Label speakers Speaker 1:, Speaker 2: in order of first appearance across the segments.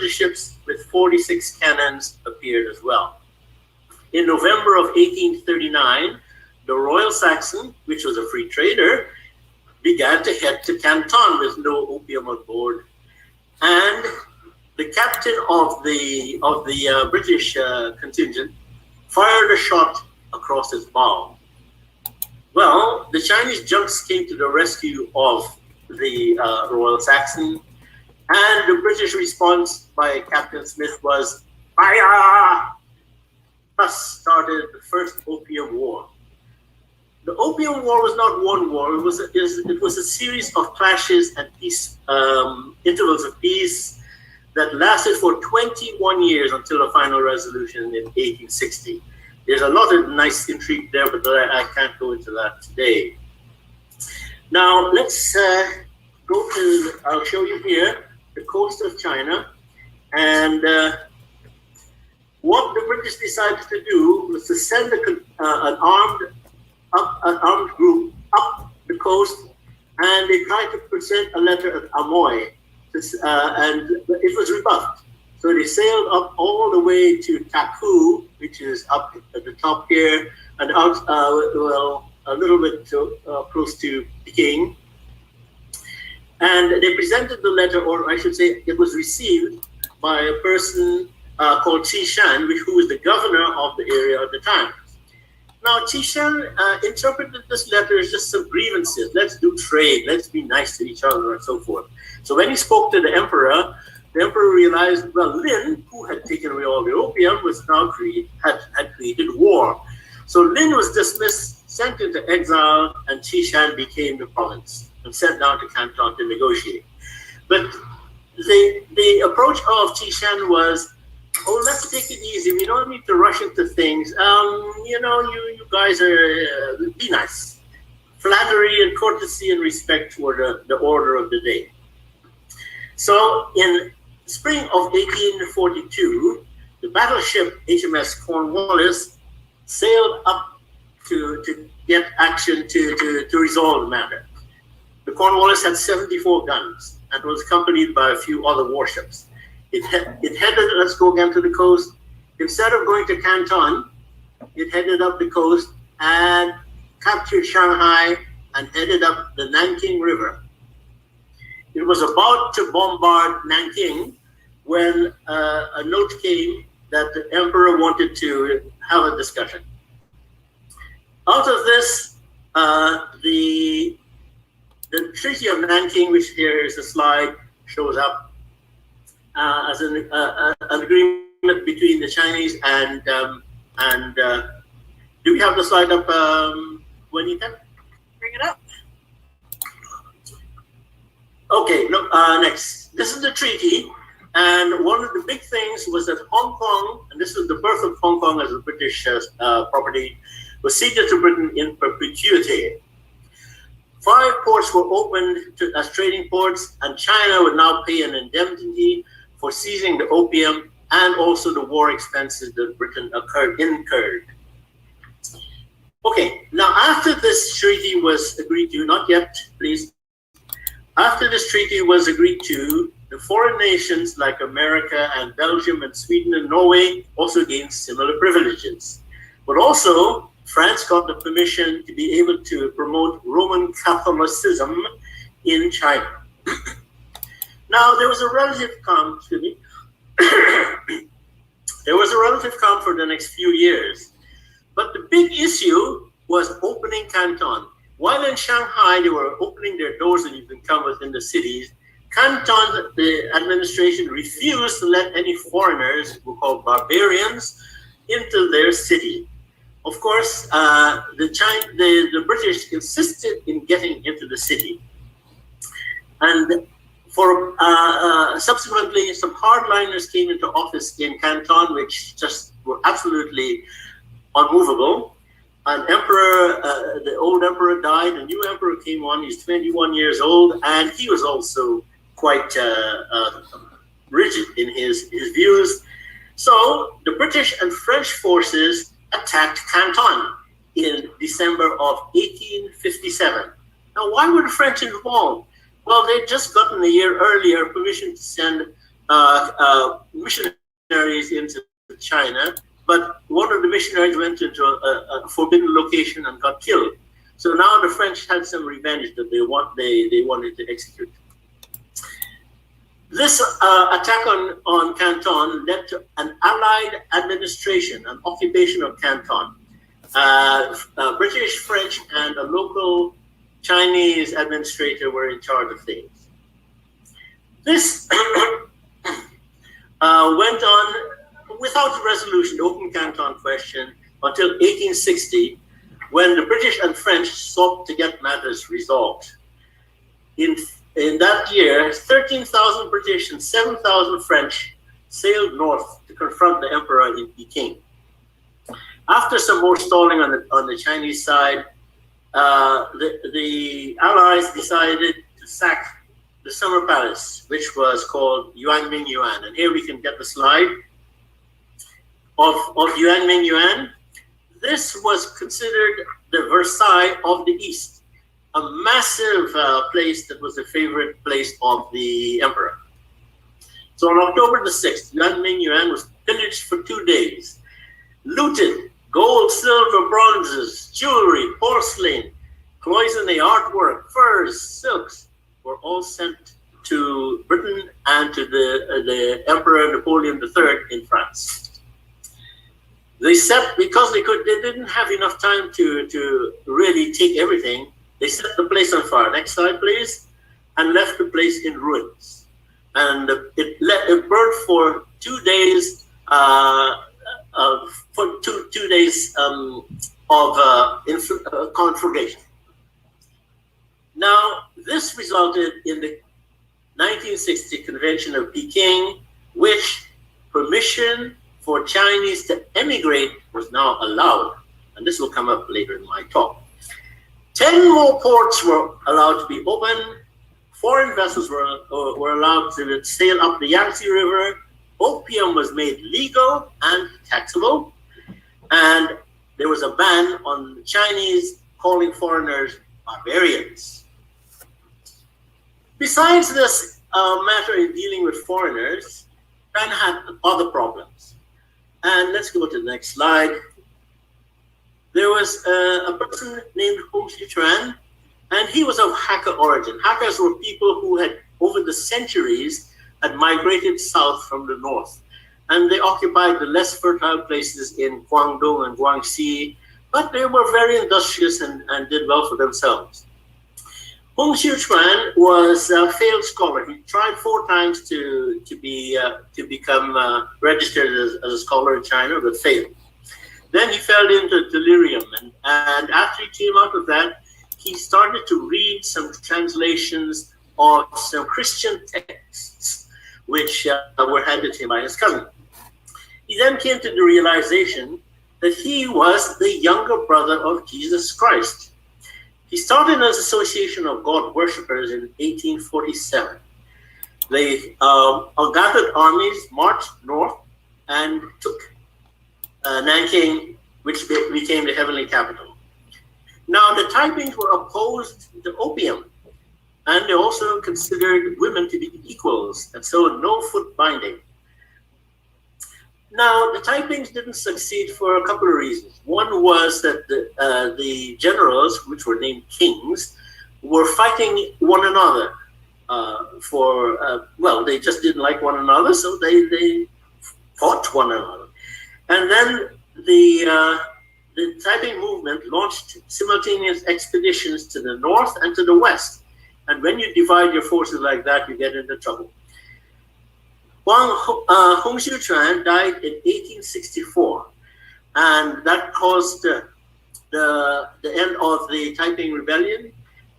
Speaker 1: British ships with 46 cannons appeared as well. In November of 1839, the Royal Saxon, which was a free trader, began to head to Canton with no opium on board. And the captain of the British contingent fired a shot across his bow. Well, the Chinese junks came to the rescue of the Royal Saxon, and the British response by Captain Smith was fire. Thus started the First Opium War. The Opium War was not one war. It was a series of clashes and peace intervals of peace that lasted for 21 years until a final resolution in 1860. There's a lot of nice intrigue there, but I can't go into that today. Now let's go to, I'll show you here, the coast of China. And what the British decided to do was to send an armed group up the coast, and they tried to present a letter at Amoy, and it was rebuffed. So they sailed up all the way to Taku, which is up at the top here, and out, well, a little bit close to Peking. And they presented the letter, or I should say, it was received by a person called Qi Shan, who was the governor of the area at the time. Now, Qi Shan interpreted this letter as just some grievances. Let's do trade. Let's be nice to each other, and so forth. So when he spoke to the emperor realized, well, Lin, who had taken away all the opium, was now had created war. So Lin was dismissed, sent into exile, and Qi Shan became the province and sent down to Canton to negotiate. But the approach of Qi Shan was, oh, let's take it easy. We don't need to rush into things. You know, you guys are, be nice. Flattery and courtesy and respect for the order of the day. So in spring of 1842, the battleship HMS Cornwallis sailed up to get action to resolve the matter. The Cornwallis had 74 guns and was accompanied by a few other warships. It headed, let's go again to the coast. Instead of going to Canton, it headed up the coast and captured Shanghai and headed up the Nanking River. It was about to bombard Nanking when a note came that the emperor wanted to have a discussion. Out of this, the Treaty of Nanking, which here is a slide, shows up as an agreement between the Chinese and do we have the slide up, Juanita?
Speaker 2: Bring it up. Okay,
Speaker 1: look, next. This is the treaty, and one of the big things was that Hong Kong, and this was the birth of Hong Kong as a British property, was ceded to Britain in perpetuity. 5 ports were opened as trading ports, and China would now pay an indemnity for seizing the opium and also the war expenses that Britain incurred. Okay, now after this treaty was agreed to, not yet, please. After this treaty was agreed to, the foreign nations like America and Belgium and Sweden and Norway also gained similar privileges. But also, France got the permission to be able to promote Roman Catholicism in China. Now, there was a relative calm, there was a relative calm for the next few years. But the big issue was opening Canton. While in Shanghai, they were opening their doors and you can come within the cities, Canton, the administration refused to let any foreigners, who were called barbarians, into their city. Of course, the British insisted in getting into the city. And for subsequently, some hardliners came into office in Canton, which just were absolutely unmovable. An emperor, the old emperor died, a new emperor came on, he's 21 years old, and he was also quite rigid in his views. So the British and French forces attacked Canton in December of 1857. Now, why were the French involved? Well, they'd just gotten a year earlier permission to send missionaries into China, but one of the missionaries went into a forbidden location and got killed. So now the French had some revenge that they wanted to execute. This attack on Canton led to an Allied administration, an occupation of Canton. British, French, and a local Chinese administrator were in charge of things. This went on without resolution, the open Canton question, until 1860, when the British and French sought to get matters resolved. In that year, 13,000 British and 7,000 French sailed north to confront the emperor in Peking. After some more stalling on the Chinese side, the Allies decided to sack the summer palace, which was called Yuanming Yuan. And here we can get the slide of Yuanming Yuan. This was considered the Versailles of the East, a massive place that was the favorite place of the emperor. So on October the 6th, Yuanming Yuan was pillaged for 2 days, looted. Gold, silver, bronzes, jewelry, porcelain, cloisonné, artwork, furs, silks were all sent to Britain and to the Emperor Napoleon III in France. They set, because they didn't have enough time to really take everything, they set the place on fire. Next slide, please. And left the place in ruins. And it burned for 2 days. For two days of conflagration. Now, this resulted in the 1960 Convention of Peking, which permission for Chinese to emigrate was now allowed. And this will come up later in my talk. 10 more ports were allowed to be open. Foreign vessels were allowed to sail up the Yangtze River. Opium was made legal and taxable, and there was a ban on the Chinese calling foreigners barbarians. Besides this matter in dealing with foreigners, China had other problems. And let's go to the next slide. There was a person named Hong Xiuquan, and he was of Hakka origin. Hakkas were people who had, over the centuries, had migrated south from the north. And they occupied the less fertile places in Guangdong and Guangxi, but they were very industrious and did well for themselves. Hong Xiuquan was a failed scholar. He tried 4 times to become registered as a scholar in China, but failed. Then he fell into delirium, and after he came out of that, he started to read some translations of some Christian texts, which were handed to him by his cousin. He then came to the realization that he was the younger brother of Jesus Christ. He started an association of God worshippers in 1847. They gathered armies, marched north, and took Nanking, which became the heavenly capital. Now, the Taipings were opposed to opium, and they also considered women to be equals, and so no foot binding. Now, the Taipings didn't succeed for a couple of reasons. One was that the generals, which were named kings, were fighting one another they just didn't like one another, so they fought one another. And then the Taiping movement launched simultaneous expeditions to the north and to the west. And when you divide your forces like that, you get into trouble. Hong Xiuquan died in 1864, and that caused the end of the Taiping Rebellion.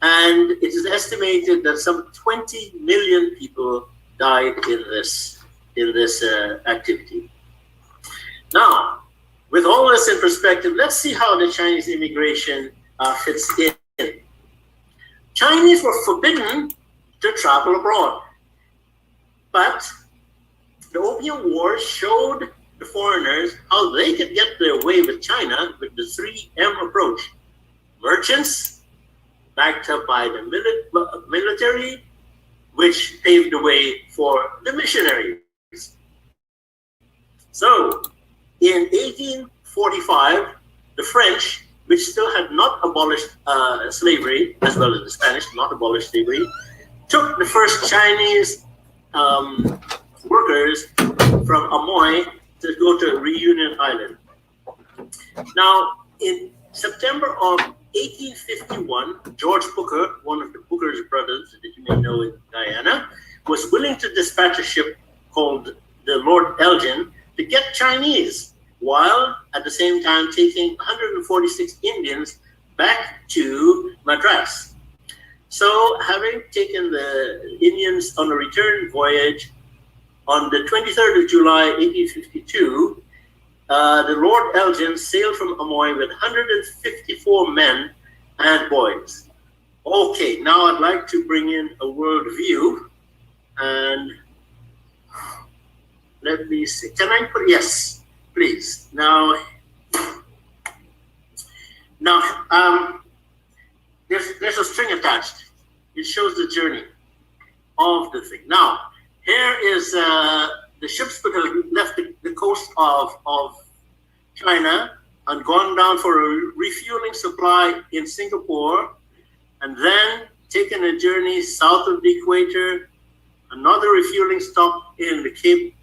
Speaker 1: And it is estimated that some 20 million people died in this activity. Now, with all this in perspective, let's see how the Chinese immigration fits in. Chinese were forbidden to travel abroad, but the Opium War showed the foreigners how they could get their way with China with the 3M approach. Merchants, backed up by the military, which paved the way for the missionaries. So, in 1845, the French, which still had not abolished slavery, as well as the Spanish, not abolished slavery, took the first Chinese workers from Amoy to go to Reunion Island. Now, in September of 1851, George Booker, one of the Booker's brothers that you may know in Guyana, was willing to dispatch a ship called the Lord Elgin to get Chinese, while at the same time taking 146 Indians back to Madras. So, having taken the Indians on a return voyage on the 23rd of July, 1852, the Lord Elgin sailed from Amoy with 154 men and boys. Okay, now I'd like to bring in a world view, and let me see. Can I put, yes, please. Now, there's a string attached. It shows the journey of the thing. Now, here is the ships that have left the coast of China and gone down for a refueling supply in Singapore, and then taken a journey south of the equator, another refueling stop in the Cape,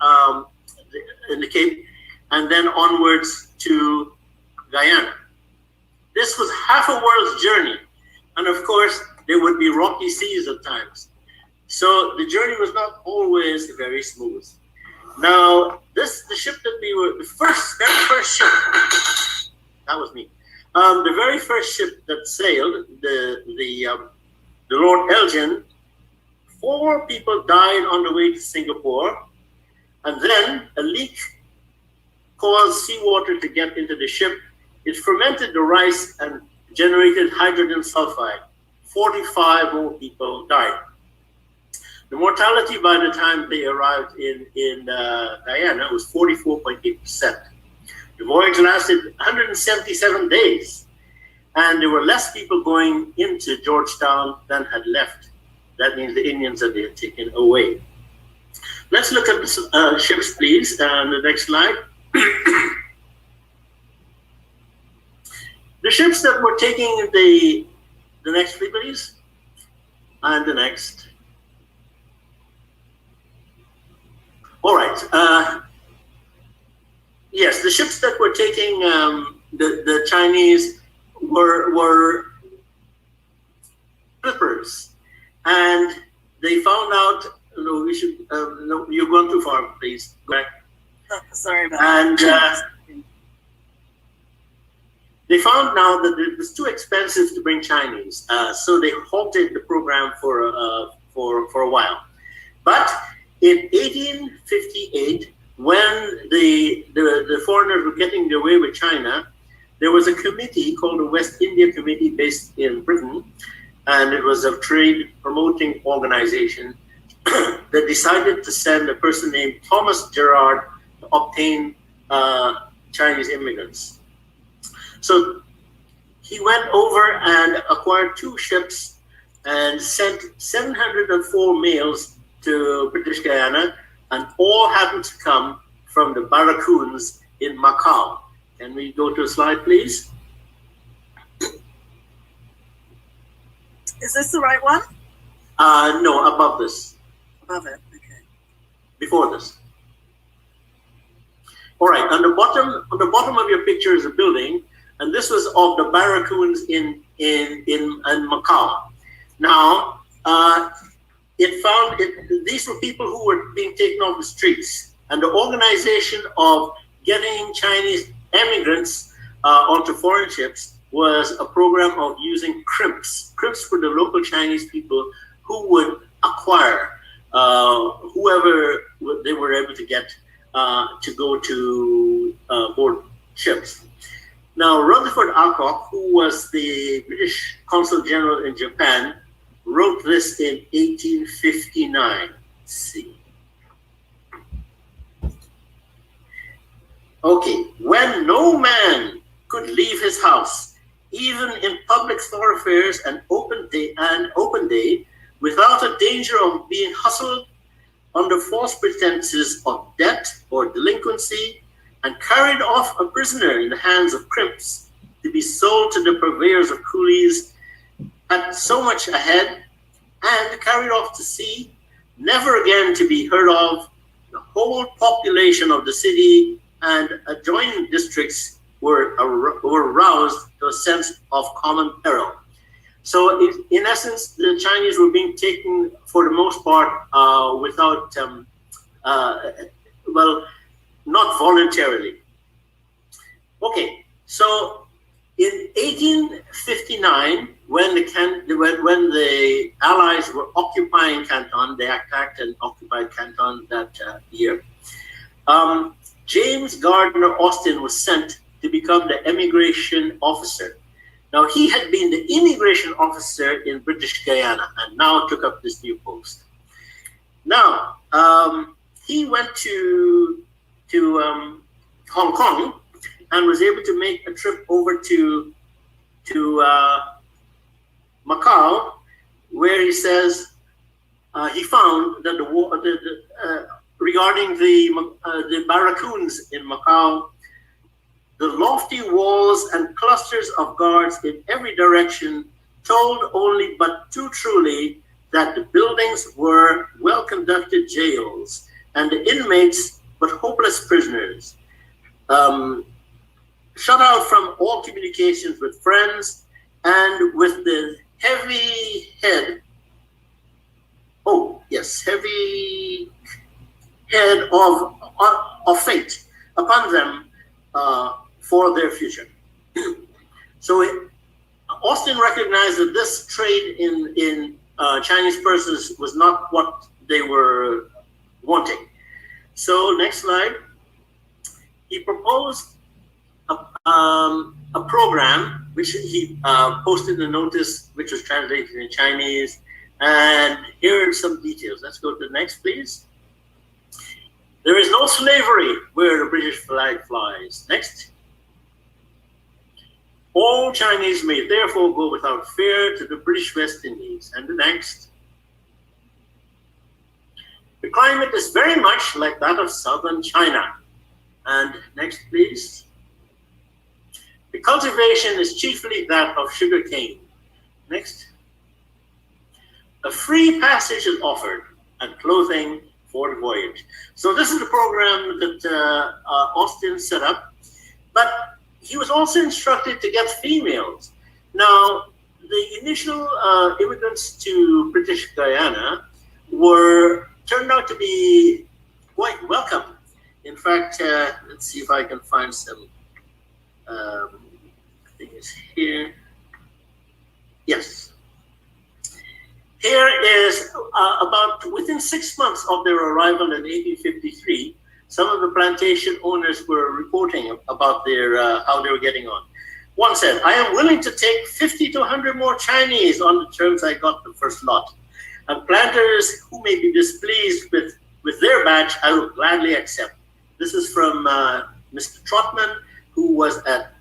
Speaker 1: and then onwards to Guyana. This was half a world's journey, and of course there would be rocky seas at times. So the journey was not always very smooth. Now, the ship that we were, very first ship, that was me. The very first ship that sailed, the Lord Elgin, 4 people died on the way to Singapore, and then a leak caused seawater to get into the ship. It fermented the rice and generated hydrogen sulfide. 45 more people died. The mortality by the time they arrived in Guyana was 44.8%. The voyage lasted 177 days, and there were less people going into Georgetown than had left. That means the Indians that they had taken away. Let's look at the ships, please. The next slide. The ships that were taking the next, please, and the next. All right. Yes, the ships that were taking the Chinese were clippers, and they found out. No, we should. No, you're going too far. Please go back.
Speaker 2: Oh, sorry about that.
Speaker 1: And they found now that it was too expensive to bring Chinese, so they halted the program for a while. But in 1858, when the foreigners were getting their way with China, there was a committee called the West India Committee based in Britain, and it was a trade promoting organization that decided to send a person named Thomas Gerard to obtain Chinese immigrants. So he went over and acquired 2 ships and sent 704 males to British Guyana, and all happened to come from the barracoons in Macau. Can we go to a slide, please?
Speaker 2: Is this the right one?
Speaker 1: No, above this.
Speaker 2: Above it, okay.
Speaker 1: Before this. All right, on the bottom of your picture is a building, and this was of the barracoons in Macau. Now, these were people who were being taken off the streets, and the organization of getting Chinese immigrants onto foreign ships was a program of using crimps. Crimps were the local Chinese people who would acquire whoever they were able to get to go to board ships. Now, Rutherford Alcock, who was the British Consul General in Japan, wrote this in 1859. Let's see. Okay, when no man could leave his house, even in public thoroughfares and open day, without a danger of being hustled under false pretenses of debt or delinquency, and carried off a prisoner in the hands of crimps to be sold to the purveyors of coolies, had so much ahead, and carried off to sea, never again to be heard of. The whole population of the city and adjoining districts were roused to a sense of common peril. So in essence, the Chinese were being taken, for the most part, without, well, not voluntarily. Okay, so in 1859, when the Allies were occupying Canton, they attacked and occupied Canton that year. James Gardner Austin was sent to become the immigration officer. Now, he had been the immigration officer in British Guyana and now took up this new post. Now, he went to Hong Kong and was able to make a trip over to Macau, where he says he found that regarding the barracoons in Macau, the lofty walls and clusters of guards in every direction told only but too truly that the buildings were well-conducted jails and the inmates but hopeless prisoners, shut out from all communications with friends and with the heavy head of fate upon them for their future. So Austin recognized that this trade in Chinese persons was not what they were wanting. So next slide. He proposed a program which he posted a notice which was translated in Chinese, and here are some details. Let's go to the next, please. There is no slavery where the British flag flies. Next. All Chinese may therefore go without fear to the British West Indies. And the next. The climate is very much like that of southern China. And next, please. The cultivation is chiefly that of sugarcane. Next. A free passage is offered and clothing for the voyage. So this is the program that Austin set up, but he was also instructed to get females. Now, the initial immigrants to British Guyana turned out to be quite welcome. In fact, let's see if I can find some things here. Yes. Here is about within 6 months of their arrival in 1853, some of the plantation owners were reporting about their how they were getting on. One said, "I am willing to take 50 to 100 more Chinese on the terms I got the first lot. And planters who may be displeased with their batch, I will gladly accept." This is from Mr. Trotman, who was at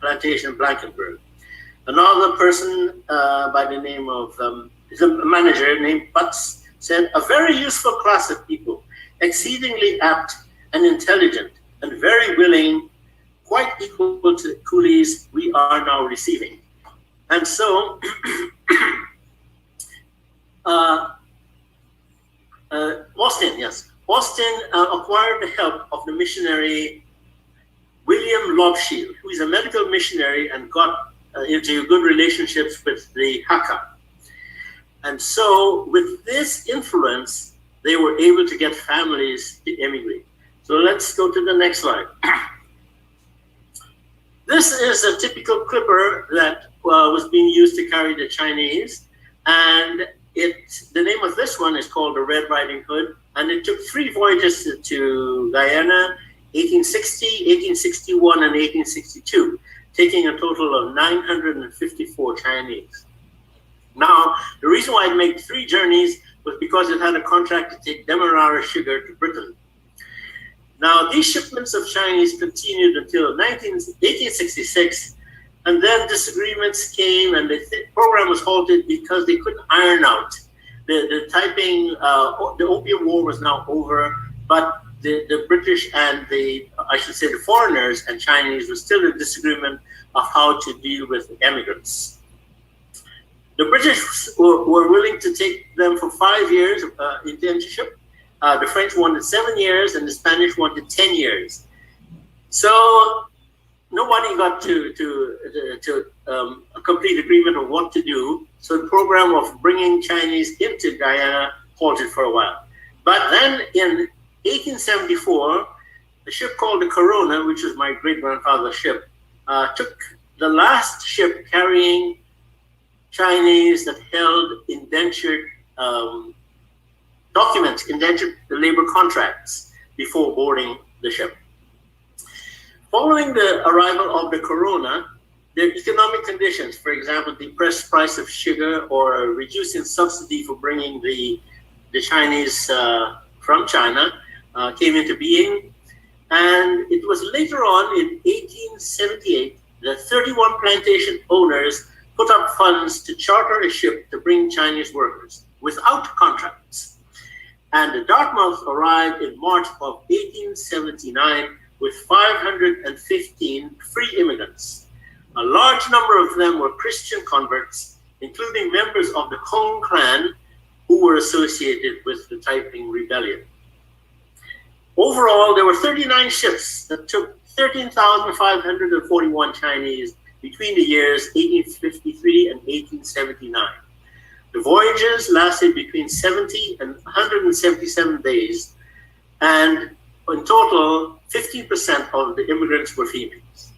Speaker 1: Plantation Blankenburg. Another person by the name of is a manager named Butts, said, "A very useful class of people, exceedingly apt and intelligent, and very willing, quite equal to coolies we are now receiving." And so, Austin acquired the help of the missionary William Lobshield, who is a medical missionary and got into good relationships with the Hakka. And so with this influence, they were able to get families to immigrate. So let's go to the next slide. This is a typical clipper that was being used to carry the Chinese. And the name of this one is called the Red Riding Hood. And it took 3 voyages to Guyana, 1860, 1861, and 1862, taking a total of 954 Chinese. Now, the reason why it made 3 journeys was because it had a contract to take Demerara sugar to Britain. Now, these shipments of Chinese continued until 1866, and then disagreements came and the program was halted because they couldn't iron out. The Opium War was now over, but the British and the I should say the foreigners and Chinese, was still a disagreement of how to deal with emigrants. The British were willing to take them for 5 years internship. The French wanted 7 years, and the Spanish wanted 10 years. So nobody got to a complete agreement of what to do. So the program of bringing Chinese into Guyana halted for a while. But then in 1874, a ship called the Corona, which was my great-grandfather's ship, took the last ship carrying Chinese that held indentured documents, indentured labor contracts before boarding the ship. Following the arrival of the Corona, the economic conditions, for example, depressed price of sugar or reducing subsidy for bringing the Chinese from China came into being. And it was later on in 1878 that 31 plantation owners put up funds to charter a ship to bring Chinese workers without contracts. And the Dartmouth arrived in March of 1879 with 515 free immigrants. A large number of them were Christian converts, including members of the Kong clan who were associated with the Taiping Rebellion. Overall, there were 39 ships that took 13,541 Chinese between the years 1853 and 1879. The voyages lasted between 70 and 177 days, and in total, 15% of the immigrants were females.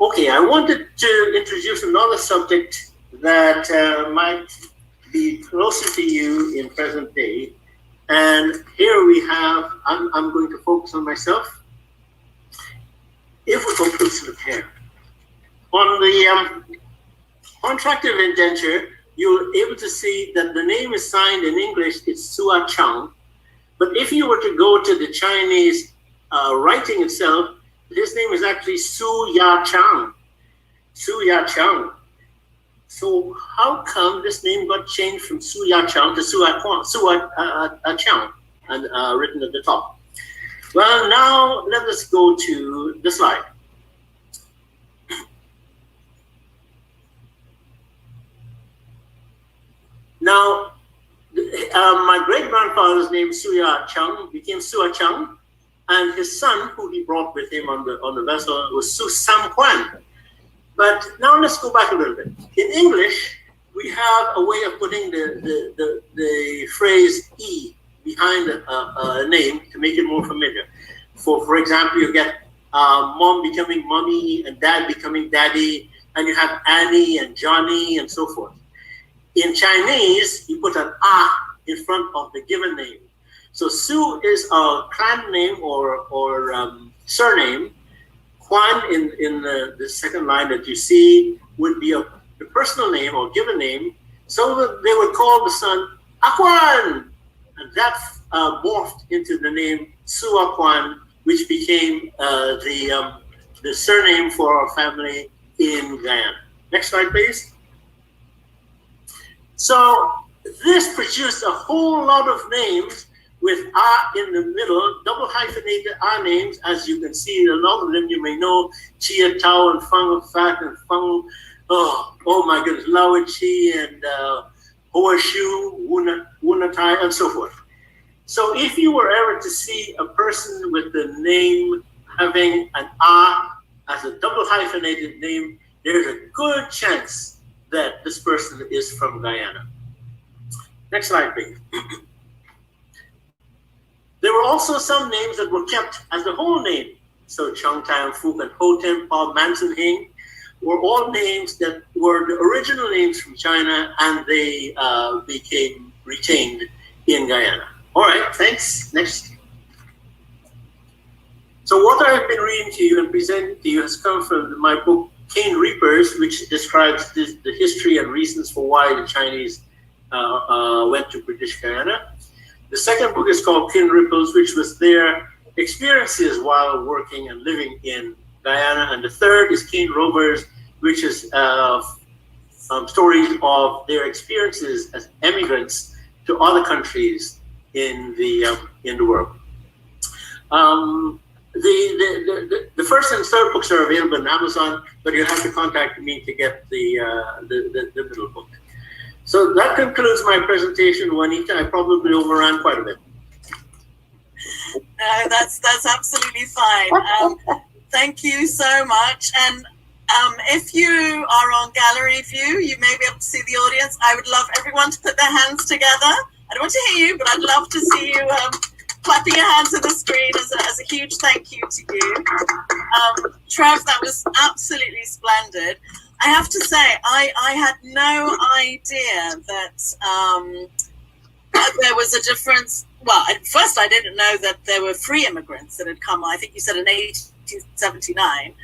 Speaker 1: Okay, I wanted to introduce another subject that might be closer to you in present day. And here we have, I'm going to focus on myself. If we go to the pair. On the contract of indenture, you're able to see that the name is signed in English, it's Sua Chang. But if you were to go to the Chinese writing itself, his name is actually Su Ya Chang. Su Ya Chang. So how come this name got changed from Su Ya Chang to Sua Chang and written at the top? Well, now let us go to the slide. Now, my great-grandfather's name, Suya Chang, became Sua Chang, and his son, who he brought with him on the vessel, was Su Sam Quan. But now let's go back a little bit. In English, we have a way of putting the phrase "e" behind a name to make it more familiar. For example, you get mom becoming mommy and dad becoming daddy, and you have Annie and Johnny and so forth. In Chinese, you put an "a" in front of the given name. So Su is a clan name or surname. Quan in the second line that you see would be the personal name or given name. So they would call the son Aquan, and that morphed into the name Su Aquan, which became the surname for our family in Guyana. Next slide, please. So this produced a whole lot of names with "a" in the middle, double hyphenated "a" names. As you can see, a lot of them you may know: Chia Tao and Fang Fat and Fang, oh my goodness, Lao Chi and Hoa Shu, Wunatai, and so forth. So if you were ever to see a person with the name having an "a" as a double hyphenated name, there's a good chance that this person is from Guyana. Next slide, please. There were also some names that were kept as the whole name. So Chong Tam, Phuc, and Hotem, Paul Manson Hing were all names that were the original names from China, and they became retained in Guyana. All right, thanks. Next. So what I've been reading to you and presenting to you has come from my book, Cane Reapers, which describes the history and reasons for why the Chinese went to British Guyana. The second book is called Kin Ripples, which was their experiences while working and living in Guyana. And the third is Cane Rovers, which is stories of their experiences as immigrants to other countries in the world. The first and third books are available on Amazon, but you have to contact me to get the middle book. So that concludes my presentation, Juanita. I probably overran quite a bit.
Speaker 2: No, that's absolutely fine. Thank you so much. And if you are on gallery view, you may be able to see the audience. I would love everyone to put their hands together. I don't want to hear you, but I'd love to see you clapping your hands to the screen as a huge thank you to you. Trev, that was absolutely splendid. I have to say, I had no idea that there was a difference. Well, at first I didn't know that there were free immigrants that had come, I think you said in 1879.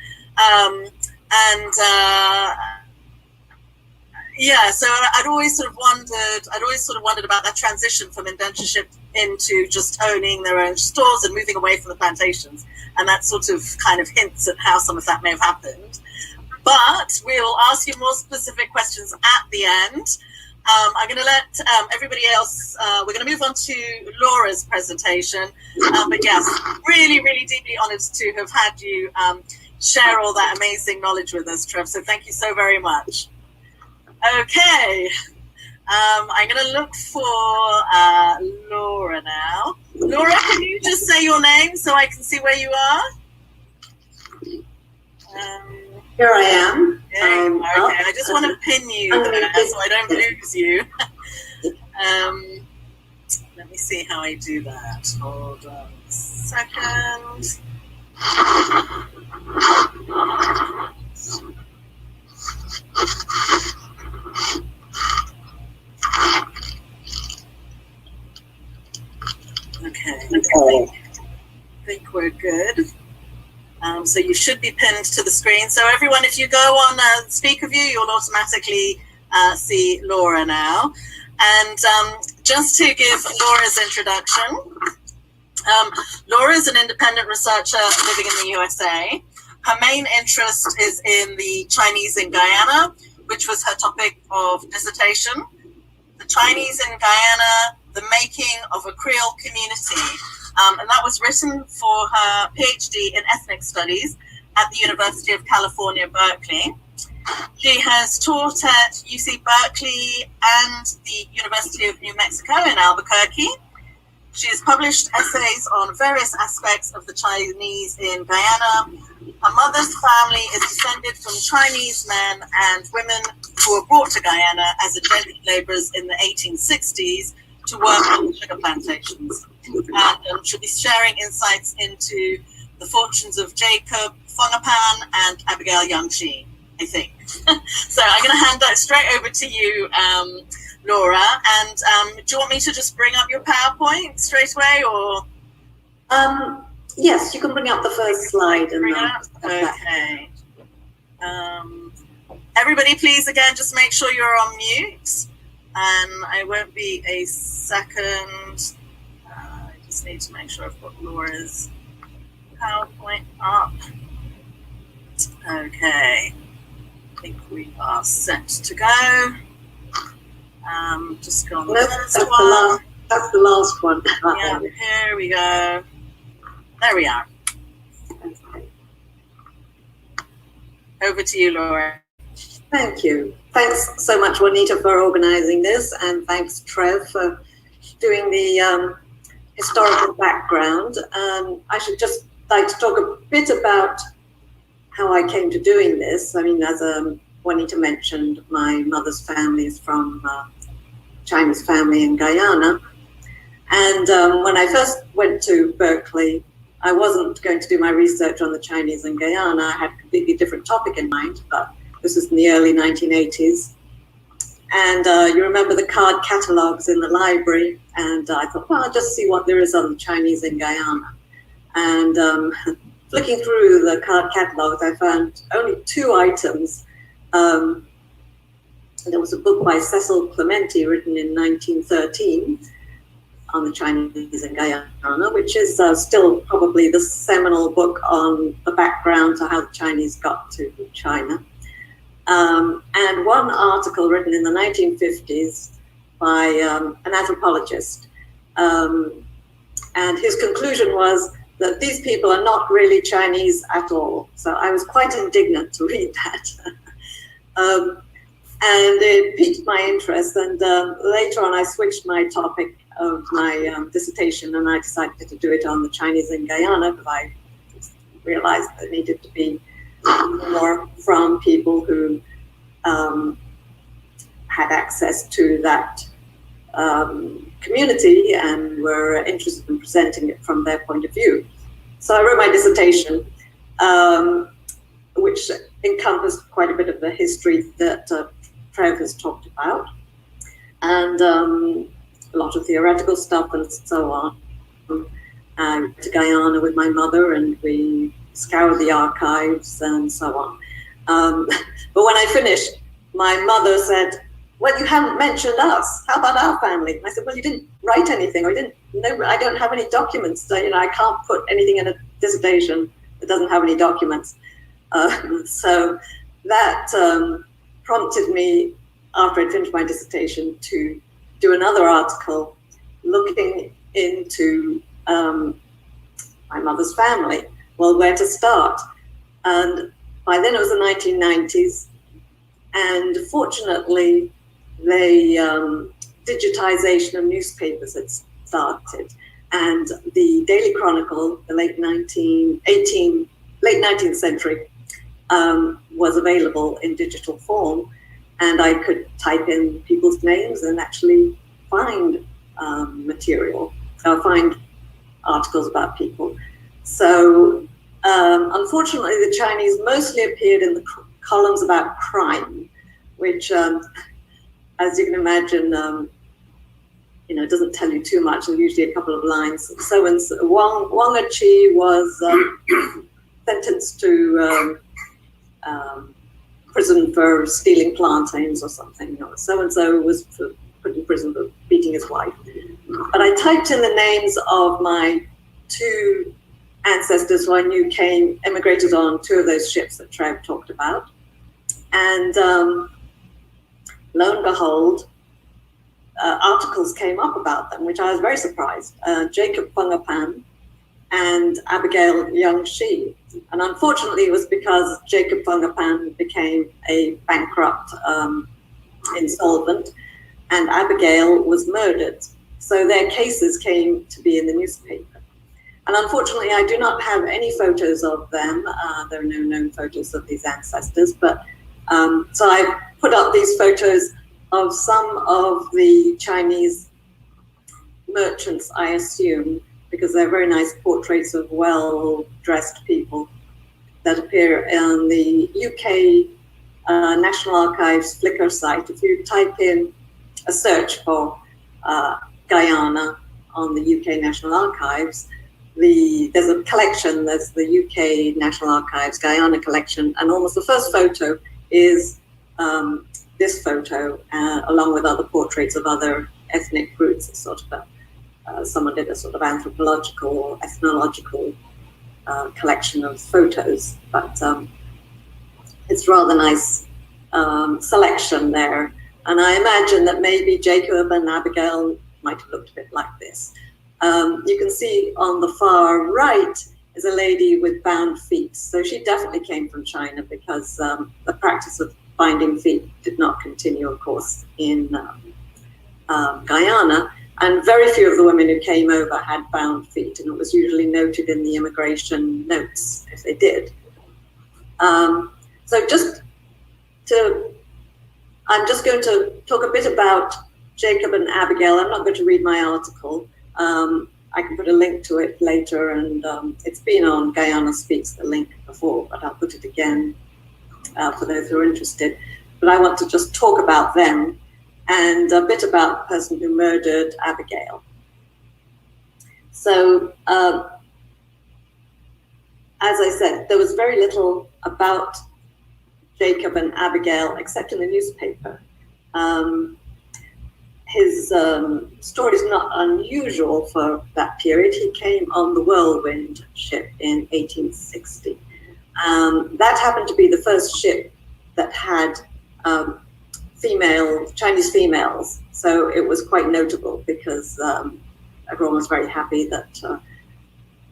Speaker 2: Yeah, so I'd always sort of wondered about that transition from indentureship into just owning their own stores and moving away from the plantations. And that sort of kind of hints at how some of that may have happened. But we'll ask you more specific questions at the end. I'm going to let everybody else, we're going to move on to Laura's presentation. But yes, really, really deeply honored to have had you share all that amazing knowledge with us, Trev. So thank you so very much. Okay, I'm going to look for Laura now. Laura, can you just say your name so I can see where you are?
Speaker 3: Here I am.
Speaker 2: Okay, I just want to pin you there so I don't lose you. Let me see how I do that. Hold on a second. Okay. I think we're good. So you should be pinned to the screen. So everyone, if you go on speaker view, you'll automatically see Laura now. And just to give Laura's introduction, Laura is an independent researcher living in the USA. Her main interest is in the Chinese in Guyana, which was her topic of dissertation. The Chinese in Guyana, the making of a Creole community. And that was written for her PhD in ethnic studies at the University of California, Berkeley. She has taught at UC Berkeley and the University of New Mexico in Albuquerque. She has published essays on various aspects of the Chinese in Guyana. Her mother's family is descended from Chinese men and women who were brought to Guyana as indentured laborers in the 1860s to work on the sugar plantations. And she'll be sharing insights into the fortunes of Jacob Fongapan and Abigail Yangshi, I think. So I'm going to hand that straight over to you, Laura. And do you want me to just bring up your PowerPoint straight away, or?
Speaker 3: Yes, you can bring up the first slide. And
Speaker 2: bring up? Okay. Everybody, please, again, just make sure you're on mute. And I won't be a second. I just need to make sure I've got Laura's PowerPoint up. Okay. I think we are set to go. Just go on the first one.
Speaker 3: That's the last one.
Speaker 2: Yeah, here we go. There we are.
Speaker 3: Okay.
Speaker 2: Over to you, Laura.
Speaker 3: Thank you. Thanks so much, Juanita, for organizing this, and thanks, Trev, for doing the historical background. I should just like to talk a bit about how I came to doing this. I mean, as Juanita mentioned, my mother's family is from Chinese family in Guyana. And when I first went to Berkeley, I wasn't going to do my research on the Chinese in Guyana. I had a completely different topic in mind, but this was in the early 1980s. And you remember the card catalogs in the library. And I thought, well, I'll just see what there is on the Chinese in Guyana. And flicking through the card catalogs, I found only 2 items. There was a book by Cecil Clementi written in 1913 on the Chinese in Guyana, which is still probably the seminal book on the background to how the Chinese got to China. And one article written in the 1950s by an anthropologist. And his conclusion was that these people are not really Chinese at all. So I was quite indignant to read that. And it piqued my interest. And later on, I switched my topic of my dissertation, and I decided to do it on the Chinese in Guyana, because I realized there needed to be more from people who had access to that community and were interested in presenting it from their point of view. So I wrote my dissertation, which encompassed quite a bit of the history that Trev has talked about, and a lot of theoretical stuff and so on. I went to Guyana with my mother, and we scoured the archives and so on. But when I finished, my mother said, "Well, you haven't mentioned us. How about our family?" And I said, "Well, you didn't write anything, or I don't have any documents. So, I can't put anything in a dissertation that doesn't have any documents." So that prompted me, after I'd finished my dissertation, to do another article looking into my mother's family. Well, where to start? And by then it was the 1990s, and fortunately, the digitization of newspapers had started, and the Daily Chronicle, the late 19th century, was available in digital form, and I could type in people's names and actually find find articles about people. So unfortunately, the Chinese mostly appeared in the columns about crime, which, as you can imagine, doesn't tell you too much. There's usually a couple of lines. So and so, Wang Achi was sentenced to prison for stealing plantains or something. So and so was put in prison for beating his wife. But I typed in the names of my two ancestors who I knew emigrated on two of those ships that Trev talked about. And lo and behold, articles came up about them, which I was very surprised. Jacob Fungapan and Abigail Young Shi. And unfortunately, it was because Jacob Fungapan became a bankrupt insolvent, and Abigail was murdered. So their cases came to be in the newspaper. And unfortunately, I do not have any photos of them. There are no known photos of these ancestors, but so I put up these photos of some of the Chinese merchants, I assume, because they're very nice portraits of well-dressed people that appear on the UK National Archives Flickr site. If you type in a search for Guyana on the UK National Archives, there's a collection. There's the UK National Archives Guyana collection, and almost the first photo is this photo, along with other portraits of other ethnic groups. It's sort of someone did a sort of anthropological or ethnological collection of photos, but it's rather nice selection there. And I imagine that maybe Jacob and Abigail might have looked a bit like this. You can see on the far right is a lady with bound feet. So she definitely came from China, because the practice of binding feet did not continue, of course, in Guyana. And very few of the women who came over had bound feet, and it was usually noted in the immigration notes if they did. I'm just going to talk a bit about Jacob and Abigail. I'm not going to read my article. I can put a link to it later, and it's been on Guyana Speaks, the link before, but I'll put it again for those who are interested. But I want to just talk about them and a bit about the person who murdered Abigail. So, as I said, there was very little about Jacob and Abigail except in the newspaper. His story is not unusual for that period. He came on the Whirlwind ship in 1860. That happened to be the first ship that had Chinese females. So it was quite notable, because everyone was very happy that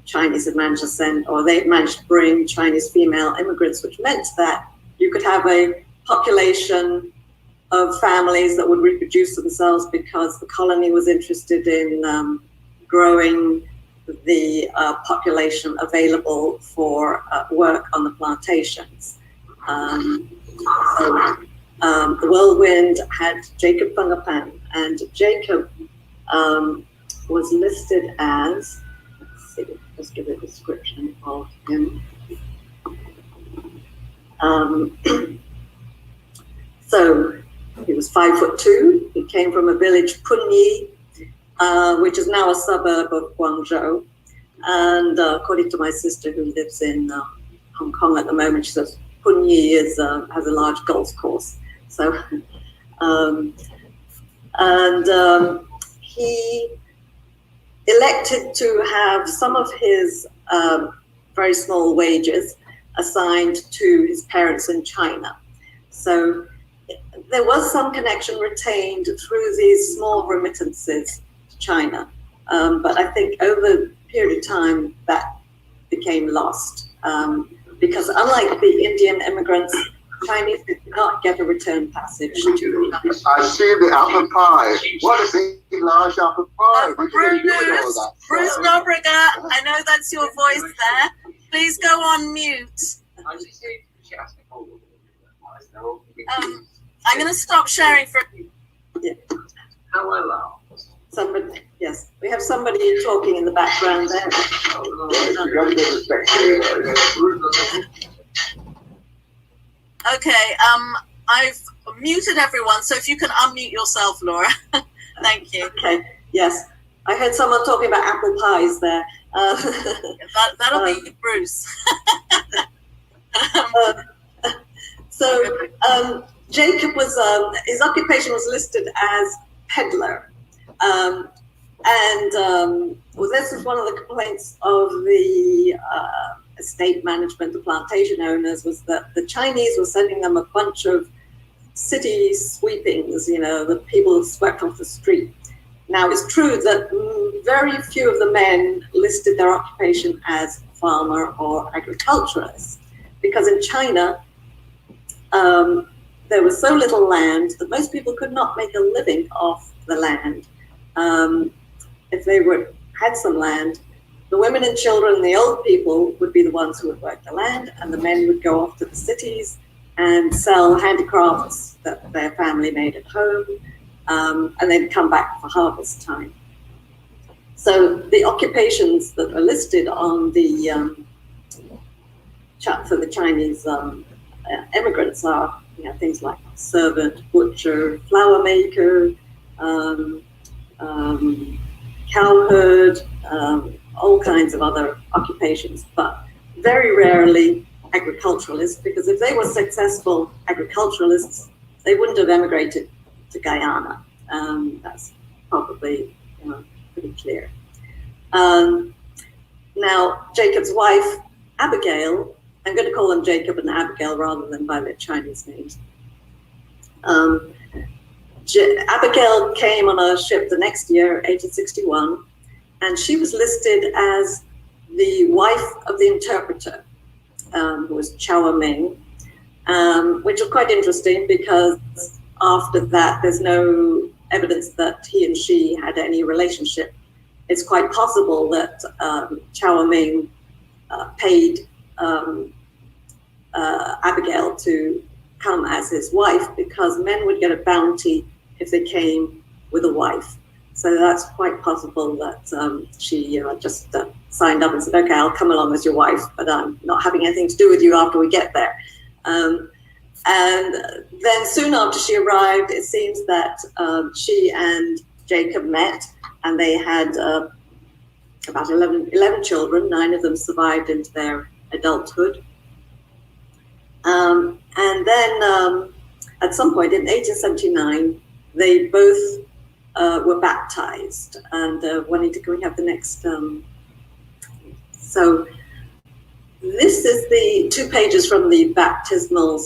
Speaker 3: Chinese had managed to send, or they had managed to bring Chinese female immigrants, which meant that you could have a population of families that would reproduce themselves because the colony was interested in growing the population available for work on the plantations. The Whirlwind had Jacob Fungapan, and Jacob was listed as, let's see, let's give a description of him. So he was 5'2". He came from a village, Punyi, which is now a suburb of Guangzhou. And according to my sister, who lives in Hong Kong at the moment, she says Punyi has a large golf course. So, he elected to have some of his very small wages assigned to his parents in China. So there was some connection retained through these small remittances to China. But I think over a period of time that became lost. Because unlike the Indian immigrants, Chinese did not get a return passage to
Speaker 4: I see the apple pie. What a big, large apple pie. What are you doing with all that?
Speaker 2: Bruce Nobriger, I know that's your voice there. Please go on mute. I'm going to stop sharing for...
Speaker 3: Yeah. Somebody, yes, we have somebody talking in the background there.
Speaker 2: Okay, I've muted everyone, so if you can unmute yourself, Laura. Thank you.
Speaker 3: Okay, yes. I heard someone talking about apple pies there.
Speaker 2: That'll be Bruce.
Speaker 3: Jacob was, his occupation was listed as peddler. Well, this was one of the complaints of the estate management, the plantation owners, was that the Chinese were sending them a bunch of city sweepings, you know, the people who swept off the street. Now, it's true that very few of the men listed their occupation as farmer or agriculturalist, because in China, there was so little land that most people could not make a living off the land. If they had some land, the women and children, the old people would be the ones who would work the land, and the men would go off to the cities and sell handicrafts that their family made at home, and they'd come back for harvest time. So the occupations that are listed on the chart for the Chinese immigrants are, you know, things like servant, butcher, flour maker, cowherd, all kinds of other occupations, but very rarely agriculturalists, because if they were successful agriculturalists, they wouldn't have emigrated to Guyana. That's probably, you know, pretty clear. Now, Jacob's wife, Abigail, I'm going to call them Jacob and Abigail rather than by their Chinese names. Abigail came on a ship the next year, 1861, and she was listed as the wife of the interpreter, who was Chow Ming, which was quite interesting because after that, there's no evidence that he and she had any relationship. It's quite possible that Chow Ming paid Abigail to come as his wife, because men would get a bounty if they came with a wife. So that's quite possible that she just signed up and said, okay, I'll come along as your wife, but I'm not having anything to do with you after we get there. And then soon after she arrived, it seems that she and Jacob met, and they had about 11 children. 9 of them survived into their adulthood. And then at some point in 1879, they both were baptized. And Juanita, can we have the next? So this is the 2 pages from the baptismal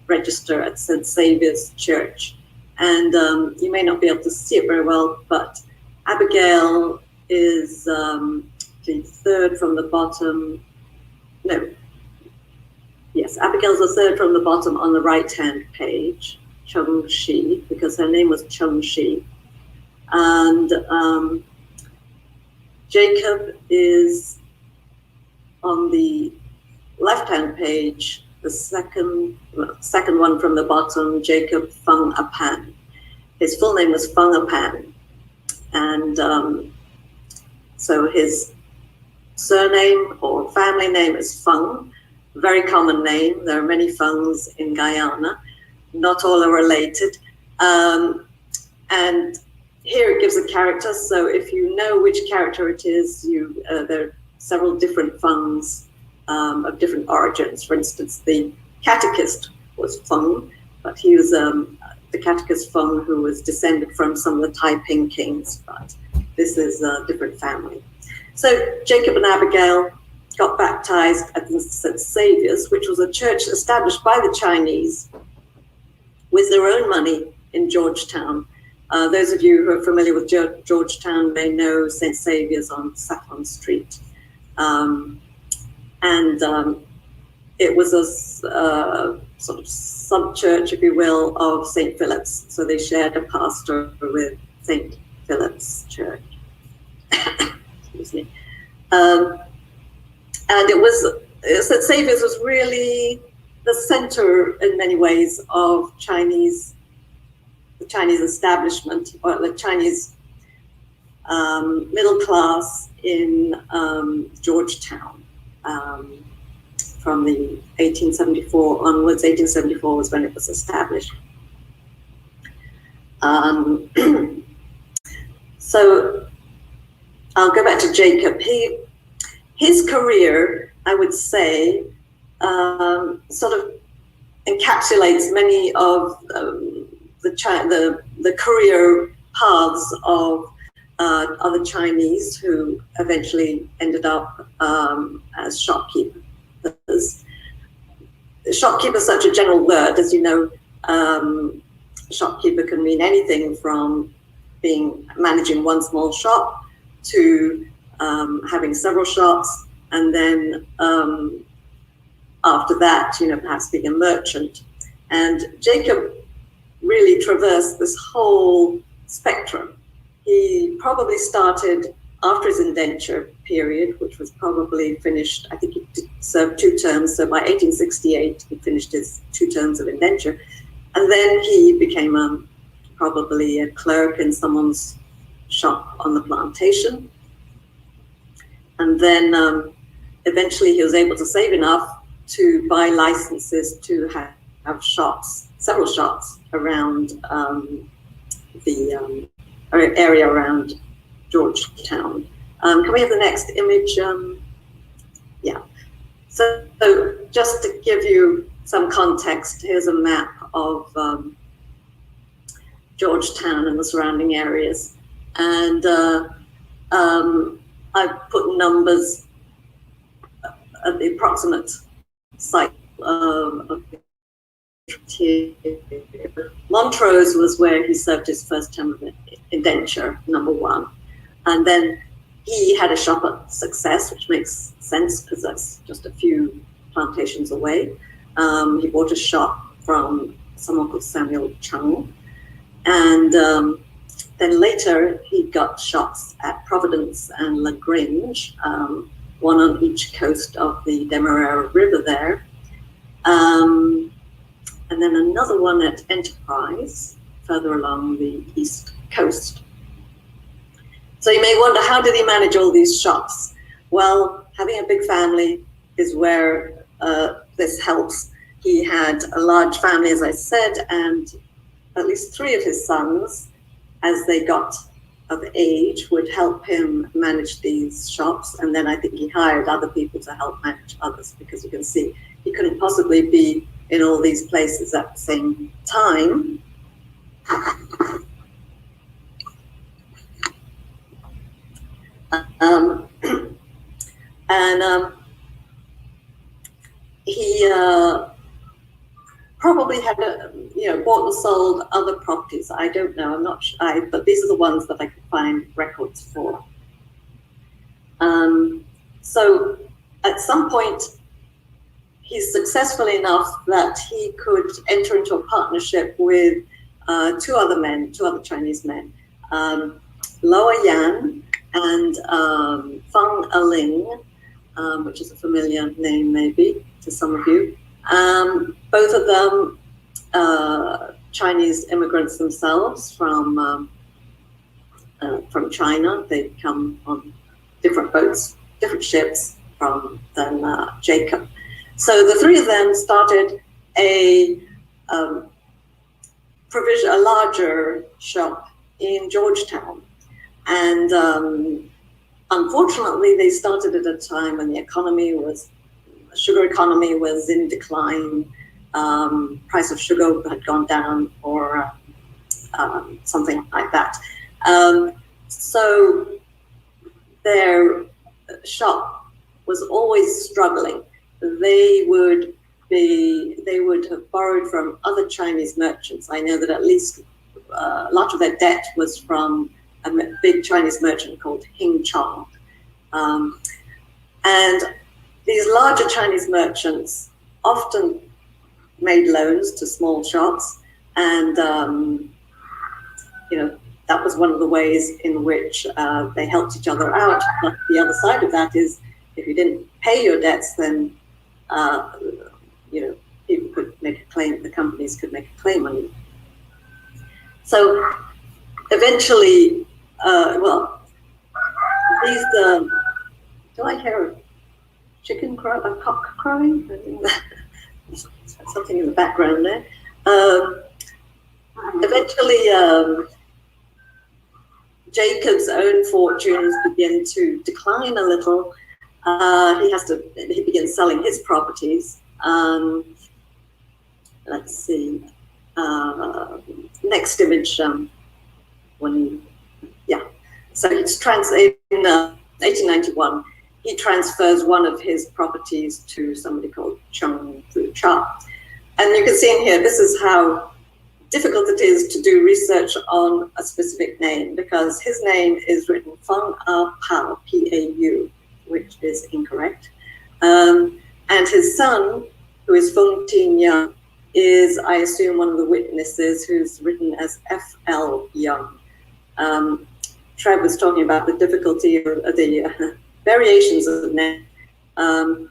Speaker 3: register at St. Saviour's Church. And you may not be able to see it very well, but Abigail is the third from the bottom. No. Yes, Abigail's the third from the bottom on the right-hand page, Chung Shi, because her name was Chung Shi. And Jacob is on the left-hand page, the second one from the bottom, Jacob Fung Apan. His full name was Fung Apan. And so his surname or family name is Fung, a very common name. There are many Fungs in Guyana. Not all are related. And here it gives a character. So if you know which character it is, there are several different Fungs of different origins. For instance, the catechist was Fung, but he was the catechist Fung who was descended from some of the Taiping kings, but this is a different family. So Jacob and Abigail got baptized at the St. Saviour's, which was a church established by the Chinese with their own money in Georgetown. Those of you who are familiar with Georgetown may know St. Saviour's on Saffron Street. It was a sort of sub-church, if you will, of St. Philip's. So they shared a pastor with St. Philip's Church. Excuse me. And St. Saviour's was really the center in many ways of the Chinese establishment, or the Chinese middle class in Georgetown. From the 1874 onwards. 1874 was when it was established. So I'll go back to Jacob. His career, I would say, sort of encapsulates many of the career paths of other Chinese who eventually ended up as shopkeepers. Shopkeeper is such a general word, as you know. Shopkeeper can mean anything from managing one small shop to having several shops, and then after that, perhaps being a merchant. And Jacob really traversed this whole spectrum. He probably started after his indenture period, which was probably finished, I think he served 2 terms. So by 1868, he finished his 2 terms of indenture. And then he became probably a clerk in someone's shop on the plantation. And then eventually he was able to save enough to buy licenses to have shops, several shops around the area around Georgetown. Can we have the next image? Yeah. So just to give you some context, here's a map of Georgetown and the surrounding areas. And I've put numbers at the approximate site of Montrose was where he served his first term of indenture, number 1. And then he had a shop at Success, which makes sense because that's just a few plantations away. He bought a shop from someone called Samuel Chung. And then later he got shops at Providence and La Grange, one on each coast of the Demerara River there. And then another one at Enterprise, further along the east coast. So you may wonder, how did he manage all these shops? Well, having a big family is where this helps. He had a large family, as I said, and at least 3 of his sons, as they got of age, would help him manage these shops. And then I think he hired other people to help manage others, because you can see he couldn't possibly be in all these places at the same time. He probably had bought and sold other properties. I don't know. I'm not sure. But these are the ones that I could find records for. So at some point, he's successful enough that he could enter into a partnership with two other Chinese men, Loa Yan and Feng Aling, which is a familiar name maybe to some of you. Both of them Chinese immigrants themselves from China. They come on different boats, different ships than Jacob. So the three of them started a larger shop in Georgetown, and unfortunately, they started at a time when the sugar economy was in decline. Price of sugar had gone down, or something like that. So their shop was always struggling. They would have borrowed from other Chinese merchants. I know that at least a lot of their debt was from a big Chinese merchant called Hing Chong. And these larger Chinese merchants often made loans to small shops, and that was one of the ways in which they helped each other out. But the other side of that is, if you didn't pay your debts, then people could make a claim. The companies could make a claim on you. So eventually, these do I hear a chicken crow, a cock crowing? Something in the background there. Eventually, Jacob's own fortunes begin to decline a little. He begins selling his properties. Let's see. Next image. So it's in 1891. He transfers one of his properties to somebody called Chung Fu Cha. And you can see in here, this is how difficult it is to do research on a specific name, because his name is written Feng A Pao, P-A-U, which is incorrect. And his son, who is Feng Tin Yang, is, I assume, one of the witnesses, who's written as F.L. Young. Trev was talking about the difficulty of the variations of the name.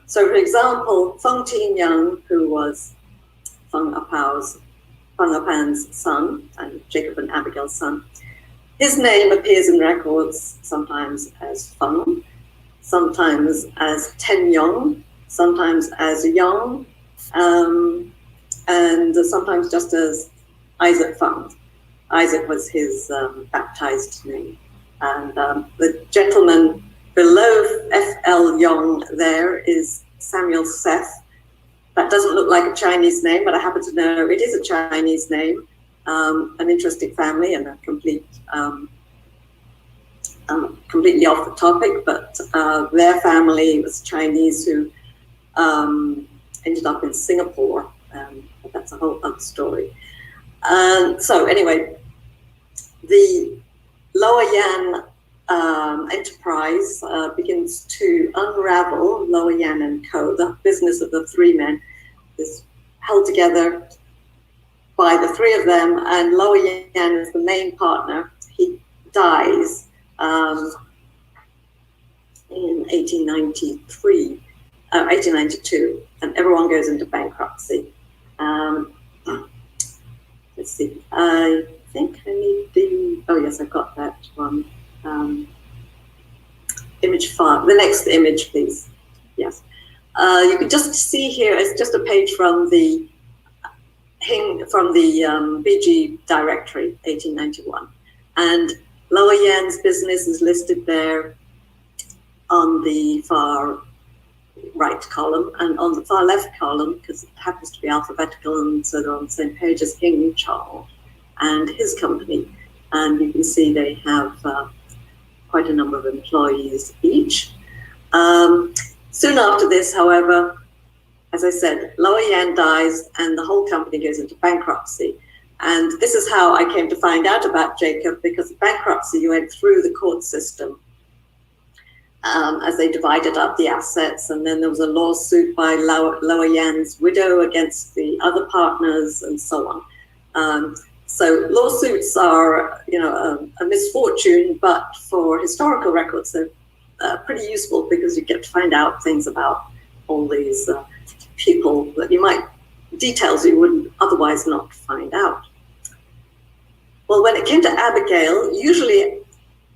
Speaker 3: So, for example, Feng Tin Yang, who was Feng Apan's son, and Jacob and Abigail's son, his name appears in records sometimes as Feng, sometimes as Ten Yong, sometimes as Yang, and sometimes just as Isaac Feng. Isaac was his baptized name. And the gentleman below F.L. Yong there is Samuel Seth. That doesn't look like a Chinese name, but I happen to know it is a Chinese name. An interesting family, and a completely off the topic, but their family was Chinese who ended up in Singapore. But that's a whole other story. So anyway, the Loa Yan enterprise begins to unravel. Loa Yan and Co., the business of the three men, is held together by the three of them, and Loa Yan is the main partner. He dies in 1892, and everyone goes into bankruptcy. Let's see, I think I need oh yes, I've got that one. Image 5, the next image, please. Yes. You can just see here, it's just a page from the BG directory, 1891. And Loa Yan's business is listed there on the far right column, and on the far left column, because it happens to be alphabetical and so they're on the same page, as Hing Chong and his company. And you can see they have quite a number of employees each. Soon after this, however, as I said, Loa Yan dies and the whole company goes into bankruptcy. And this is how I came to find out about Jacob, because bankruptcy, you went through the court system. as they divided up the assets. And then there was a lawsuit by Lower Yan's widow against the other partners, and so on. So lawsuits are, a misfortune, but for historical records, they're pretty useful because you get to find out things about all these people that details you wouldn't otherwise not find out. Well, when it came to Abigail, usually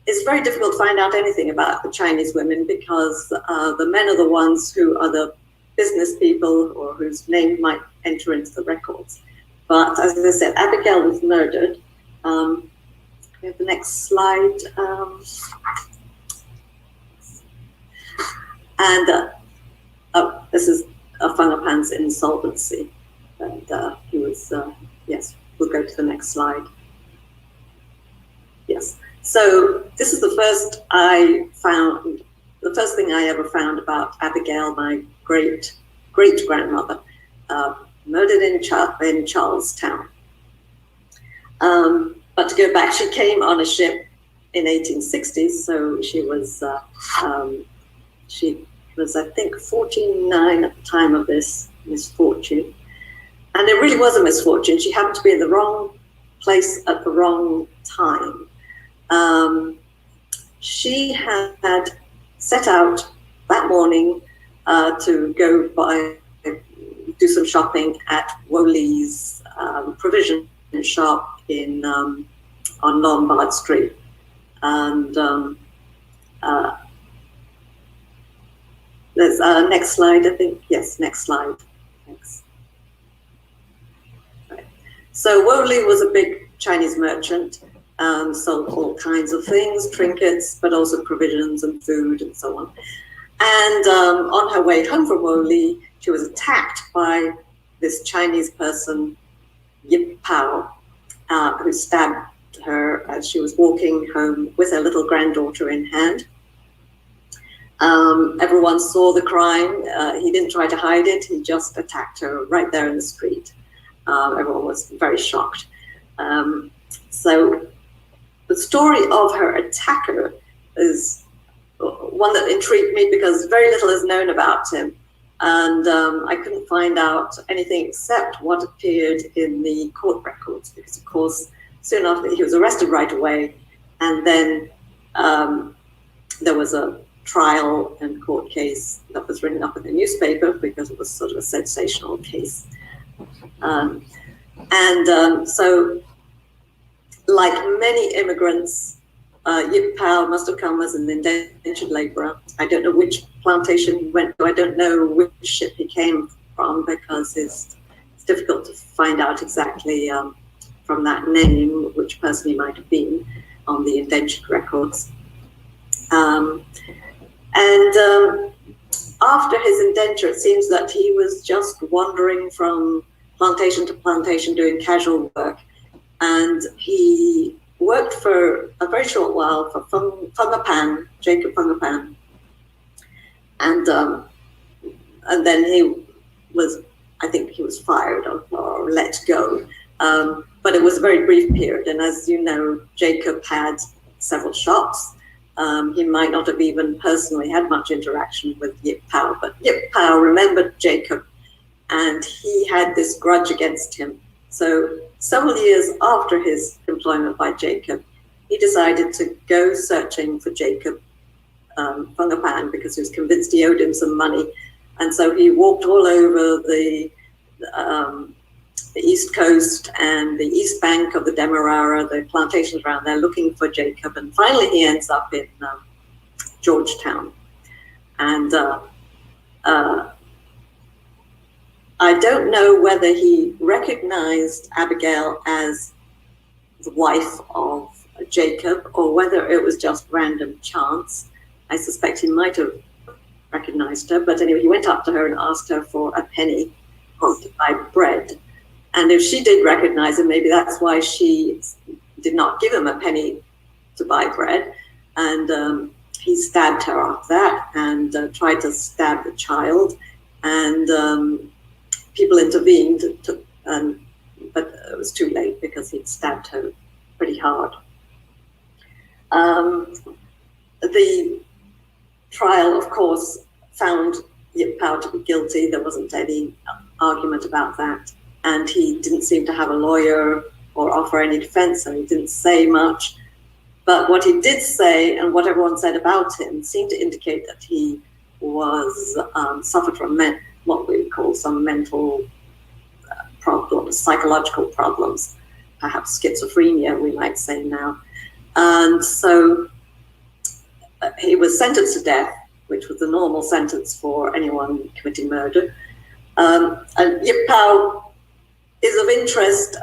Speaker 3: it's very difficult to find out anything about the Chinese women because the men are the ones who are the business people or whose name might enter into the records. But as I said, Abigail was murdered. We have the next slide. This is Fungapan's insolvency. And he was, yes, we'll go to the next slide. Yes. So this is the first thing I ever found about Abigail, my great-grandmother, murdered in Charlestown. But to go back, she came on a ship in 1860, so she was, I think, 49 at the time of this misfortune. And it really was a misfortune. She happened to be in the wrong place at the wrong time. She had set out that morning to go do some shopping at Woley's provision shop on Lombard Street. And there's next slide, I think. Yes, next slide. Thanks. Right. So Woley was a big Chinese merchant. Sold all kinds of things, trinkets, but also provisions and food and so on. And on her way home from Woley, she was attacked by this Chinese person, Yip Pao, who stabbed her as she was walking home with her little granddaughter in hand. Everyone saw the crime. He didn't try to hide it. He just attacked her right there in the street. Everyone was very shocked. So the story of her attacker is one that intrigued me because very little is known about him. And I couldn't find out anything except what appeared in the court records because, of course, soon after he was arrested right away. And then there was a trial and court case that was written up in the newspaper because it was sort of a sensational case. So like many immigrants, Yip Pao must have come as an indentured laborer. I don't know which plantation he went to. I don't know which ship he came from because it's difficult to find out exactly from that name which person he might have been on the indentured records. After his indenture, it seems that he was just wandering from plantation to plantation doing casual work. And he worked for a very short while for Fungapan, Jacob Fungapan. And then I think he was fired or let go. But it was a very brief period. And as you know, Jacob had several shops. He might not have even personally had much interaction with Yip Pao, but Yip Pao remembered Jacob and he had this grudge against him. So several years after his employment by Jacob, he decided to go searching for Jacob Fungapan because he was convinced he owed him some money. And so he walked all over the East Coast and the East Bank of the Demerara, the plantations around there, looking for Jacob. And finally he ends up in Georgetown. And I don't know whether he recognized Abigail as the wife of Jacob or whether it was just random chance. I suspect he might have recognized her, but anyway, he went up to her and asked her for a penny to buy bread. And if she did recognize him, maybe that's why she did not give him a penny to buy bread. And he stabbed her after that and tried to stab the child. And people intervened, but it was too late because he'd stabbed her pretty hard. The trial, of course, found Yip Pao to be guilty. There wasn't any argument about that. And he didn't seem to have a lawyer or offer any defense, so he didn't say much. But what he did say, and what everyone said about him, seemed to indicate that he was suffered from what we call some mental problems, psychological problems, perhaps schizophrenia, we might say now. And so he was sentenced to death, which was the normal sentence for anyone committing murder. And Yip Pao is of interest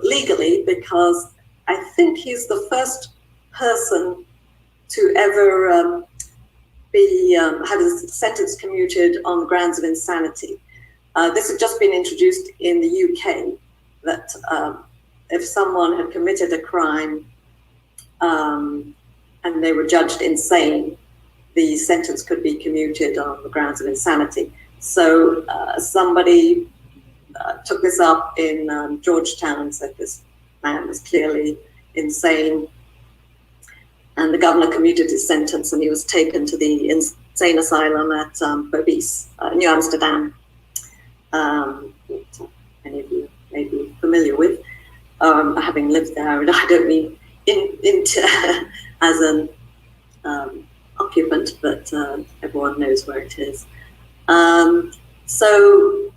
Speaker 3: legally because I think he's the first person to ever had his sentence commuted on the grounds of insanity. This had just been introduced in the UK, that if someone had committed a crime and they were judged insane, the sentence could be commuted on the grounds of insanity. So somebody took this up in Georgetown and said this man was clearly insane. And the governor commuted his sentence and he was taken to the insane asylum at Berbice, New Amsterdam. Many of you may be familiar with, having lived there. And I don't mean as an occupant, but everyone knows where it is. So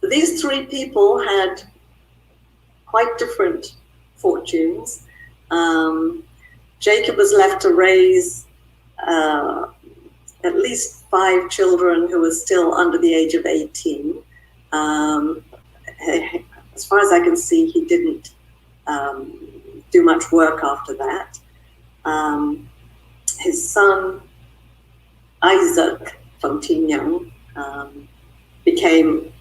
Speaker 3: these three people had quite different fortunes. Jacob was left to raise at least 5 children who were still under the age of 18. As far as I can see, he didn't do much work after that. His son, Isaac Phung Tin Young, became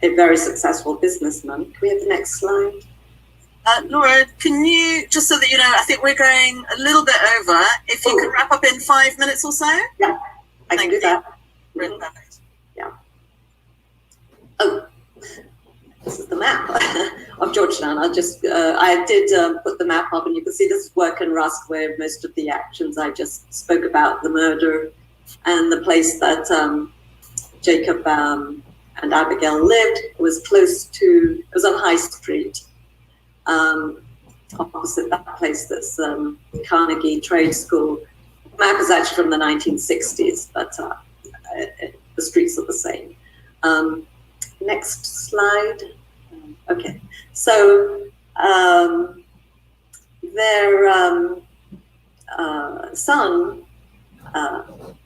Speaker 3: a very successful businessman. Can we have the next slide?
Speaker 2: Laura, can you, just so that you know, I think we're going a little bit over. If you could wrap up in 5 minutes or so?
Speaker 3: Yeah, I can do that.
Speaker 2: Really perfect.
Speaker 3: Yeah. Oh, this is the map of Georgetown. I did put the map up, and you can see this is Work and Rust, where most of the actions I just spoke about, the murder, and the place that Jacob and Abigail lived was close to, it was on High Street. Opposite that place, that's Carnegie Trade School. The map is actually from the 1960s, but the streets are the same. Next slide. Okay, so their son,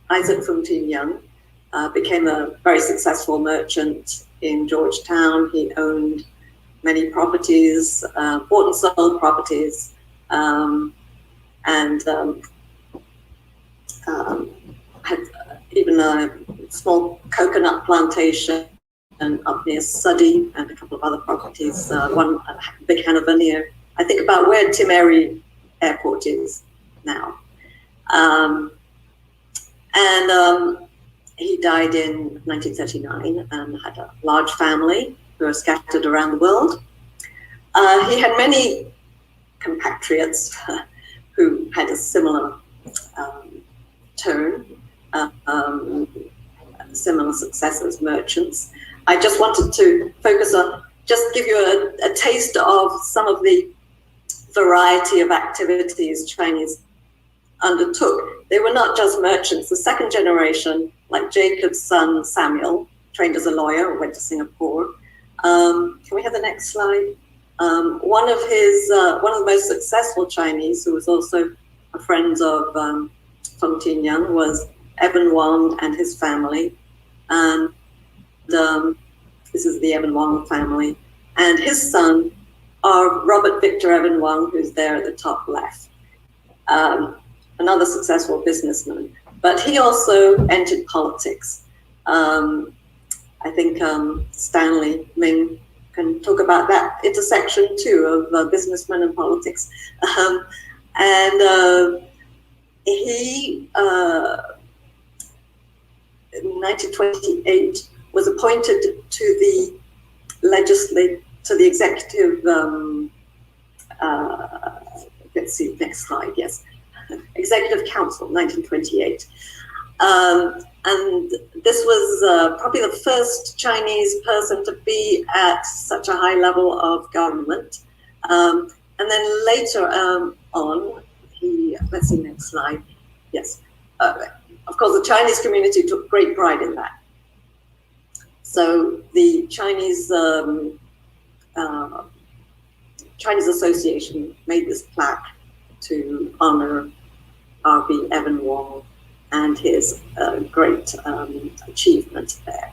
Speaker 3: Isaac Phung Tin Young, became a very successful merchant in Georgetown. He owned many properties, bought and sold properties, and had even a small coconut plantation up near Suddy, and a couple of other properties, one big Hanovania, I think about where Timeri Airport is now. He died in 1939 and had a large family who are scattered around the world. He had many compatriots who had a similar turn, similar success as merchants. I just wanted to focus on, just give you a taste of some of the variety of activities Chinese undertook. They were not just merchants. The second generation, like Jacob's son Samuel, trained as a lawyer, went to Singapore. Can we have the next slide? One of the most successful Chinese, who was also a friend of Phung Tin Young, was Evan Wong and his family. And this is the Evan Wong family. And his son, Robert Victor Evan Wong, who's there at the top left. Another successful businessman. But he also entered politics. I think Stanley Ming can talk about that intersection too of businessmen and politics. He, in 1928, was appointed to the executive. Let's see, next slide. Yes, Executive Council, 1928. And this was probably the first Chinese person to be at such a high level of government. And then later on, let's see, next slide. Yes. Of course, the Chinese community took great pride in that. So the Chinese Association made this plaque to honor R.V. Evan Wong and his great achievement there.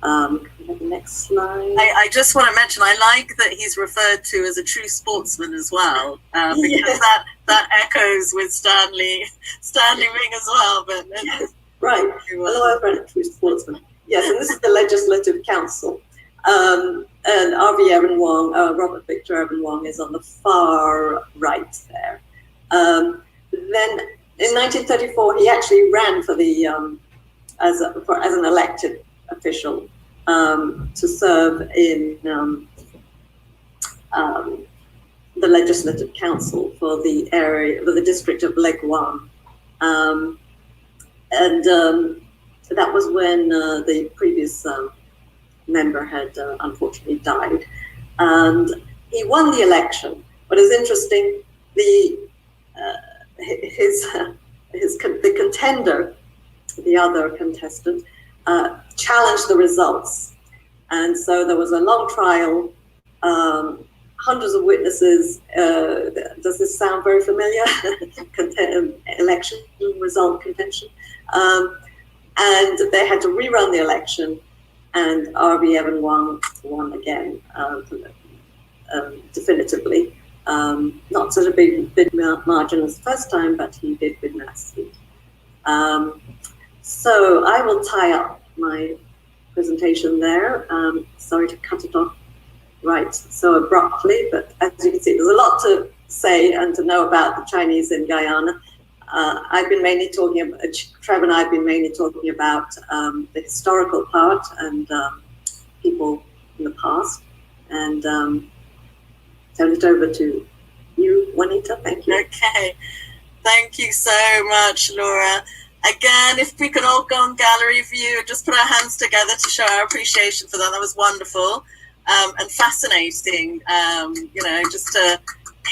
Speaker 3: Can we have the next slide?
Speaker 2: I just want to mention, I like that he's referred to as a true sportsman as well, because that echoes with Stanley Ring as well. But
Speaker 3: yes, right, a loyal friend, a true sportsman. Yes, and this is the Legislative Council. And R.V. Evan Wong, Robert Victor Evan Wong, is on the far right there. Then in 1934, he actually ran for the as an elected official to serve in the Legislative Council for the area, for the district of Leguan, and that was when the previous member had unfortunately died, and he won the election. But it's interesting, the contender, the other contestant, challenged the results, and so there was a long trial, hundreds of witnesses. Does this sound very familiar? Election result contention, and they had to rerun the election, and R.V. Evan Wong won again, definitively. Not such a big margin as the first time, but he did win that seat. So I will tie up my presentation there. Sorry to cut it off right so abruptly, but as you can see, there's a lot to say and to know about the Chinese in Guyana. I've been mainly talking about, Trev and I have been mainly talking about the historical part and people in the past, and turn it over to you, Juanita. Thank you.
Speaker 2: Okay, thank you so much, Laura. Again, if we could all go on gallery view and just put our hands together to show our appreciation for that. That was wonderful and fascinating, just to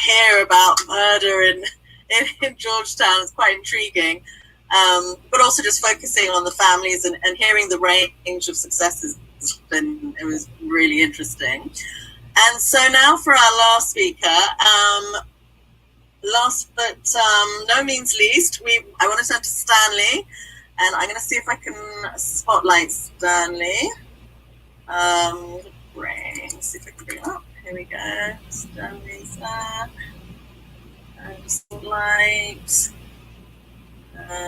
Speaker 2: hear about murder in Georgetown is quite intriguing, but also just focusing on the families and hearing the range of successes. It was really interesting. And so now for our last speaker, last but no means least, I want to turn to Stanley, and I'm going to see if I can spotlight Stanley. See if I can bring it up. Here we go. Stanley's there. Spotlight.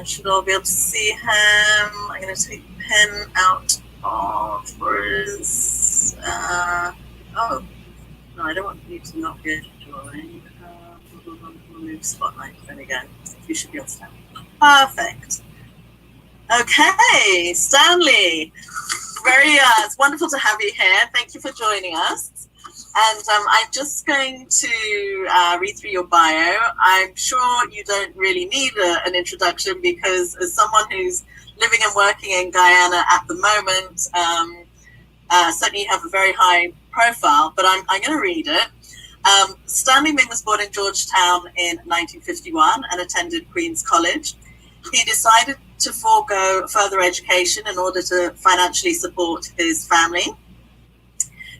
Speaker 2: Should all be able to see him. I'm going to take the pen out of his. Oh, no, I don't want you to not be able to drawing. Remove spotlight. There we go. You should be able to stand. Perfect. Okay, Stanley. It's wonderful to have you here. Thank you for joining us. And I'm just going to read through your bio. I'm sure you don't really need an introduction because as someone who's living and working in Guyana at the moment, certainly you have a very high profile, but I'm going to read it. Stanley Ming was born in Georgetown in 1951 and attended Queen's College. He decided to forego further education in order to financially support his family.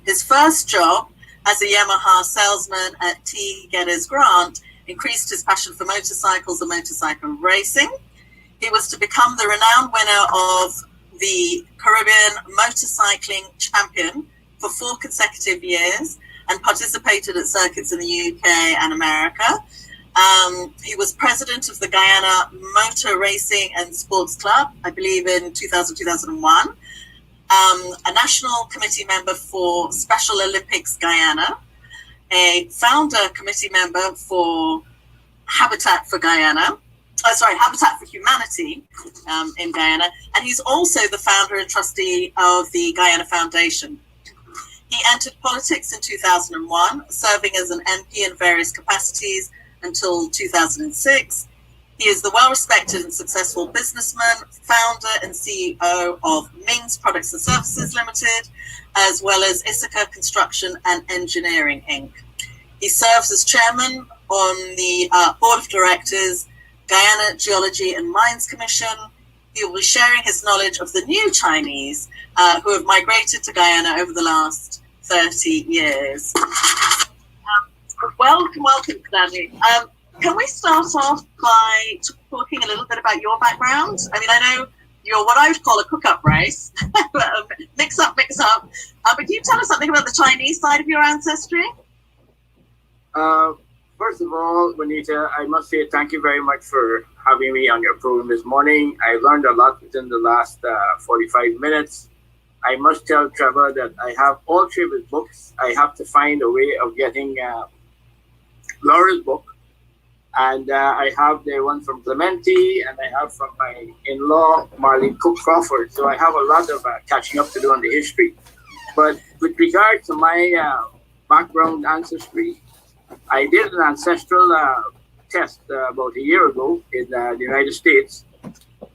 Speaker 2: His first job as a Yamaha salesman at T. Geddes Grant increased his passion for motorcycles and motorcycle racing. He was to become the renowned winner of the Caribbean Motorcycling Champion for 4 consecutive years and participated at circuits in the UK and America. He was president of the Guyana Motor Racing and Sports Club, I believe in 2000-2001, a national committee member for Special Olympics Guyana, a founder committee member for Habitat for Humanity in Guyana, and he's also the founder and trustee of the Guyana Foundation. He entered politics in 2001, serving as an MP in various capacities until 2006. He is the well-respected and successful businessman, founder and CEO of Ming's Products and Services Limited, as well as Ithaca Construction and Engineering, Inc. He serves as chairman on the board of directors, Guyana Geology and Mines Commission. He will be sharing his knowledge of the new Chinese who have migrated to Guyana over the last 30 years. Welcome, Danny. Can we start off by talking a little bit about your background? I mean, I know you're what I would call a cook-up race, mix up. But can you tell us something about the Chinese side of your ancestry?
Speaker 5: First of all, Juanita, I must say thank you very much for having me on your program this morning. I learned a lot within the last 45 minutes. I must tell Trevor that I have all three of his books. I have to find a way of getting Laura's book. And I have the one from Clementi, and I have from my in-law, Marlene Cook Crawford. So I have a lot of catching up to do on the history. But with regard to my background ancestry, I did an ancestral test about a year ago in the United States,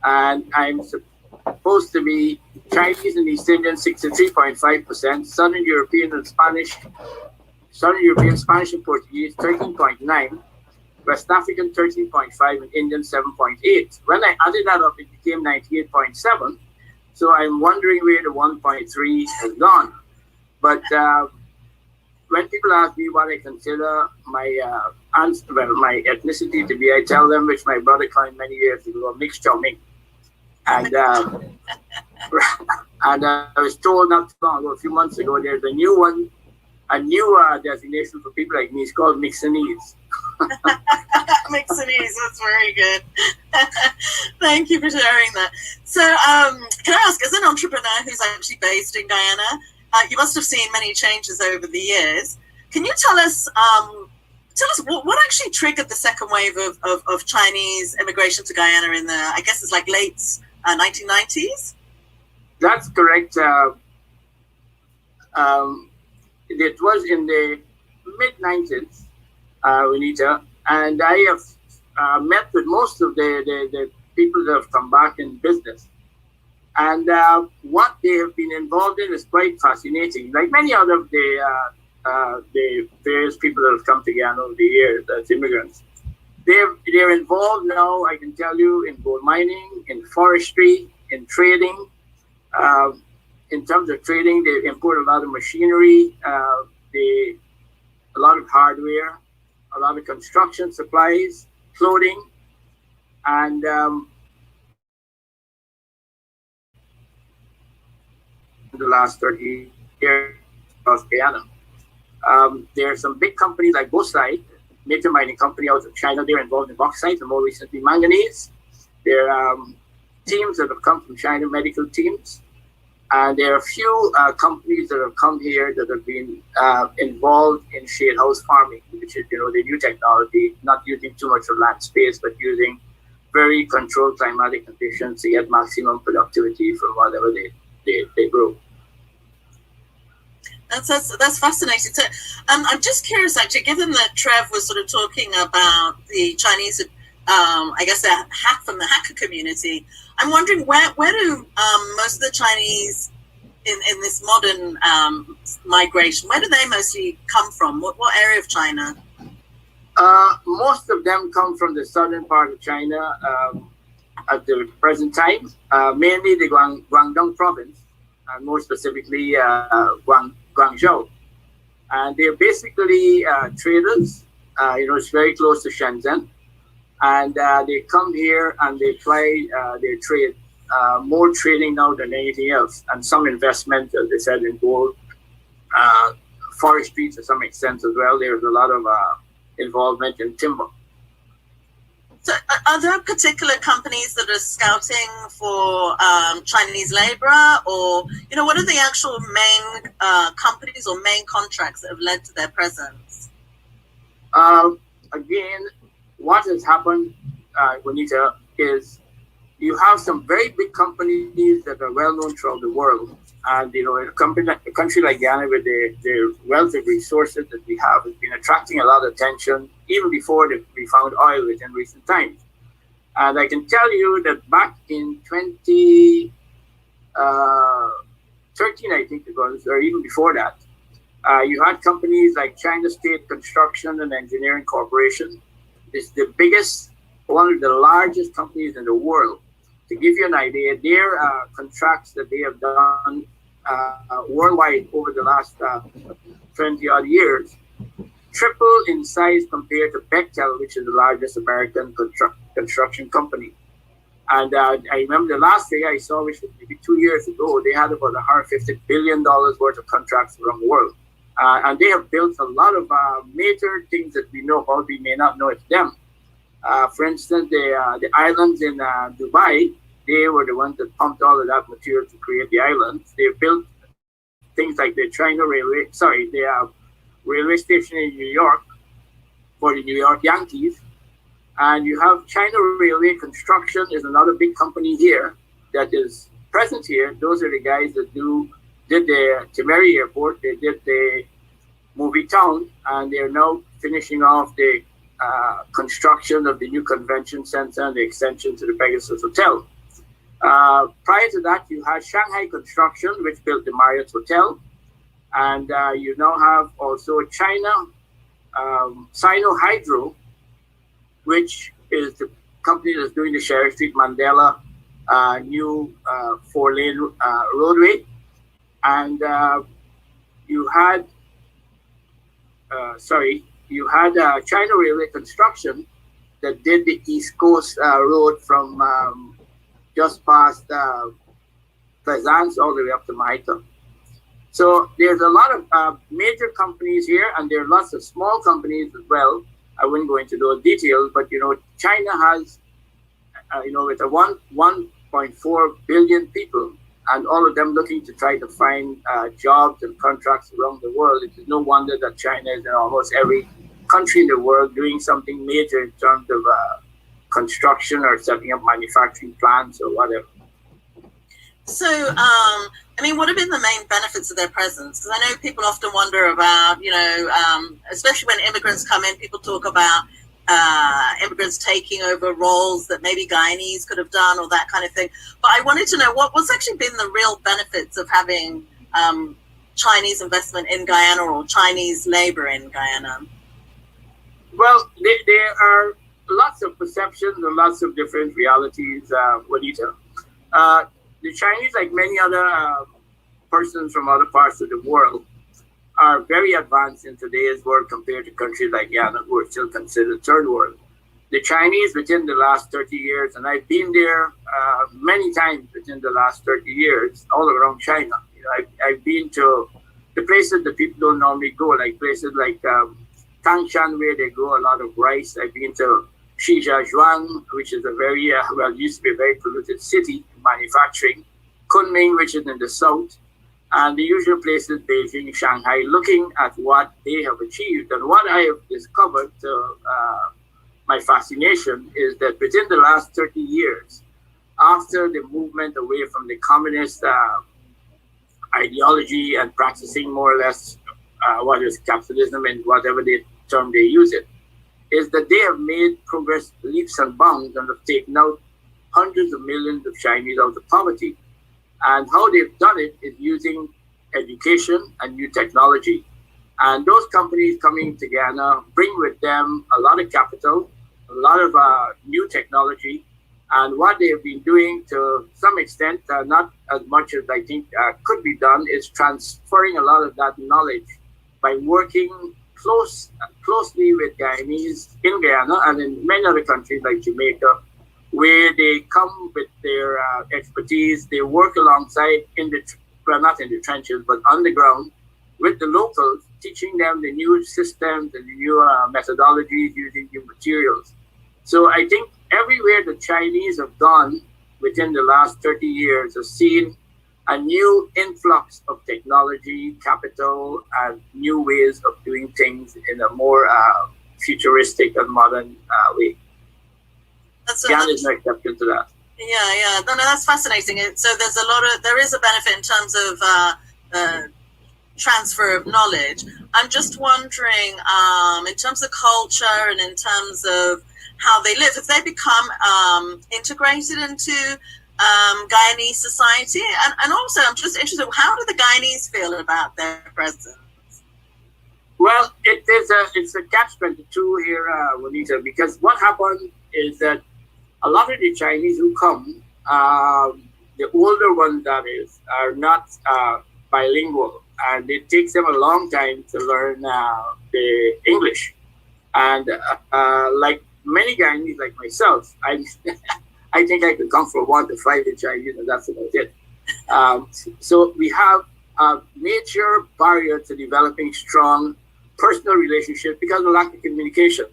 Speaker 5: and I'm supposed to be Chinese and East Indian 63.5%, Southern European, Spanish and Portuguese 13.9%, West African 13.5%, and Indian 7.8%. When I added that up, it became 98.7%. So I'm wondering where the 1.3 has gone. But when people ask me what I consider my my ethnicity to be, I tell them, which my brother coined many years ago, a mixed chow mein. And I was told not too long ago, a few months ago, there's a new one, a new designation for people like me. It's called Mixinese.
Speaker 2: Mixinese, that's very good. Thank you for sharing that. So, can I ask, as an entrepreneur who's actually based in Guyana, you must have seen many changes over the years. Can you tell us what actually triggered the second wave of Chinese immigration to Guyana in the, I guess it's like late 1990s?
Speaker 5: That's correct. It was in the mid-90s, Juanita, and I have met with most of the people that have come back in business. And what they have been involved in is quite fascinating. Like many other of the various people that have come to Guyana over the years as immigrants, they're involved now, I can tell you, in gold mining, in forestry, in trading. In terms of trading, they import a lot of machinery, a lot of hardware, a lot of construction supplies, clothing, and the last 30 years across Guyana. There are some big companies like Bauxite, major mining company out of China. They're involved in bauxite and more recently manganese. There are teams that have come from China, medical teams. And there are a few companies that have come here that have been involved in shade house farming, which is, the new technology, not using too much of land space, but using very controlled climatic conditions to get maximum productivity from whatever they grow.
Speaker 2: That's fascinating. So, I'm just curious, actually, given that Trev was sort of talking about the Chinese, I guess they're from the hacker community. I'm wondering where do most of the Chinese in this modern migration, where do they mostly come from? What area of China?
Speaker 5: Most of them come from the southern part of China at the present time, mainly the Guangdong province, and more specifically Guangzhou. And they're basically traders. It's very close to Shenzhen. And they come here and they apply their trade, more trading now than anything else, and some investment, as they said, in gold, forestry to some extent as well. There's a lot of involvement in timber.
Speaker 2: So are there particular companies that are scouting for Chinese labor, or, what are the actual main companies or main contracts that have led to their presence?
Speaker 5: Again, what has happened, Juanita, is you have some very big companies that are well known throughout the world. And, a country like Guyana, with the wealth of resources that we have, has been attracting a lot of attention, even before we found oil within recent times. And I can tell you that back in 2013, I think it was, or even before that, you had companies like China State Construction and Engineering Corporation. It's the biggest, one of the largest companies in the world. To give you an idea, their contracts that they have done worldwide over the last 20 odd years triple in size compared to Bechtel, which is the largest American construction company. And I remember the last day I saw, which was maybe 2 years ago, they had about $150 billion worth of contracts around the world. And they have built a lot of major things that we know about. We may not know it's them. For instance, the islands in Dubai, they were the ones that pumped all of that material to create the islands. They built things like the railway station in New York for the New York Yankees. And you have China Railway Construction is another big company here that is present here. Those are the guys that did the Timeri Airport. They did the movie Town, and they're now finishing off the construction of the new convention center and the extension to the Pegasus Hotel. Prior to that, you had Shanghai Construction, which built the Marriott Hotel. And you now have also China Sino Hydro, which is the company that's doing the Sherry Street Mandela new 4-lane roadway. And you had China Railway Construction that did the East Coast road from just past Plaisance all the way up to Mahita. So there's a lot of major companies here, and there are lots of small companies as well. I wouldn't go into those details, but China has, with a 1.4 billion people, and all of them looking to try to find jobs and contracts around the world. It is no wonder that China is in almost every country in the world doing something major in terms of construction or setting up manufacturing plants or whatever.
Speaker 2: So, what have been the main benefits of their presence? Because I know people often wonder about, especially when immigrants come in, people talk about immigrants taking over roles that maybe Guyanese could have done or that kind of thing. But I wanted to know what's actually been the real benefits of having Chinese investment in Guyana or Chinese labor in Guyana?
Speaker 5: Well, there are lots of perceptions and lots of different realities, Juanita. The Chinese, like many other persons from other parts of the world, are very advanced in today's world compared to countries like Guyana, who are still considered third world. The Chinese, within the last 30 years, and I've been there many times within the last 30 years, all around China. I've been to the places that people don't normally go, like places like Tangshan, where they grow a lot of rice. I've been to Shijiazhuang, which is a very, used to be a very polluted city in manufacturing. Kunming, which is in the south. And the usual places, Beijing, Shanghai, looking at what they have achieved. And what I have discovered, my fascination, is that within the last 30 years, after the movement away from the communist ideology and practicing more or less what is capitalism and whatever term they use it, is that they have made progress leaps and bounds and have taken out hundreds of millions of Chinese out of poverty. And how they've done it is using education and new technology. And those companies coming to Guyana bring with them a lot of capital, a lot of new technology. And what they have been doing to some extent, not as much as I think could be done, is transferring a lot of that knowledge by working closely with Guyanese in Guyana and in many other countries like Jamaica, where they come with their expertise. They work alongside not in the trenches, but on the ground with the locals, teaching them the new systems and the new methodologies using new materials. So I think everywhere the Chinese have gone within the last 30 years have seen a new influx of technology, capital, and new ways of doing things in a more futuristic and modern way. Guyana is no exception to that.
Speaker 2: Yeah. No, that's fascinating. So there is a benefit in terms of transfer of knowledge. I'm just wondering, in terms of culture and in terms of how they live? Have they become integrated into Guyanese society? And also, I'm just interested, how do the Guyanese feel about their presence?
Speaker 5: Well, it's a catch-22 here, Juanita, because what happened is that a lot of the Chinese who come, the older ones that is, are not bilingual, and it takes them a long time to learn the English. And like many Guyanese, like myself, I think I could come from 1 to 5 in Chinese, and that's about it. So we have a major barrier to developing strong personal relationships because of lack of communication.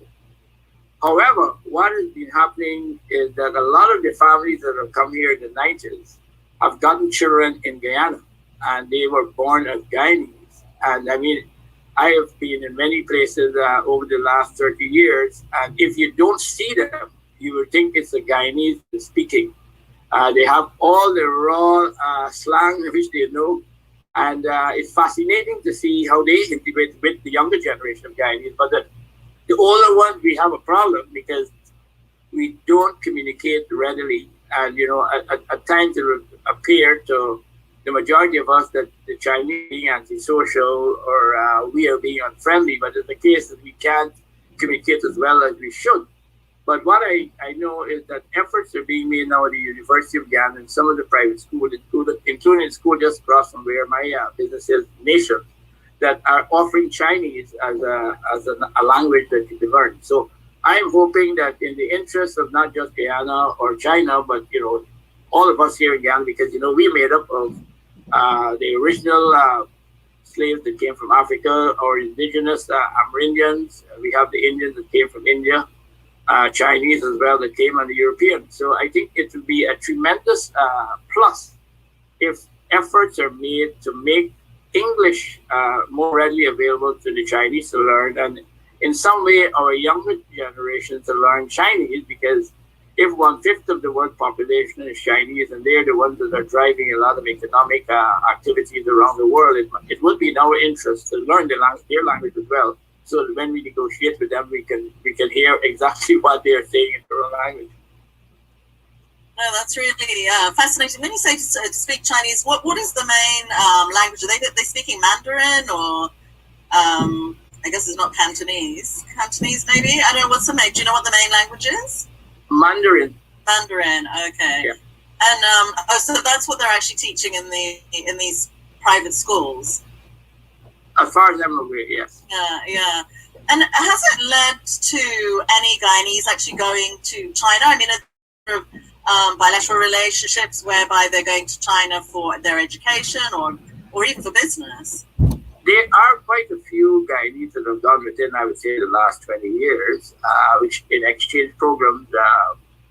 Speaker 5: However, what has been happening is that a lot of the families that have come here in the 90s have gotten children in Guyana, and they were born as Guyanese. And I mean, I have been in many places over the last 30 years, and if you don't see them, you would think it's a Guyanese speaking. They have all the raw slang which they know, and it's fascinating to see how they integrate with the younger generation of Guyanese. But the older ones, we have a problem because we don't communicate readily. And, you know, at times it will appear to the majority of us that the Chinese being antisocial or we are being unfriendly, but in the case that we can't communicate as well as we should. But what I know is that efforts are being made now at the University of Guyana and some of the private schools, including a school just across from where my business is, Nation, that are offering Chinese as a language that you can learn. So I'm hoping that in the interest of not just Guyana or China, but, you know, all of us here in Guyana, because, you know, we're made up of the original slaves that came from Africa, or indigenous Amerindians. We have the Indians that came from India, Chinese as well that came, and the Europeans. So I think it would be a tremendous plus if efforts are made to make English more readily available to the Chinese to learn, and in some way our younger generation to learn Chinese, because if 1/5 of the world population is Chinese and they're the ones that are driving a lot of economic activities around the world, it would be in our interest to learn their language as well, so that when we negotiate with them, we can hear exactly what they're saying in their own language.
Speaker 2: No, that's really fascinating. When you say to speak Chinese, what is the main language? Are they speaking Mandarin, or I guess it's not Cantonese? Cantonese, maybe? I don't know. What's the main? Do you know what the main language is?
Speaker 5: Mandarin.
Speaker 2: Mandarin. Okay.
Speaker 5: Yeah.
Speaker 2: And so that's what they're actually teaching in these private schools.
Speaker 5: As far as I'm aware, yes.
Speaker 2: Yeah. And has it led to any Guyanese actually going to China? I mean, are there bilateral relationships whereby they're going to China for their education or even for business?
Speaker 5: There are quite a few Guyanese that have gone within, I would say, the last 20 years, which in exchange programs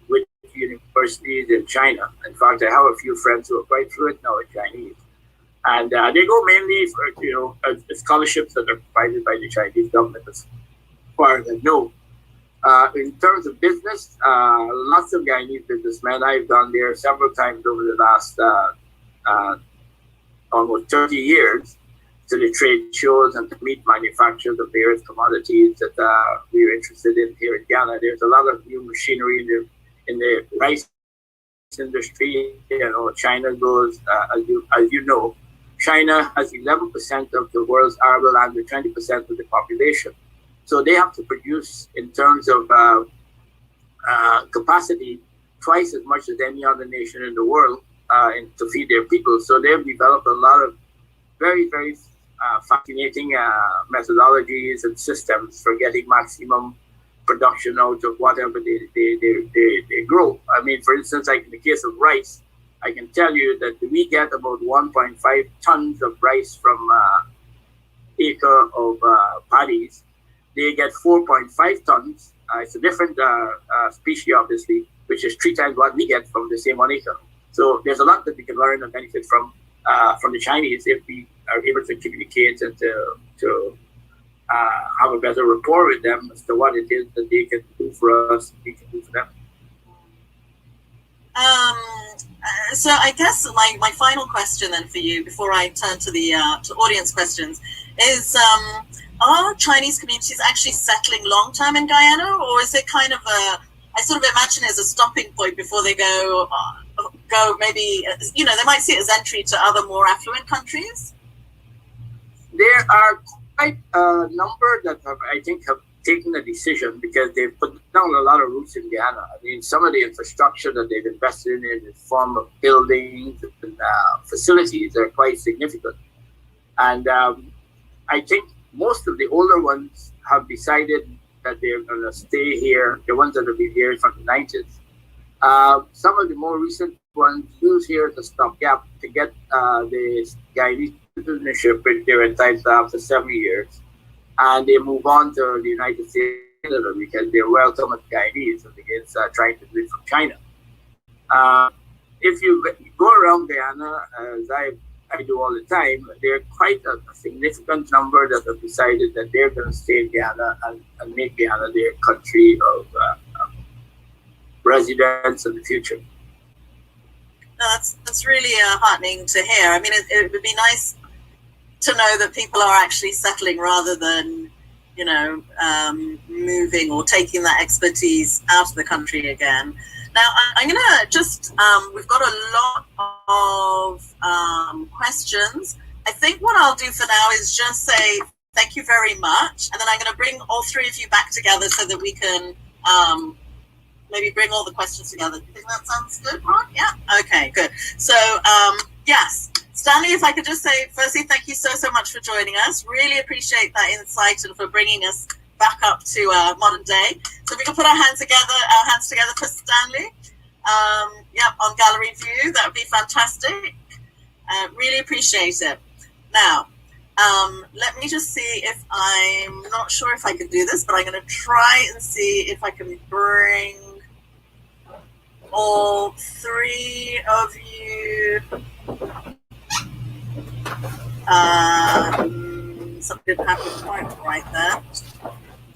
Speaker 5: with universities in China. In fact, I have a few friends who are quite fluent now in Chinese. And they go mainly for, you know, scholarships that are provided by the Chinese government, as far as I know. In terms of business, lots of Guyanese businessmen. I've gone there several times over the last almost 30 years to the trade shows and to meet manufacturers of various commodities that we're interested in here in Guyana. There's a lot of new machinery in the rice industry. You know, China goes, as you know, China has 11% of the world's arable land with 20% of the population. So they have to produce, in terms of capacity, twice as much as any other nation in the world to feed their people. So they've developed a lot of very, very fascinating methodologies and systems for getting maximum production out of whatever they grow. I mean, for instance, like in the case of rice, I can tell you that we get about 1.5 tons of rice from acre of paddies. They get 4.5 tons. It's a different species, obviously, which is 3 times what we get from the same 1 acre. So there's a lot that we can learn and benefit from the Chinese if we are able to communicate and to have a better rapport with them as to what it is that they can do for us and we can do for them.
Speaker 2: So I guess my final question then for you, before I turn to the to audience questions, is are Chinese communities actually settling long term in Guyana, or is it kind of I sort of imagine it as a stopping point before they go maybe, you know, they might see it as entry to other more affluent countries.
Speaker 5: There are quite a number that I think have taken a decision because they've put down a lot of roots in Guyana. I mean, some of the infrastructure that they've invested in the form of buildings and facilities are quite significant. And I think most of the older ones have decided that they're going to stay here, the ones that have been here from the 90s. Some of the more recent ones use here as a stopgap to get the Guyanese citizenship, which they're entitled to after 7 years. And they move on to the United States because they're welcome as Guyanese against trying to do it from China. If you go around Guyana, as I do all the time, there are quite a significant number that have decided that they're going to stay in Guyana and make Guyana their country of residence in the future.
Speaker 2: No, that's really heartening to hear. I mean, it would be nice to know that people are actually settling rather than, you know, moving or taking that expertise out of the country again. Now, I'm going to just, we've got a lot of questions. I think what I'll do for now is just say thank you very much. And then I'm going to bring all three of you back together so that we can maybe bring all the questions together. Do you think that sounds good, Ron? Yeah? Okay, good. So, yes. Stanley, if I could just say, firstly, thank you so much for joining us. Really appreciate that insight and for bringing us back up to modern day. So if we can put our hands together for Stanley. On gallery view, that would be fantastic. Really appreciate it. Now, let me just see if I'm not sure if I can do this, but I'm going to try and see if I can bring all three of you. Something didn't happen quite right there.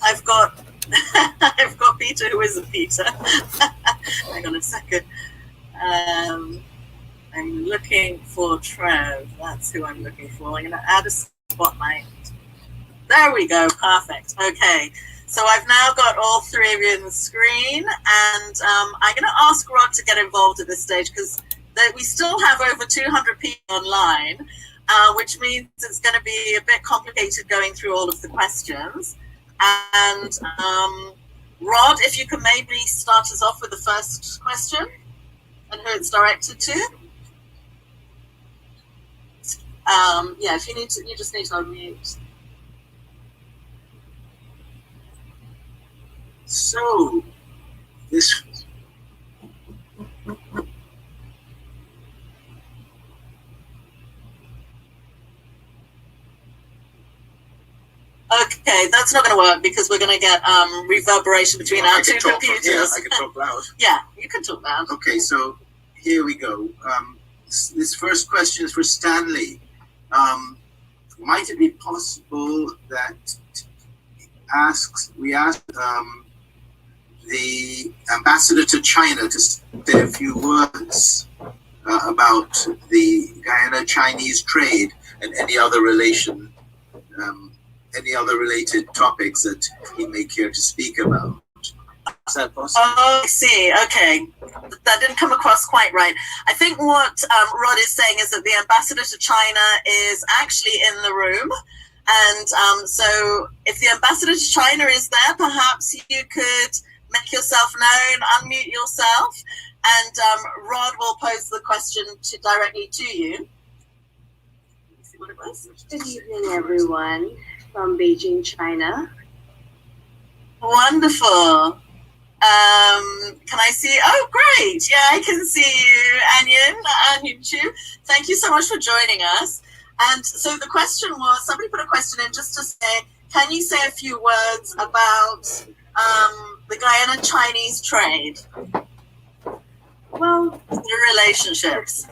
Speaker 2: I've got Peter, who isn't Peter. Hang on a second. I'm looking for Trev. That's who I'm looking for. I'm going to add a spotlight. There we go. Perfect. Okay. So I've now got all three of you on the screen, and I'm going to ask Rod to get involved at this stage because we still have over 200 people online, which means it's going to be a bit complicated going through all of the questions. And Rod, if you can maybe start us off with the first question and who it's directed to. If you need to, you just need to unmute.
Speaker 6: So, this.
Speaker 2: Okay, that's not going to work because we're going to get reverberation between our two computers.
Speaker 6: Yeah, I can talk loud.
Speaker 2: Yeah, you can talk loud.
Speaker 6: Okay, so here we go. This first question is for Stanley. Might it be possible that we ask the ambassador to China to say a few words about the Guyana-Chinese trade and any other related topics that he may care to speak about? Is that possible?
Speaker 2: Oh, I see. Okay. That didn't come across quite right. I think what Rod is saying is that the ambassador to China is actually in the room. And so if the ambassador to China is there, perhaps you could make yourself known, unmute yourself, and Rod will pose the question directly to you. Let me see what it was.
Speaker 7: Good evening, everyone, from Beijing, China.
Speaker 2: Wonderful. Can I see? Oh, great. Yeah, I can see you, Anyin Chu. Thank you so much for joining us. And so the question was, somebody put a question in just to say, can you say a few words about the Guyana-Chinese trade?
Speaker 7: Well,
Speaker 2: The relationships.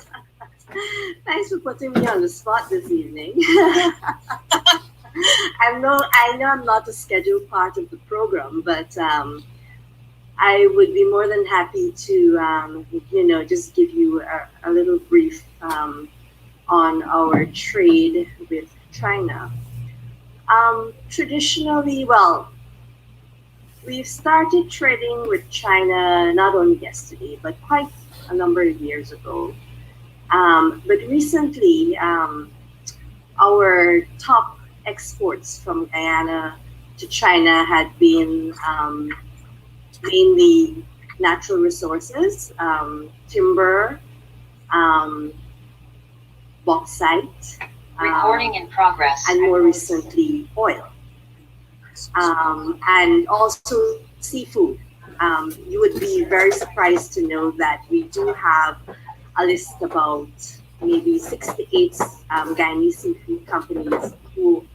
Speaker 7: thanks for putting me on the spot this evening. I know I'm not a scheduled part of the program, but I would be more than happy to, just give you a little brief on our trade with China. Traditionally, well, we've started trading with China not only yesterday, but quite a number of years ago. But recently, our top exports from Guyana to China had been mainly natural resources, timber, bauxite,
Speaker 8: Recording in progress.
Speaker 7: and more recently oil, and also seafood. You would be very surprised to know that we do have a list about maybe 6 to 8 Guyanese seafood companies who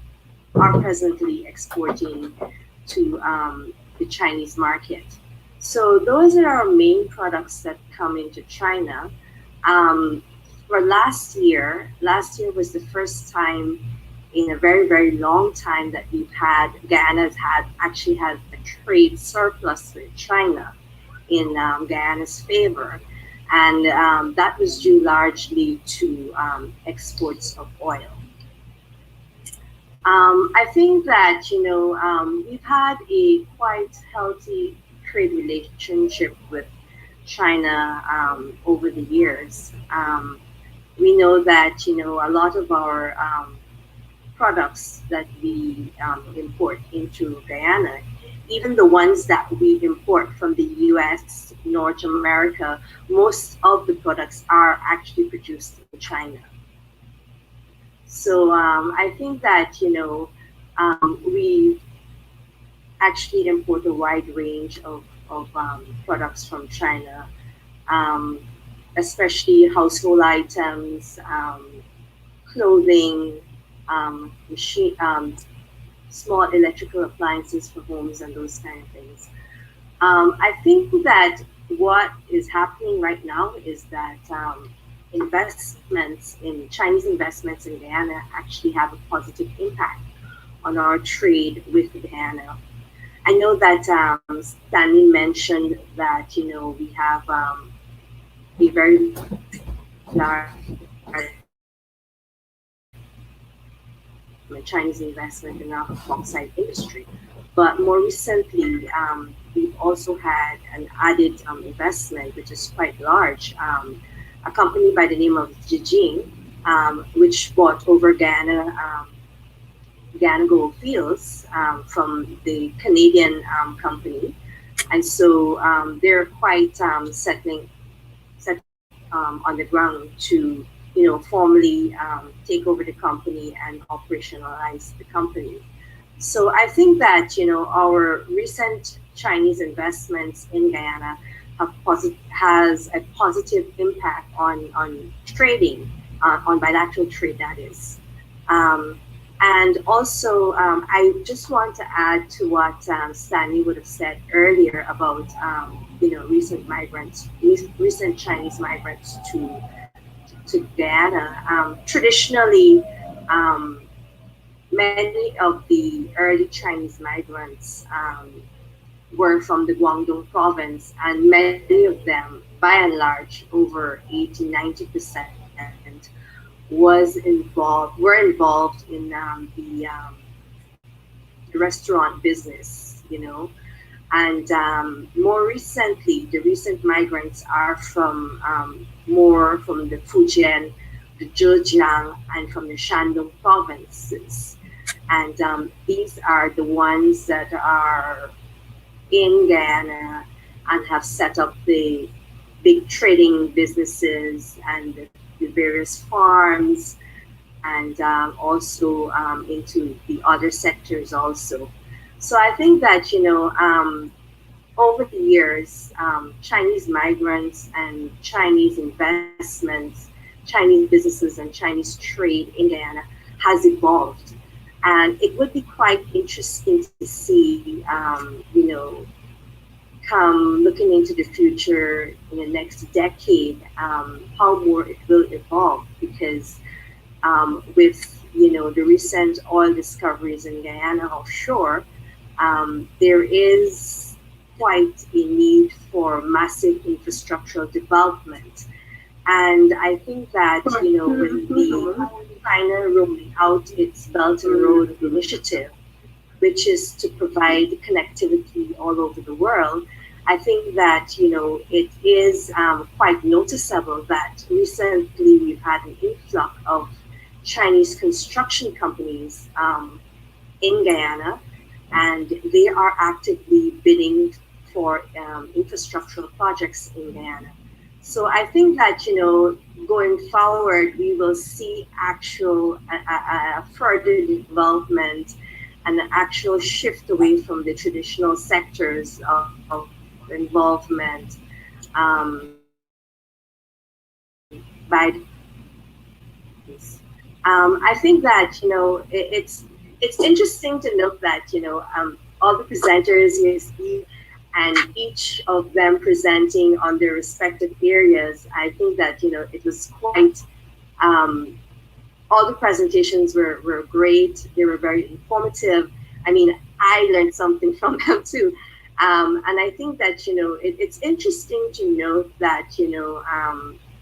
Speaker 7: are presently exporting to the Chinese market. So those are our main products that come into China. For last year was the first time in a very, very long time that Guyana's actually had a trade surplus with China in Guyana's favor. And that was due largely to exports of oil. I think that, we've had a quite healthy trade relationship with China over the years. We know that, a lot of our products that we import into Guyana, even the ones that we import from the US, North America, most of the products are actually produced in China. So I think that, we actually import a wide range of products from China, especially household items, clothing, small electrical appliances for homes and those kind of things. I think that what is happening right now is that Chinese investments in Guyana actually have a positive impact on our trade with Guyana. I know that Stanley mentioned that, we have a very large Chinese investment in our bauxite industry. But more recently, we've also had an added investment, which is quite large. A company by the name of Jijing, which bought over Guyana Gold Fields from the Canadian company. And so they're quite set on the ground to formally take over the company and operationalize the company. So I think that our recent Chinese investments in Guyana has a positive impact on trading, on bilateral trade, that is. And also, I just want to add to what Stanley would have said earlier about recent Chinese migrants to Guyana. Traditionally, many of the early Chinese migrants were from the Guangdong province, and many of them, by and large, over 80-90%, were involved in the restaurant business, and more recently, the recent migrants are more from the Fujian, the Zhejiang, and from the Shandong provinces. And these are the ones that are in Guyana and have set up the big trading businesses and the various farms, and also into the other sectors also. So I think that, over the years, Chinese migrants and Chinese investments, Chinese businesses and Chinese trade in Guyana has evolved. And it would be quite interesting to see, come looking into the future in the next decade, how more it will evolve, because with the recent oil discoveries in Guyana offshore, there is quite a need for massive infrastructural development. And I think that with China rolling out its Belt and Road Initiative, which is to provide connectivity all over the world, I think that, you know, it is quite noticeable that recently we've had an influx of Chinese construction companies in Guyana, and they are actively bidding for infrastructural projects in Guyana. So I think that, you know, going forward, we will see actual further development and an actual shift away from the traditional sectors of involvement by I think that, you know, it's interesting to note that, you know, all the presenters you see, and each of them presenting on their respective areas. I think that, you know, it was quite, all the presentations were great. They were very informative. I mean, I learned something from them too. And I think that, you know, it's interesting to note that, you know,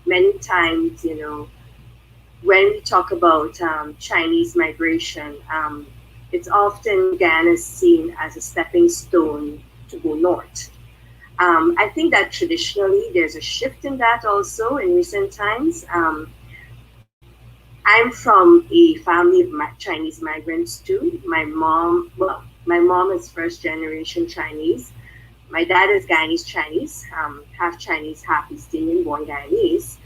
Speaker 7: many times, you know, when we talk about Chinese migration, it's often Guyana is seen as a stepping stone to go north. I think that traditionally there's a shift in that also in recent times. I'm from a family of Chinese migrants too. My mom is first generation Chinese. My dad is Guyanese Chinese, half Chinese, half East Indian, born Guyanese.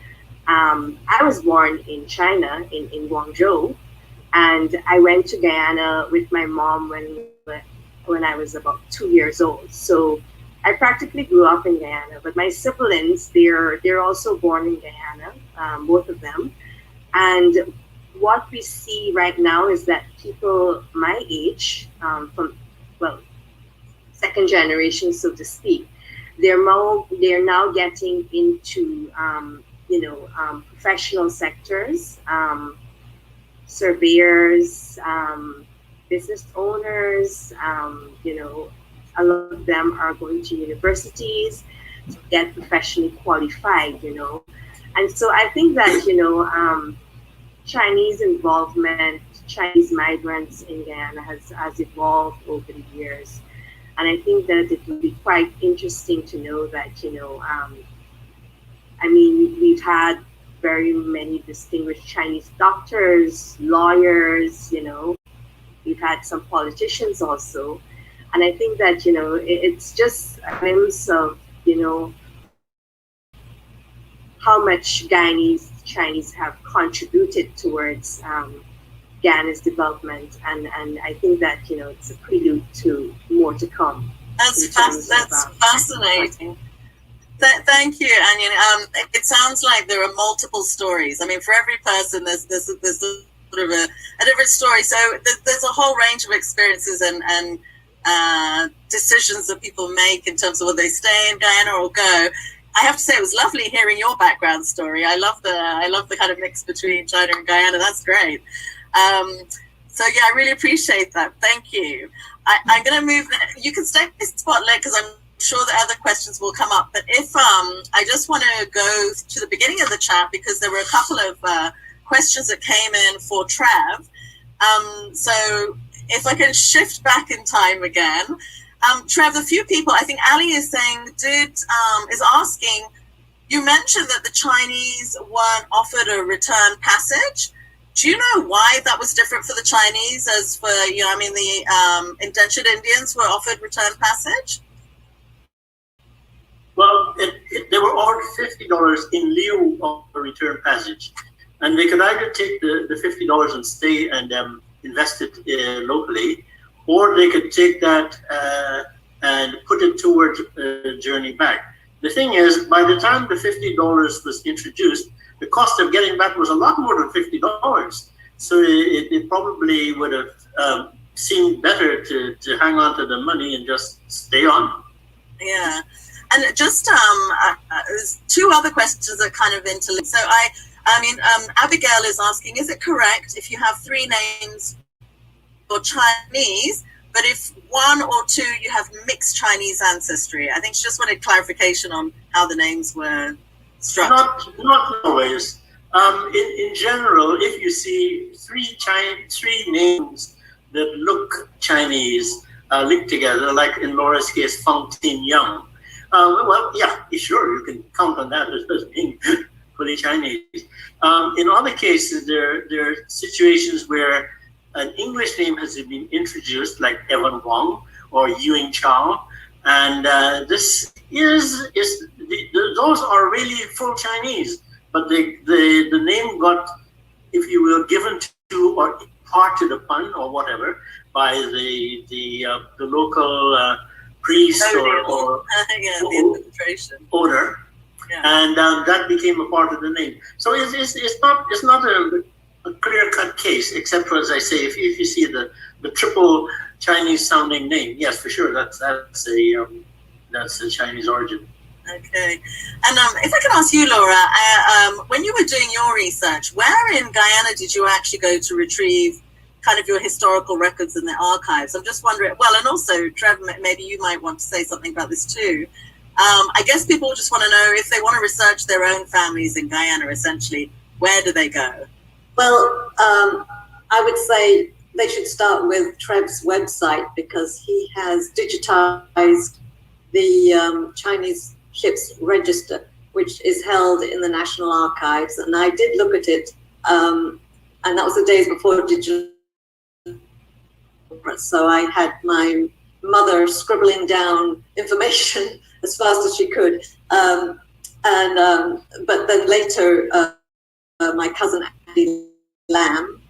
Speaker 7: I was born in China, in Guangzhou, and I went to Guyana with my mom when I was about 2 years old. So I practically grew up in Guyana, but my siblings, they're also born in Guyana, both of them. And what we see right now is that people my age, from, well, second generation, so to speak, they're now getting into, you know, professional sectors, surveyors, business owners, you know, a lot of them are going to universities to get professionally qualified, you know. And so I think that, you know, Chinese involvement, Chinese migrants in Guyana has evolved over the years. And I think that it would be quite interesting to know that, you know, I mean, we've had very many distinguished Chinese doctors, lawyers, you know, we've had some politicians also. And I think that, you know, it's just a glimpse of, you know, how much Guyanese Chinese have contributed towards Guyana's development. And I think that, you know, it's a prelude to more to come.
Speaker 2: That's fascinating. Thank you, Anian. It sounds like there are multiple stories. I mean, for every person, there's sort of a different story. So there's a whole range of experiences and decisions that people make in terms of whether they stay in Guyana or go. I have to say, it was lovely hearing your background story. I love the kind of mix between China and Guyana. That's great. So yeah, I really appreciate that. Thank you. I'm going to move. You can stay in the spotlight because I'm sure that other questions will come up. But if I just want to go to the beginning of the chat because there were a couple of questions that came in for Trav. So if I can shift back in time again. Trev, a few people, I think Ali is saying, is asking, you mentioned that the Chinese weren't offered a return passage. Do you know why that was different for the Chinese as for, you know, I mean, the indentured Indians were offered return passage?
Speaker 1: Well, they were offered $50 in lieu of a return passage. And they could either take the $50 and stay and invest it locally, or they could take that and put it towards a journey back. The thing is, by the time the $50 was introduced, the cost of getting back was a lot more than $50. So it probably would have seemed better to hang on to the money and just stay on.
Speaker 2: Yeah. And just there's two other questions that kind of interlink. So I mean, Abigail is asking, is it correct if you have three names for Chinese, but if one or two you have mixed Chinese ancestry? I think she just wanted clarification on how the names were structured.
Speaker 1: Not always. In general, if you see three names that look Chinese linked together, like in Laura's case, Feng Tin Young. Well, yeah, sure, you can count on that as being fully Chinese. In other cases, there are situations where an English name has been introduced, like Evan Wong or Yuing Chao, and this those are really full Chinese, but the name got, if you will, given to or parted upon or whatever by the local priest or
Speaker 2: yeah, the administration
Speaker 1: owner,
Speaker 2: yeah.
Speaker 1: and that became a part of the name. So it's not a clear-cut case, except for, as I say, if you see the triple Chinese-sounding name, yes, for sure, that's a Chinese origin.
Speaker 2: Okay, and if I can ask you, Laura, when you were doing your research, where in Guyana did you actually go to retrieve kind of your historical records in the archives? I'm just wondering, well, and also, Trev, maybe you might want to say something about this too. I guess people just want to know, if they want to research their own families in Guyana, essentially, where do they go?
Speaker 3: Well, I would say they should start with Trev's website, because he has digitized the Chinese ship's register, which is held in the National Archives. And I did look at it, and that was the days before digital. So I had my mother scribbling down information as fast as she could. But then later, my cousin Andy Lamb,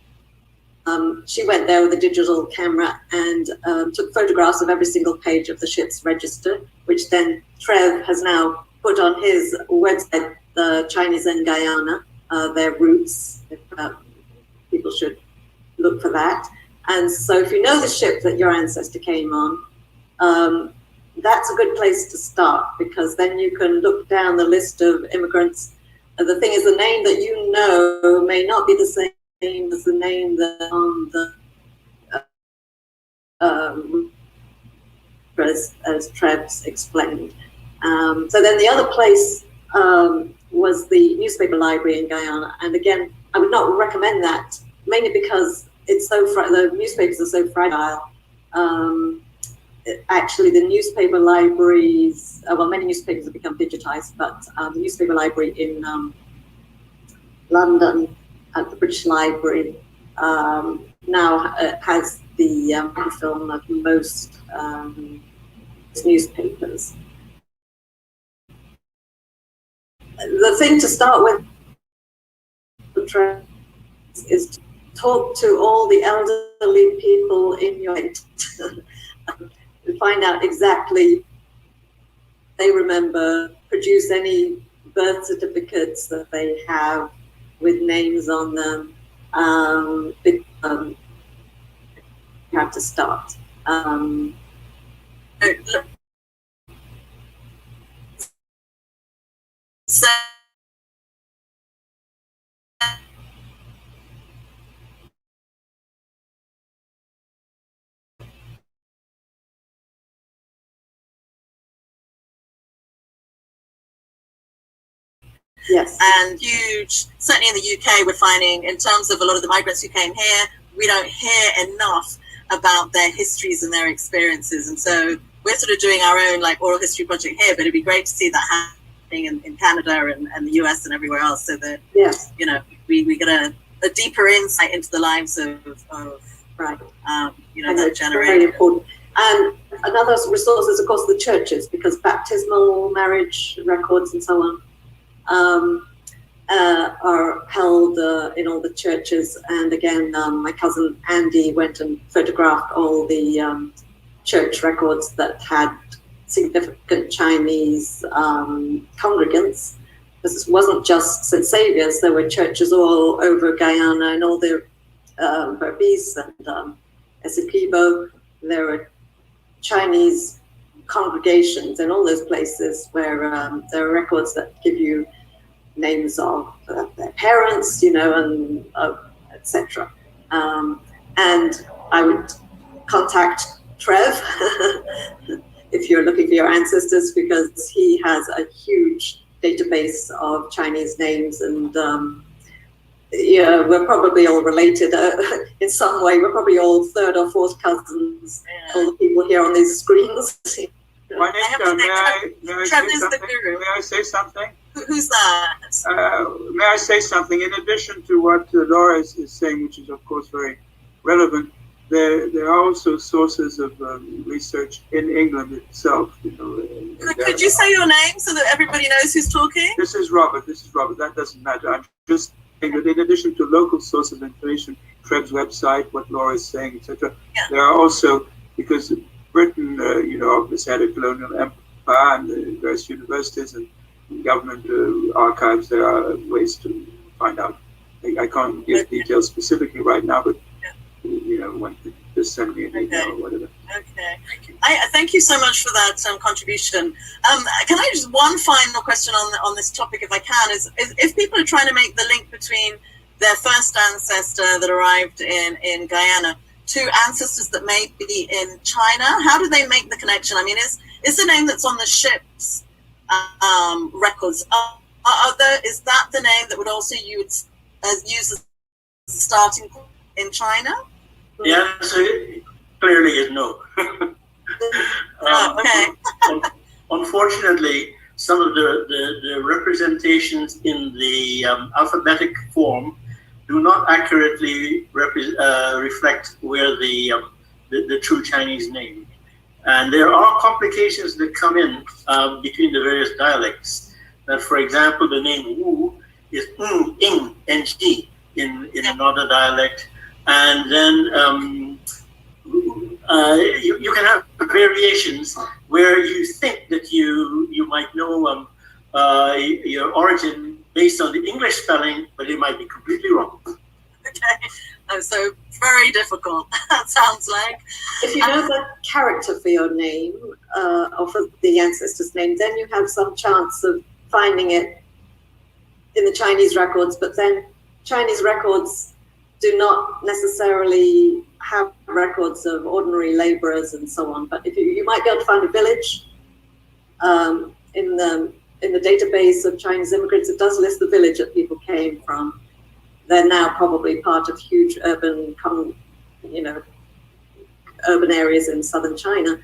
Speaker 3: she went there with a digital camera and took photographs of every single page of the ship's register, which then Trev has now put on his website, the Chinese in Guyana, their roots. People should look for that. And so if you know the ship that your ancestor came on, that's a good place to start, because then you can look down the list of immigrants. The thing is, the name that you know may not be the same as the name that on the as Trev's explained. So then the other place was the newspaper library in Guyana, and again, I would not recommend that, mainly because it's so the newspapers are so fragile. Actually, the newspaper libraries, well, many newspapers have become digitized, but the newspaper library in London at the British Library now has the film of most newspapers. The thing to start with is to talk to all the elderly people in your to find out exactly they remember, produce any birth certificates that they have with names on them. You have to start.
Speaker 2: So,
Speaker 3: yes.
Speaker 2: And huge, certainly in the UK, we're finding, in terms of a lot of the migrants who came here, we don't hear enough about their histories and their experiences. And so we're sort of doing our own like oral history project here, but it'd be great to see that happening in Canada and the US and everywhere else, so that,
Speaker 3: yes,
Speaker 2: you know, we get a deeper insight into the lives of
Speaker 3: right.
Speaker 2: You know,
Speaker 3: And
Speaker 2: that
Speaker 3: it's
Speaker 2: generation.
Speaker 3: very important. And another resource is, of course, the churches, because baptismal, marriage records and so on are held in all the churches. And again, my cousin Andy went and photographed all the church records that had significant Chinese congregants. This wasn't just St. Saviour's, there were churches all over Guyana and all the Berbice and Essequibo. There were Chinese congregations in all those places where there are records that give you names of their parents, you know, and etc. And I would contact Trev if you're looking for your ancestors, because he has a huge database of Chinese names, and yeah, we're probably all related in some way. We're probably all third or fourth cousins, all the people here on these screens.
Speaker 9: Juanita, may I say something?
Speaker 2: Who's that?
Speaker 9: May I say something? In addition to what Laura is saying, which is of course very relevant, there are also sources of research in England itself.
Speaker 2: Could you say your name so that everybody knows who's talking?
Speaker 9: This is Robert. That doesn't matter. I'm just saying that in addition to local source of information, Trev's website, what Laura is saying, etc., there are also, because Britain, obviously had a colonial empire and the various universities and government archives, there are ways to find out. I can't give details specifically right now, but one could just send me an email or whatever.
Speaker 2: Okay. Thank you so much for that contribution. Can I just one final question on this topic, if I can, is if people are trying to make the link between their first ancestor that arrived in Guyana to ancestors that may be in China, how do they make the connection? I mean, is the name that's on the ship's records, is that the name that would also use as a starting point in China?
Speaker 1: The answer clearly is no. Unfortunately, some of the representations in the alphabetic form do not accurately reflect where the true Chinese name. And there are complications that come in between the various dialects. That, for example, the name Wu is Ing, Ng in another dialect. And then you can have variations where you think that you might know your origin based on the English spelling, but it might be completely wrong.
Speaker 2: Okay, so very difficult, that sounds like.
Speaker 3: If you know the character for your name, or for the ancestor's name, then you have some chance of finding it in the Chinese records, but then Chinese records do not necessarily have records of ordinary laborers and so on. But if you might be able to find a village in the database of Chinese immigrants. It does list the village that people came from. They're now probably part of huge urban areas in southern China.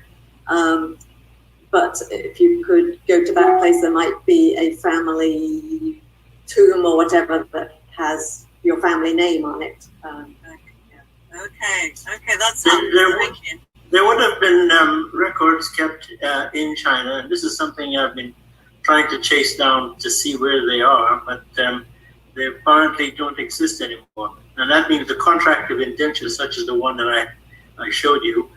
Speaker 3: But if you could go to that place, there might be a family tomb or whatever that has your family name on it.
Speaker 2: Okay, that's thank you.
Speaker 1: There would have been records kept in China, and this is something I've been trying to chase down to see where they are, but they apparently don't exist anymore. And that means the contract of indenture, such as the one that I showed you,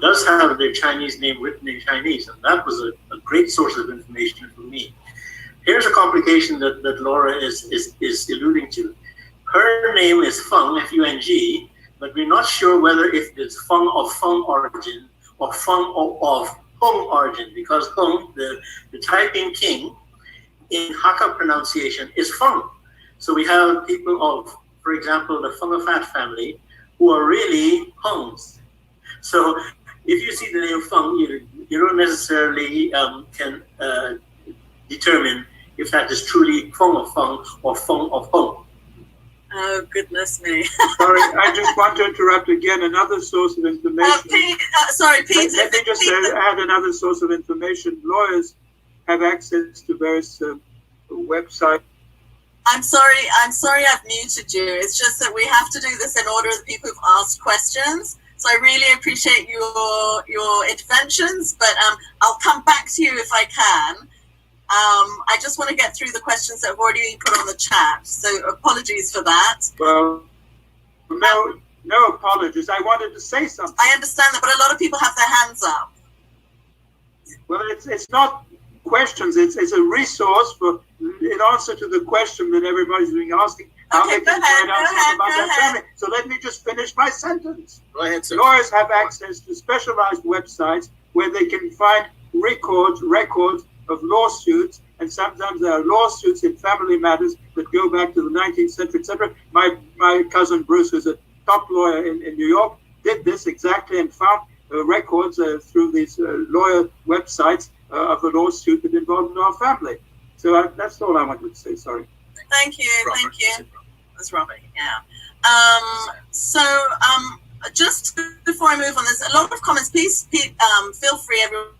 Speaker 1: does have their Chinese name written in Chinese, and that was a great source of information for me. Here's a complication that Laura is alluding to. Her name is Feng, F-U-N-G, but we're not sure whether if it's Feng of Feng origin or Feng of Hong origin, because Hong, the Taiping king, in Hakka pronunciation is Feng. So we have people of, for example, the Feng family, who are really Hongs. So if you see the name Feng, you don't necessarily can determine if that is truly Feng of Feng or Feng of Hong.
Speaker 2: Oh, goodness me.
Speaker 9: Sorry, I just want to interrupt again. Another source of information.
Speaker 2: Pete.
Speaker 9: Let me just add another source of information. Lawyers have access to various websites.
Speaker 2: I'm sorry I've muted you. It's just that we have to do this in order of the people who've asked questions. So I really appreciate your interventions, but I'll come back to you if I can. I just want to get through the questions that have already been put on the chat. So apologies for that.
Speaker 9: Well, no apologies. I wanted to say something.
Speaker 2: I understand that, but a lot of people have their hands up.
Speaker 9: Well, it's not questions. It's a resource for in answer to the question that everybody's been asking.
Speaker 2: Okay, go ahead.
Speaker 9: So let me just finish my sentence.
Speaker 6: Go ahead, sir.
Speaker 9: Lawyers have access to specialized websites where they can find records of lawsuits, and sometimes there are lawsuits in family matters that go back to the 19th century, etc. My cousin Bruce, who's a top lawyer in New York, did this exactly and found records through these lawyer websites of a lawsuit that involved our family. So that's all I wanted to say. Sorry.
Speaker 2: Thank you. was Robbie, yeah. Just before I move on, there's a lot of comments. Please feel free, everyone,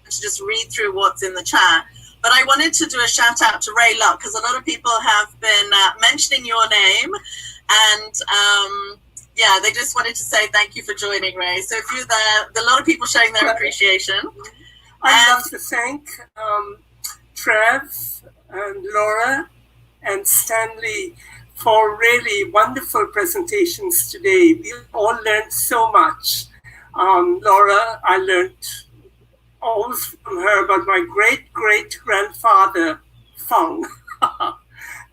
Speaker 2: to just read through what's in the chat. But I wanted to do a shout out to Ray Luck, because a lot of people have been mentioning your name, and yeah, they just wanted to say thank you for joining, Ray. So if you're there, a lot of people showing their appreciation.
Speaker 10: I'd love to thank Trev and Laura and Stanley for really wonderful presentations today. We all learned so much. Laura, I learned always from her about my great-great-grandfather, Fong.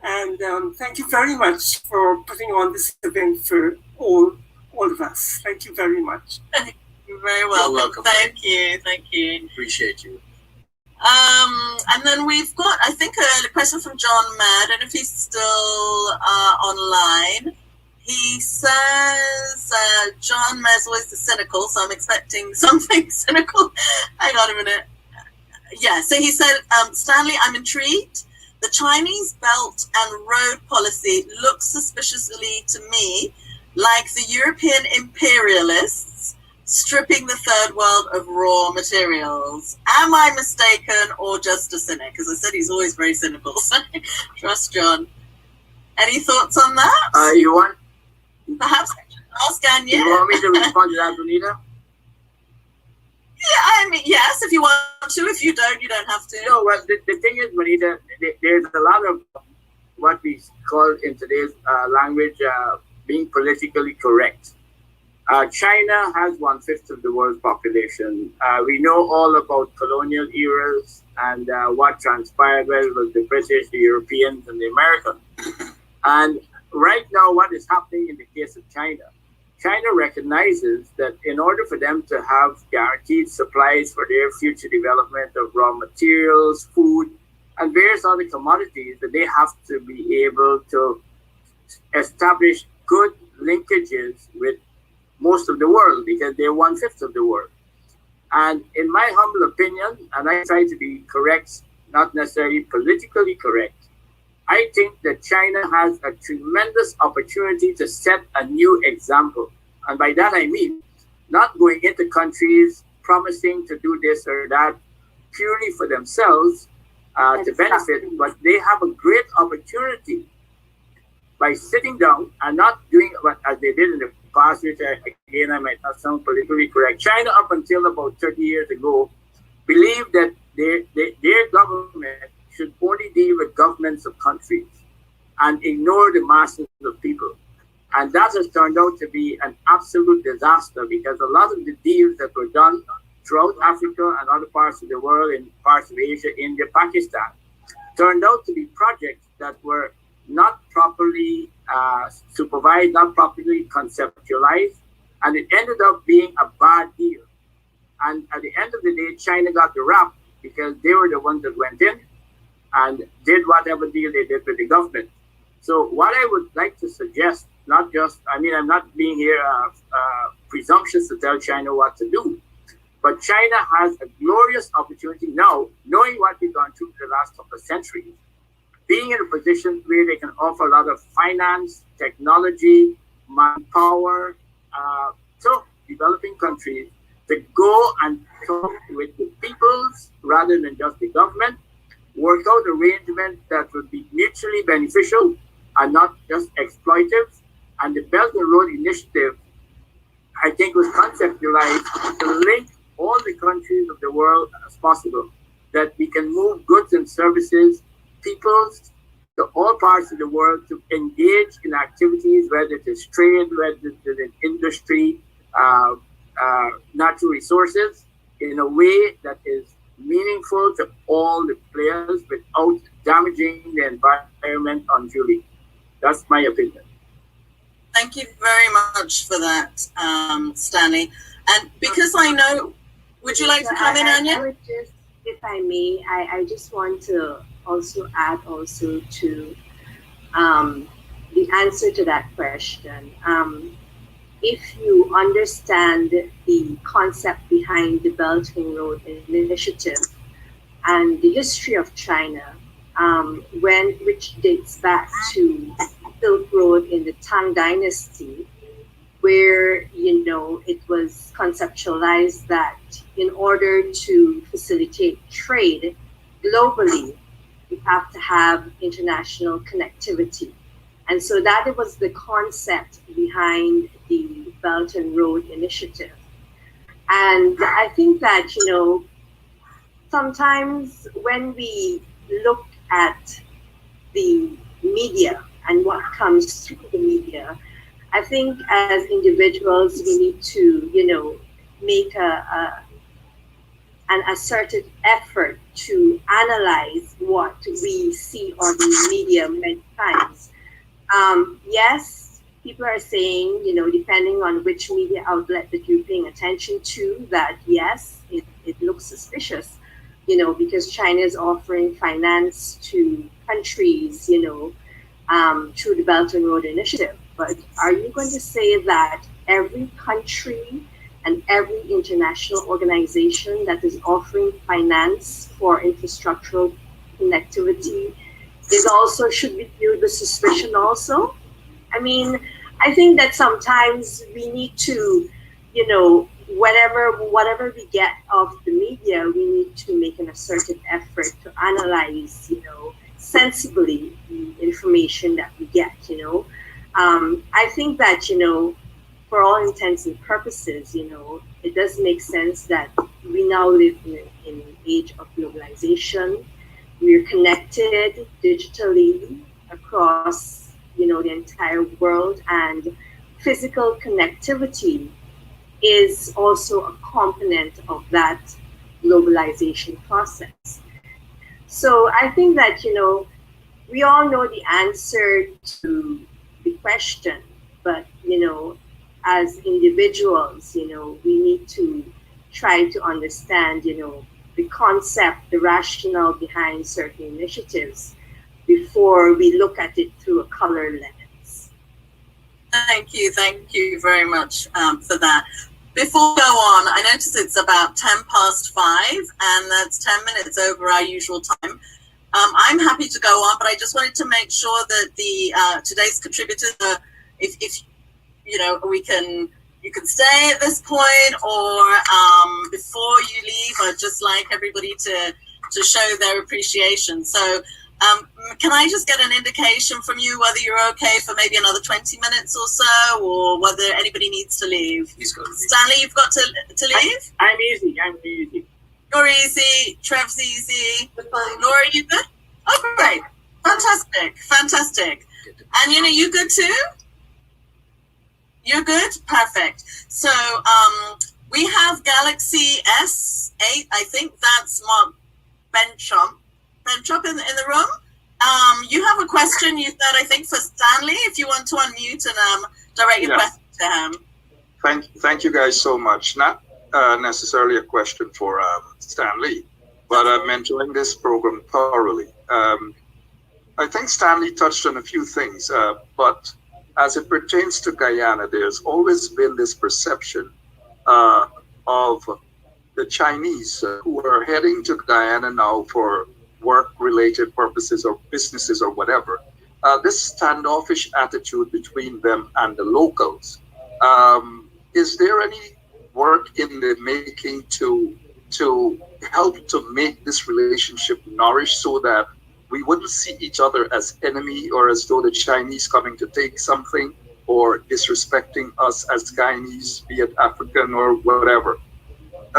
Speaker 10: And thank you very much for putting on this event for all of us. Thank you very much.
Speaker 2: You're very welcome.
Speaker 6: You're welcome.
Speaker 2: Thank you.
Speaker 6: Appreciate you.
Speaker 2: And then we've got, I think, a question from John Mayer. I don't know if he's still online. He says, John Mayer's always the cynical, so I'm expecting something cynical. Hang on a minute. Yeah, so he said, Stanley, I'm intrigued. The Chinese Belt and Road policy looks suspiciously to me like the European imperialists stripping the third world of raw materials. Am I mistaken or just a cynic? As I said, he's always very cynical, so trust John. Any thoughts on that?
Speaker 5: You want?
Speaker 2: Perhaps ask Anya.
Speaker 5: You want me to respond to that, Bonita?
Speaker 2: Yeah, I mean, yes, if you want to. If you don't, you don't have to.
Speaker 5: No, well, the thing is, Bonita, there's a lot of what we call in today's language being politically correct. China has 1/5 of the world's population. We know all about colonial eras and what transpired, whether it was the British, the Europeans, and the Americans. And right now, what is happening in the case of China? China recognizes that in order for them to have guaranteed supplies for their future development of raw materials, food, and various other commodities, that they have to be able to establish good linkages with most of the world, because they're 1/5 of the world. And in my humble opinion, and I try to be correct, not necessarily politically correct, I think that China has a tremendous opportunity to set a new example. And by that I mean not going into countries promising to do this or that purely for themselves to benefit, but they have a great opportunity by sitting down and not doing what as they did in the past, which again I might not sound politically correct. China, up until about 30 years ago, believed that their government should only deal with governments of countries and ignore the masses of people. And that has turned out to be an absolute disaster, because a lot of the deals that were done throughout Africa and other parts of the world, in parts of Asia, India, Pakistan, turned out to be projects that were not properly supervised, not properly conceptualized, and it ended up being a bad deal. And at the end of the day, China got the rap because they were the ones that went in and did whatever deal they did with the government. So what I would like to suggest, not just, I mean, I'm not being here presumptuous to tell China what to do, but China has a glorious opportunity now, knowing what we've gone through for the last couple of centuries, being in a position where they can offer a lot of finance, technology, manpower to developing countries to go and talk with the peoples rather than just the government, work out arrangements that would be mutually beneficial and not just exploitive. And the Belt and Road Initiative, I think, was conceptualized to link all the countries of the world as possible, that we can move goods and services, peoples, to all parts of the world to engage in activities, whether it is trade, whether it is in industry, natural resources, in a way that is meaningful to all the players without damaging the environment unduly. That's my opinion.
Speaker 2: Thank you very much for that, Stanley. And because I know, would you like to come in, Anya?
Speaker 7: I would just, if I may, I just want to also add also to the answer to that question. If you understand the concept behind the Belt and Road Initiative and the history of China, which dates back to Silk Road in the Tang Dynasty, where, you know, it was conceptualized that in order to facilitate trade globally, you have to have international connectivity. And so that was the concept behind the Belt and Road Initiative. And I think that, you know, sometimes when we look at the media and what comes through the media, I think as individuals, we need to, you know, make an asserted effort to analyze what we see on the media many times. Yes, people are saying, you know, depending on which media outlet that you're paying attention to, that yes, it looks suspicious, you know, because China is offering finance to countries, you know, through the Belt and Road Initiative. But are you going to say that every country and every international organization that is offering finance for infrastructural connectivity is also should be viewed with suspicion also? I mean, I think that sometimes we need to, you know, whatever we get of the media, we need to make an assertive effort to analyze, you know, sensibly the information that we get, you know. I think that, you know, for all intents and purposes, you know, it does make sense that we now live in an age of globalization. We're connected digitally across, you know, the entire world, and physical connectivity is also a component of that globalization process. So I think that, you know, we all know the answer to the question, but, you know, as individuals, you know, we need to try to understand, you know, the concept, the rationale behind certain initiatives before we look at it through a color lens.
Speaker 2: Thank you very much for that. Before we go on, I notice it's about 5:10, and that's 10 minutes over our usual time. I'm happy to go on, but I just wanted to make sure that the today's contributors, if you know, you can stay at this point, or before you leave, I'd just like everybody to show their appreciation. So can I just get an indication from you whether you're okay for maybe another 20 minutes or so, or whether anybody needs to leave? Stanley, you've got to leave?
Speaker 5: I'm easy.
Speaker 2: You're easy. Trev's easy. Laura, you good? Oh, great. Fantastic. And you know, you good too? You're good? Perfect. So we have Galaxy S8. I think that's Mark Benchop in the room. You have a question, you said, I think, for Stanley, if you want to unmute and direct your question to him.
Speaker 11: Thank you guys so much. Not necessarily a question for Stanley, but I'm enjoying this program thoroughly. I think Stanley touched on a few things, but as it pertains to Guyana, there's always been this perception of the Chinese who are heading to Guyana now for work-related purposes or businesses or whatever. This standoffish attitude between them and the locals. Is there any work in the making to help to make this relationship nourish so that we wouldn't see each other as enemy or as though the Chinese coming to take something or disrespecting us as Guyanese, be it African or whatever?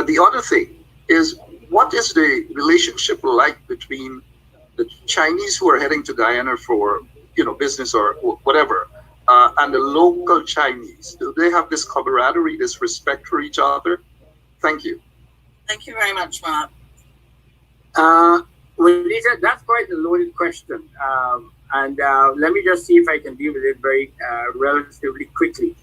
Speaker 11: The other thing is, what is the relationship like between the Chinese who are heading to Guyana for, you know, business or whatever, and the local Chinese? Do they have this camaraderie, this respect for each other? Thank you.
Speaker 2: Thank you very much, Mark.
Speaker 5: Well, Lisa, that's quite a loaded question. And let me just see if I can deal with it very relatively quickly.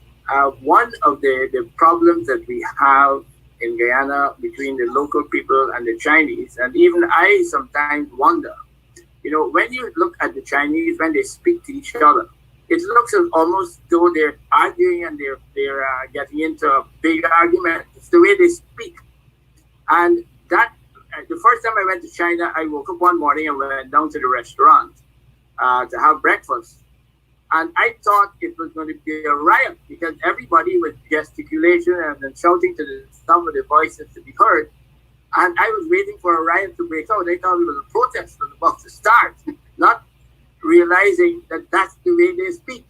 Speaker 5: One of the problems that we have in Guyana between the local people and the Chinese, and even I sometimes wonder, you know, when you look at the Chinese, when they speak to each other, it looks almost though they're arguing and they're getting into a big argument. It's the way they speak. And that the first time I went to China, I woke up one morning and went down to the restaurant to have breakfast. And I thought it was going to be a riot because everybody was gesticulation and then shouting to the top of their voices to be heard. And I was waiting for a riot to break out. I thought it was a protest was about to start, not realizing that that's the way they speak.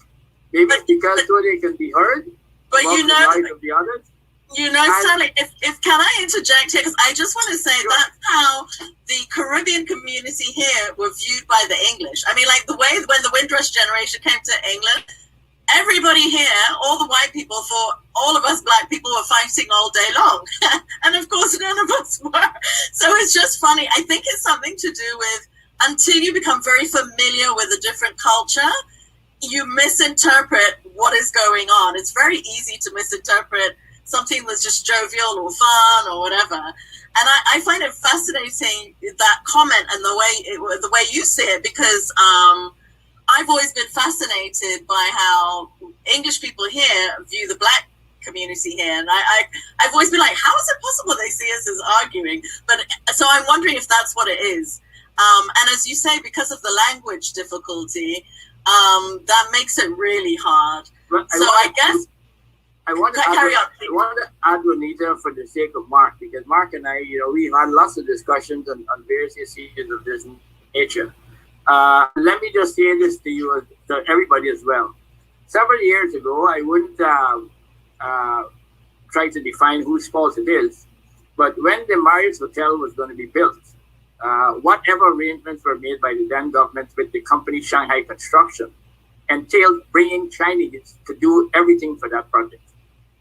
Speaker 5: Maybe it's because so they can be heard.
Speaker 2: But you know,
Speaker 5: the noise of the others.
Speaker 2: You know, Sally, if can I interject here? Because I just want to say that's how the Caribbean community here were viewed by the English. I mean, like the way when the Windrush generation came to England, everybody here, all the white people thought all of us black people were fighting all day long. And of course, none of us were. So it's just funny. I think it's something to do with until you become very familiar with a different culture, you misinterpret what is going on. It's very easy to misinterpret something that's just jovial or fun or whatever. And I find it fascinating, that comment and the way you see it, because I've always been fascinated by how English people here view the black community here. And I've always been like, how is it possible they see us as arguing? But so I'm wondering if that's what it is. And as you say, because of the language difficulty, that makes it really hard.
Speaker 5: But I want to add Juanita for the sake of Mark, because Mark and I, we've had lots of discussions on various issues of this nature. Let me just say this to you, to everybody as well. Several years ago, I wouldn't try to define whose fault it is, but when the Marriott Hotel was going to be built, whatever arrangements were made by the then government with the company Shanghai Construction entailed bringing Chinese to do everything for that project.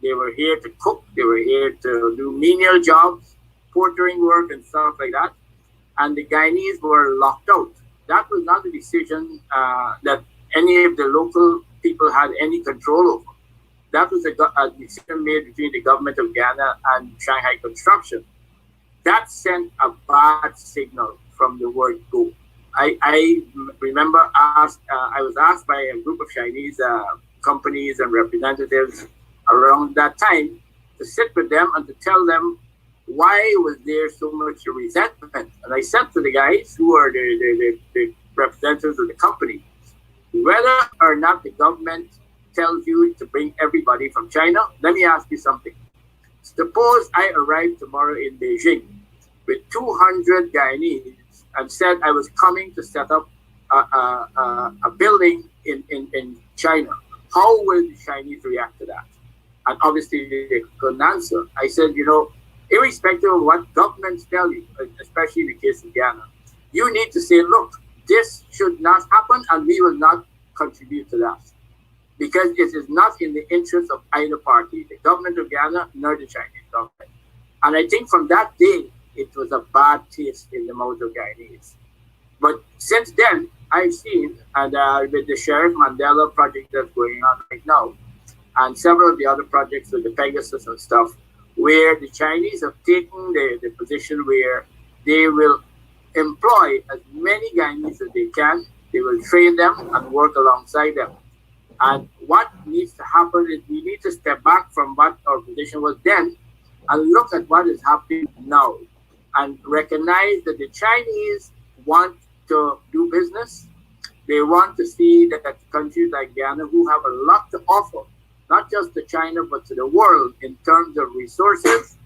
Speaker 5: They were here to cook, they were here to do menial jobs, portering work and stuff like that. And the Guyanese were locked out. That was not a decision that any of the local people had any control over. That was a decision made between the government of Guyana and Shanghai Construction. That sent a bad signal from the word go. I remember I was asked by a group of Chinese companies and representatives around that time to sit with them and to tell them why was there so much resentment. And I said to the guys who are the representatives of the company, whether or not the government tells you to bring everybody from China, let me ask you something. Suppose I arrive tomorrow in Beijing with 200 Guyanese and said I was coming to set up a building in China. How will the Chinese react to that? And obviously they couldn't answer. I said, irrespective of what governments tell you, especially in the case of Guyana, you need to say, look, this should not happen and we will not contribute to that. Because it is not in the interest of either party, the government of Guyana nor the Chinese government. And I think from that day, it was a bad taste in the mouth of Guyanese. But since then, I've seen, and with the Sheriff Mandela project that's going on right now, and several of the other projects with the Pegasus and stuff, where the Chinese have taken the position where they will employ as many Guyanese as they can, they will train them and work alongside them. And what needs to happen is we need to step back from what our position was then and look at what is happening now and recognize that the Chinese want to do business. They want to see that countries like Guyana, who have a lot to offer, not just to China, but to the world in terms of resources,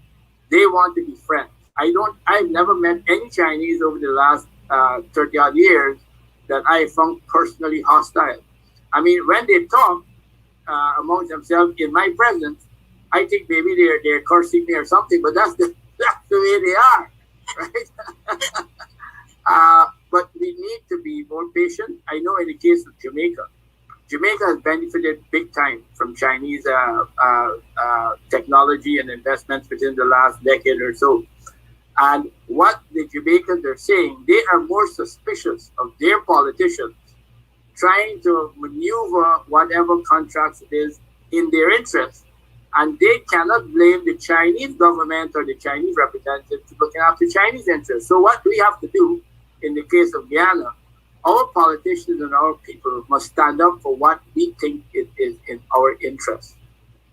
Speaker 5: they want to be friends. I've never met any Chinese over the last 30 odd years that I found personally hostile. I mean, when they talk among themselves in my presence, I think maybe they're cursing me or something, but that's the way they are, right? But we need to be more patient. I know in the case of Jamaica has benefited big time from Chinese technology and investments within the last decade or so. And what the Jamaicans are saying, they are more suspicious of their politicians trying to maneuver whatever contracts it is in their interest. And they cannot blame the Chinese government or the Chinese representatives looking after Chinese interests. So what we have to do in the case of Guyana, our politicians and our people must stand up for what we think is in our interest.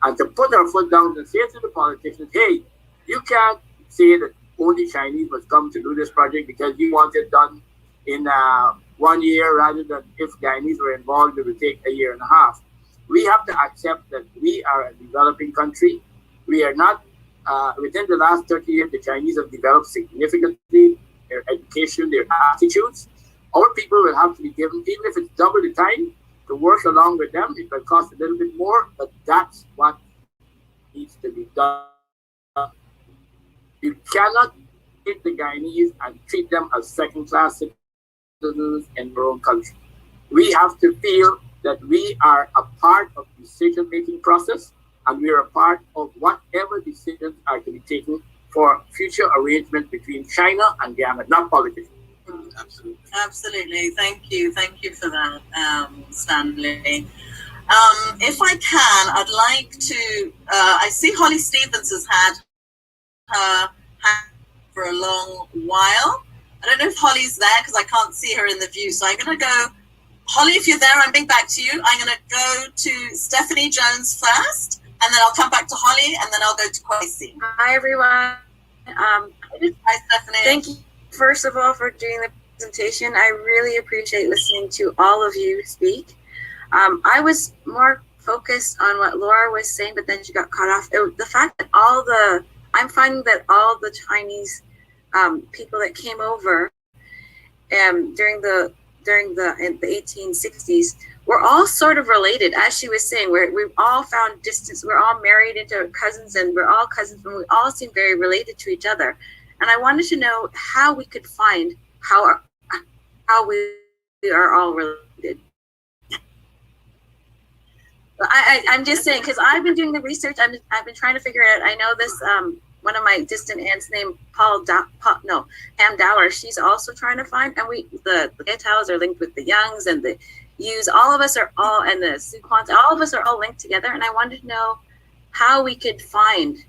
Speaker 5: And to put our foot down and say to the politicians, hey, you can't say that only Chinese must come to do this project because you want it done in 1 year rather than if Guyanese were involved, it would take a year and a half. We have to accept that we are a developing country. We are not, within the last 30 years, the Chinese have developed significantly, their education, their attitudes. Our people will have to be given, even if it's double the time, to work along with them. It will cost a little bit more, but that's what needs to be done. You cannot treat the Guyanese and treat them as second-class citizens in their own country. We have to feel that we are a part of the decision-making process, and we are a part of whatever decisions are to be taken for future arrangement between China and Guyana, not politics.
Speaker 6: Absolutely.
Speaker 2: Absolutely. Thank you for that, Stanley. If I can, I'd like to, I see Holly Stevens has had her hand for a long while. I don't know if Holly's there because I can't see her in the view. So I'm going to go, Holly, if you're there, I'm being back to you. I'm going to go to Stephanie Jones first, and then I'll come back to Holly, and then I'll go to Kwesi.
Speaker 12: Hi, everyone.
Speaker 2: Hi, Stephanie.
Speaker 12: Thank you, first of all, for doing the presentation. I really appreciate listening to all of you speak. I was more focused on what Laura was saying, but then she got cut off. The fact that I'm finding that all the Chinese people that came over during the 1860s were all sort of related, as she was saying. We've all found distance. We're all married into cousins, and we're all cousins, and we all seem very related to each other. And I wanted to know how we could find how we are all related. I'm just saying, because I've been doing the research. I've been trying to figure it out. I know this. One of my distant aunts named Ham Dower. She's also trying to find, and the Gaytaos are linked with the Youngs and the Yus. All of us are all, and the Suquans. All of us are all linked together. And I wanted to know how we could find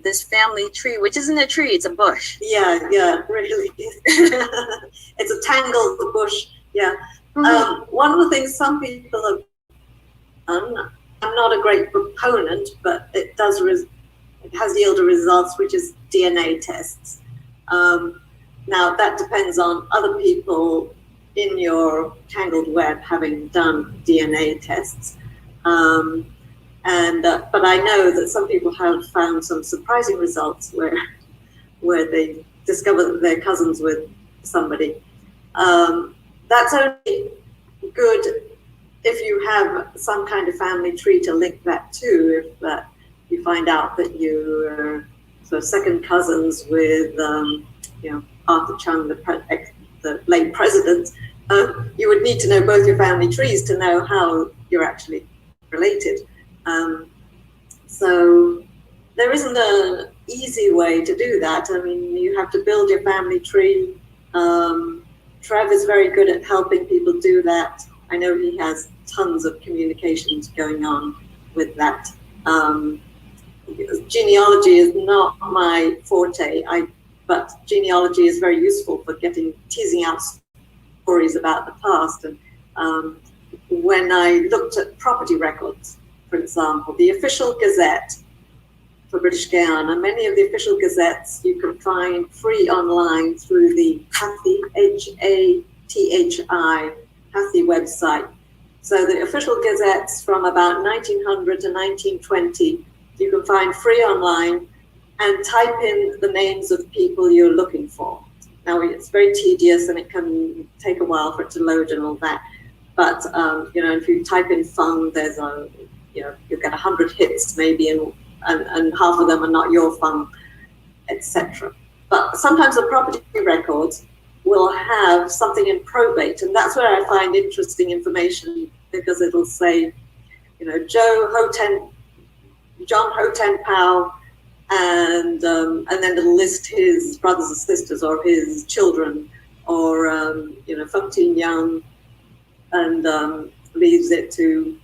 Speaker 12: this family tree, which isn't a tree; it's a bush.
Speaker 3: Yeah, really. It's a tangled bush. Yeah. One of the things some people have done. I'm not a great proponent, but it has yielded results, which is DNA tests. Now, that depends on other people in your tangled web having done DNA tests. But I know that some people have found some surprising results where they discover that they're cousins with somebody. That's only good if you have some kind of family tree to link that to. If you find out that you're second cousins with, Arthur Chung, the late president, you would need to know both your family trees to know how you're actually related. So there isn't an easy way to do that. I mean, you have to build your family tree. Trev is very good at helping people do that. I know he has tons of communications going on with that. Genealogy is not my forte, but genealogy is very useful for teasing out stories about the past. And when I looked at property records, for example, the official Gazette for British Guyana, many of the official gazettes you can find free online through the Hathi, H-A-T-H-I, Hathi website. So the official gazettes from about 1900 to 1920, you can find free online and type in the names of people you're looking for. Now, it's very tedious and it can take a while for it to load and all that. But, if you type in Fung, there's you'll get 100 hits maybe, and half of them are not your Fung, etc. But sometimes the property records will have something in probate, and that's where I find interesting information, because it'll say, John Hoten Pao, and then it'll list his brothers and sisters or his children, or Fung Tin Young, and leaves it to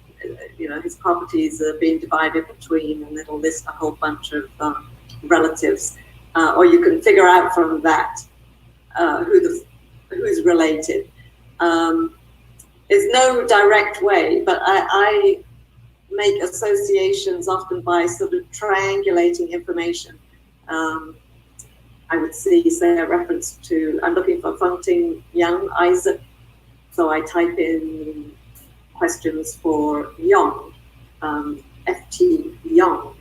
Speaker 3: his properties are being divided between, and it'll list a whole bunch of relatives, or you can figure out from that who's related. There's no direct way, but I make associations often by sort of triangulating information. I would see, say, a reference to, I'm looking for Fengting Young Isaac. So I type in questions for Young, F.T. Young,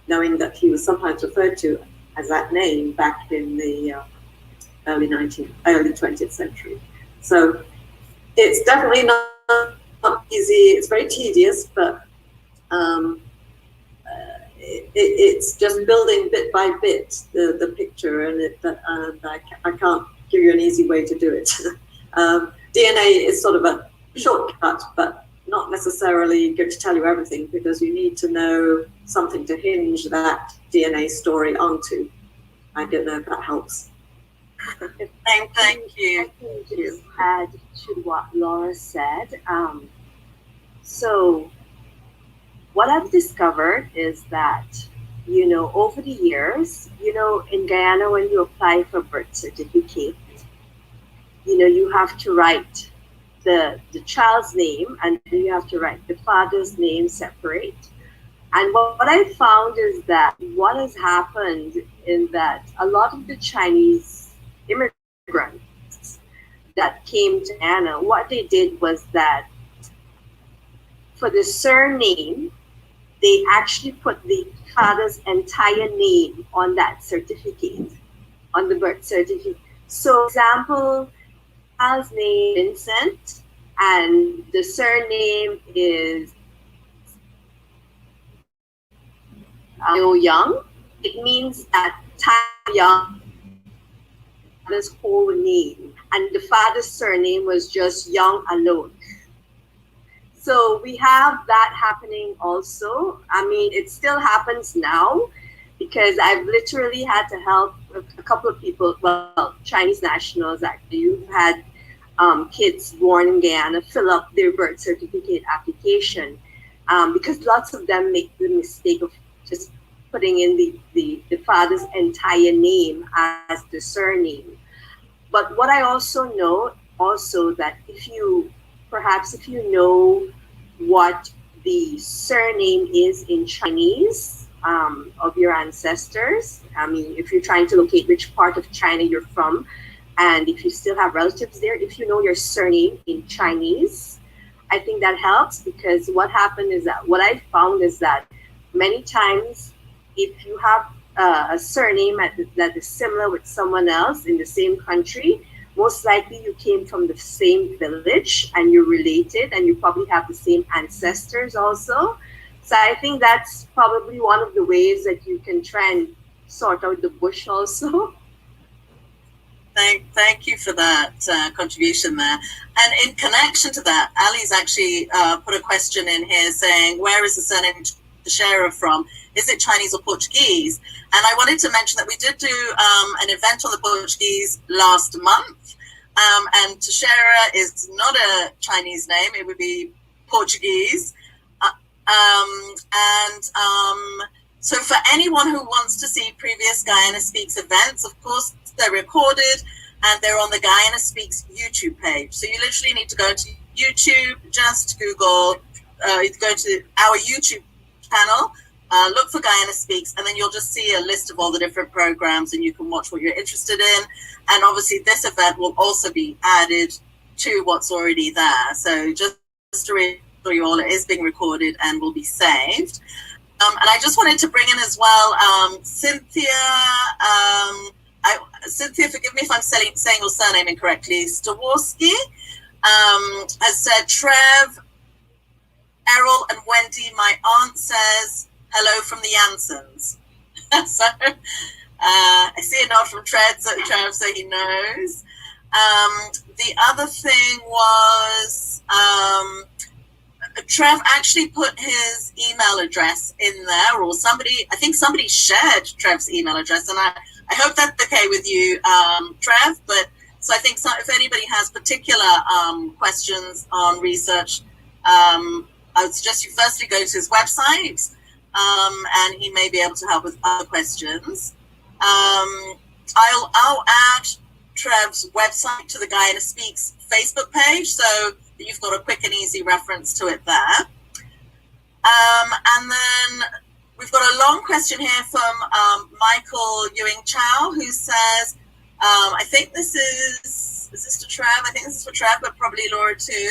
Speaker 3: knowing that he was sometimes referred to as that name back in the early 20th century. So it's definitely not easy. It's very tedious, but it's just building bit by bit the picture, and I can't give you an easy way to do it. DNA is sort of a shortcut, but not necessarily going to tell you everything, because you need to know something to hinge that DNA story onto. I don't know if that helps.
Speaker 2: Thank you.
Speaker 7: I can just add to what Laura said. So what I've discovered is that, over the years, in Guyana, when you apply for birth certificate, you have to write the child's name, and then you have to write the father's name separate. And what I found is that what has happened is that a lot of the Chinese immigrants that came to Guyana, what they did was that for the surname, they actually put the father's entire name on that certificate, on the birth certificate. So, example, child's name Vincent, and the surname is Young. It means that Tao Young, father's whole name, and the father's surname was just Young alone. So we have that happening also. I mean, it still happens now, because I've literally had to help a couple of people, well, Chinese nationals actually, who've had kids born in Guyana fill up their birth certificate application, because lots of them make the mistake of just putting in the father's entire name as the surname. But what I also know that if you know what the surname is in Chinese of your ancestors, I mean, if you're trying to locate which part of China you're from, and if you still have relatives there, if you know your surname in Chinese, I think that helps, because what happened is that what I found is that many times if you have a surname that is similar with someone else in the same country, most likely you came from the same village and you're related, and you probably have the same ancestors also. So I think that's probably one of the ways that you can try and sort out the bush also.
Speaker 2: Thank you for that contribution there. And in connection to that, Ali's actually put a question in here saying, where is the surname Teixeira from? Is it Chinese or Portuguese? And I wanted to mention that we did do an event on the Portuguese last month. And Teixeira is not a Chinese name, it would be Portuguese. So for anyone who wants to see previous Guyana Speaks events, of course, they're recorded and they're on the Guyana Speaks YouTube page. So you literally need to go to YouTube, just Google, go to our YouTube channel, look for Guyana Speaks, and then you'll just see a list of all the different programs, and you can watch what you're interested in. And obviously this event will also be added to what's already there. So just to reassure you all, it is being recorded and will be saved. And I just wanted to bring in as well, Cynthia, Cynthia, forgive me if I'm saying your surname incorrectly, Staworski, has said, Trev, Errol and Wendy, my aunt says, hello from the Jansons. So I see a nod from Trev, so he knows. The other thing was, Trev actually put his email address in there, or I think somebody shared Trev's email address, and I hope that's okay with you, Trev. But so I think if anybody has particular questions on research, I would suggest you firstly go to his website, and he may be able to help with other questions. I'll add Trev's website to the Guyana Speaks Facebook page, so that you've got a quick and easy reference to it there. And then We've got a long question here from Michael Ewing Chow, who says, I think this is this to Trev? I think this is for Trev, but probably Laura too.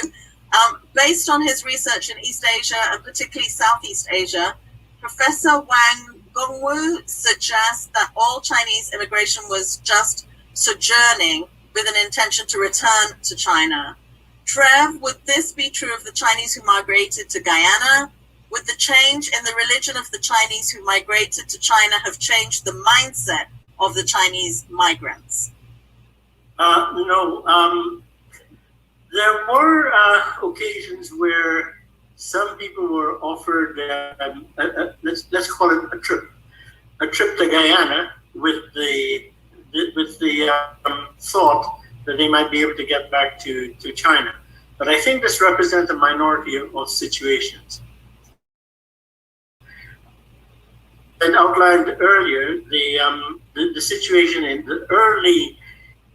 Speaker 2: Based on his research in East Asia and particularly Southeast Asia, Professor Wang Gongwu suggests that all Chinese immigration was just sojourning with an intention to return to China. Trev, would this be true of the Chinese who migrated to Guyana? Would the change in the religion of the Chinese who migrated to China have changed the mindset of the Chinese migrants?
Speaker 1: No. There were occasions where some people were offered, let's call it a trip to Guyana with the thought that they might be able to get back to China. But I think this represents a minority of situations. As outlined earlier, the situation in the early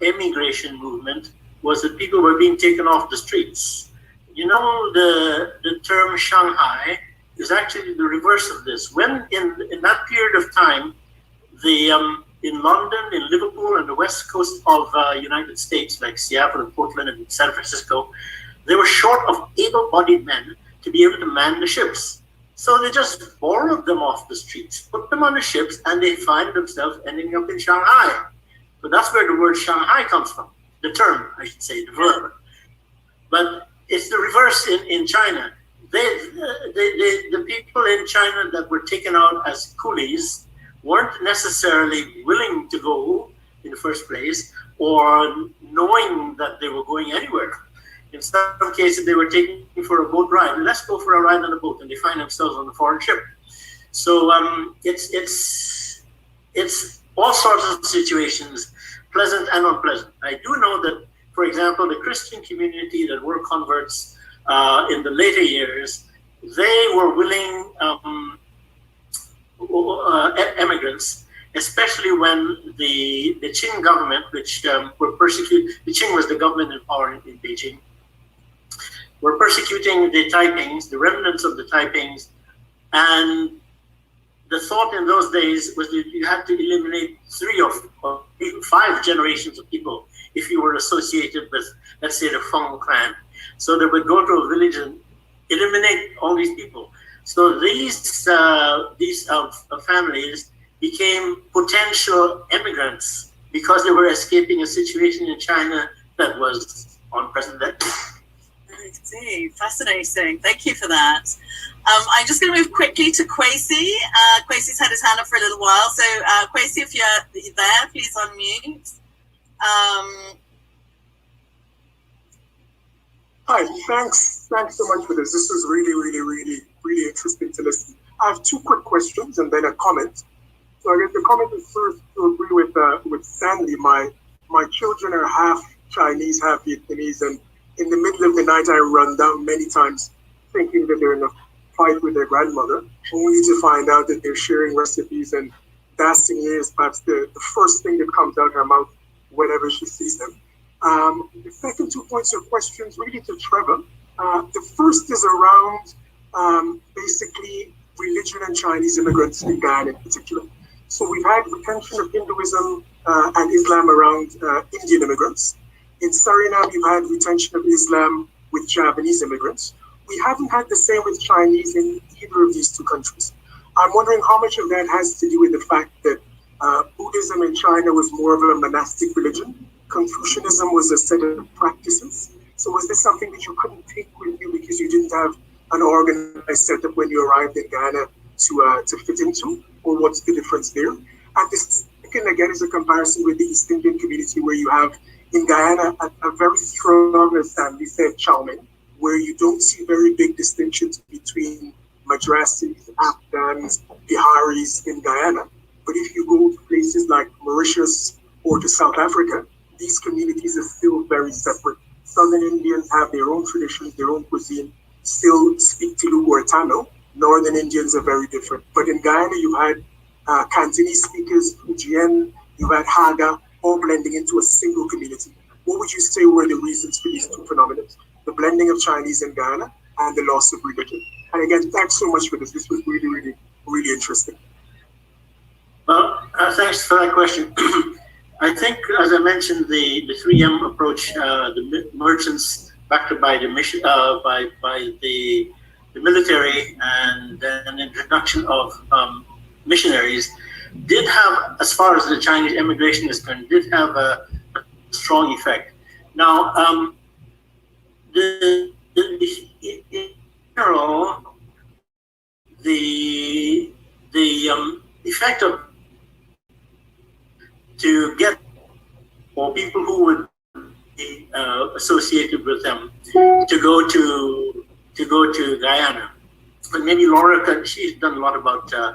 Speaker 1: immigration movement was that people were being taken off the streets. You know, the term Shanghai is actually the reverse of this. When in that period of time, in London, in Liverpool, and the west coast of United States, like Seattle and Portland and San Francisco, they were short of able-bodied men to be able to man the ships. So they just borrowed them off the streets, put them on the ships, and they find themselves ending up in Shanghai. So that's where the word Shanghai comes from, the term, I should say, the verb. But it's the reverse in China. The people in China that were taken out as coolies weren't necessarily willing to go in the first place or knowing that they were going anywhere. In some cases, they were taken for a boat ride. Let's go for a ride on a boat, and they find themselves on a foreign ship. So it's all sorts of situations, pleasant and unpleasant. I do know that, for example, the Christian community that were converts in the later years, they were willing immigrants, especially when the Qing government, which were persecuted, the Qing was the government in power in Beijing, were persecuting the Taipings, the remnants of the Taipings, and the thought in those days was that you had to eliminate 3 or even 5 generations of people if you were associated with, let's say, the Feng clan. So they would go to a village and eliminate all these people. So these families became potential immigrants because they were escaping a situation in China that was unprecedented.
Speaker 2: I see. Fascinating. Thank you for that. I'm just going to move quickly to Kwesi. Kwesi's had his hand up for a little while. So, Kwesi, if you're there, please unmute.
Speaker 13: Hi, thanks so much for this. This is really interesting to listen. I have 2 quick questions and then a comment. So I guess the comment is first to agree with Sandy. My children are half Chinese, half Vietnamese, and in the middle of the night I run down many times thinking that they're in a fight with their grandmother, only to find out that they're sharing recipes, and Dastiny is perhaps the first thing that comes out her mouth whenever she sees them. The second 2 points of questions really to Trevor. The first is around basically religion and Chinese immigrants in Guyana in particular. So we've had retention of Hinduism and Islam around Indian immigrants. In Suriname, we've had retention of Islam with Japanese immigrants. We haven't had the same with Chinese in either of these 2 countries. I'm wondering how much of that has to do with the fact that Buddhism in China was more of a monastic religion. Confucianism was a set of practices. So was this something that you couldn't take with you because you didn't have an organized setup when you arrived in Ghana to fit into? Or what's the difference there? And the second, again, is a comparison with the East Indian community, where you have in Guyana a very strong, as Sandy said, Chowmin, where you don't see very big distinctions between Madrasis, Afghans, Biharis in Guyana. But if you go to places like Mauritius or to South Africa, these communities are still very separate. Southern Indians have their own traditions, their own cuisine, still speak Telugu or Tamil. Northern Indians are very different. But in Guyana, you had Cantonese speakers, Fujian, you had Haga, all blending into a single community. What would you say were the reasons for these 2 phenomena? The blending of Chinese in Guyana and the loss of religion. And again, thanks so much for this. This was really really interesting.
Speaker 1: Well, thanks for that question. I think, as I mentioned, the 3M approach, the merchants backed by the mission, by the military, and then the introduction of missionaries, did have, as far as the Chinese immigration is concerned, did have a strong effect. Now, in general, the effect of to get or people who would be associated with them to go to Guyana. And maybe Laura, she's done a lot about the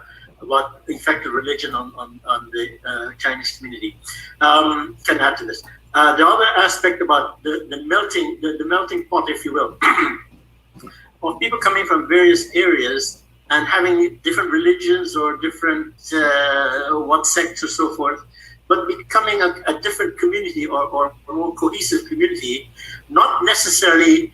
Speaker 1: effect of religion on the Chinese community. Can add to this. The other aspect about the melting pot, if you will, of people coming from various areas and having different religions or different what sects or so forth, but becoming a different community or more cohesive community, not necessarily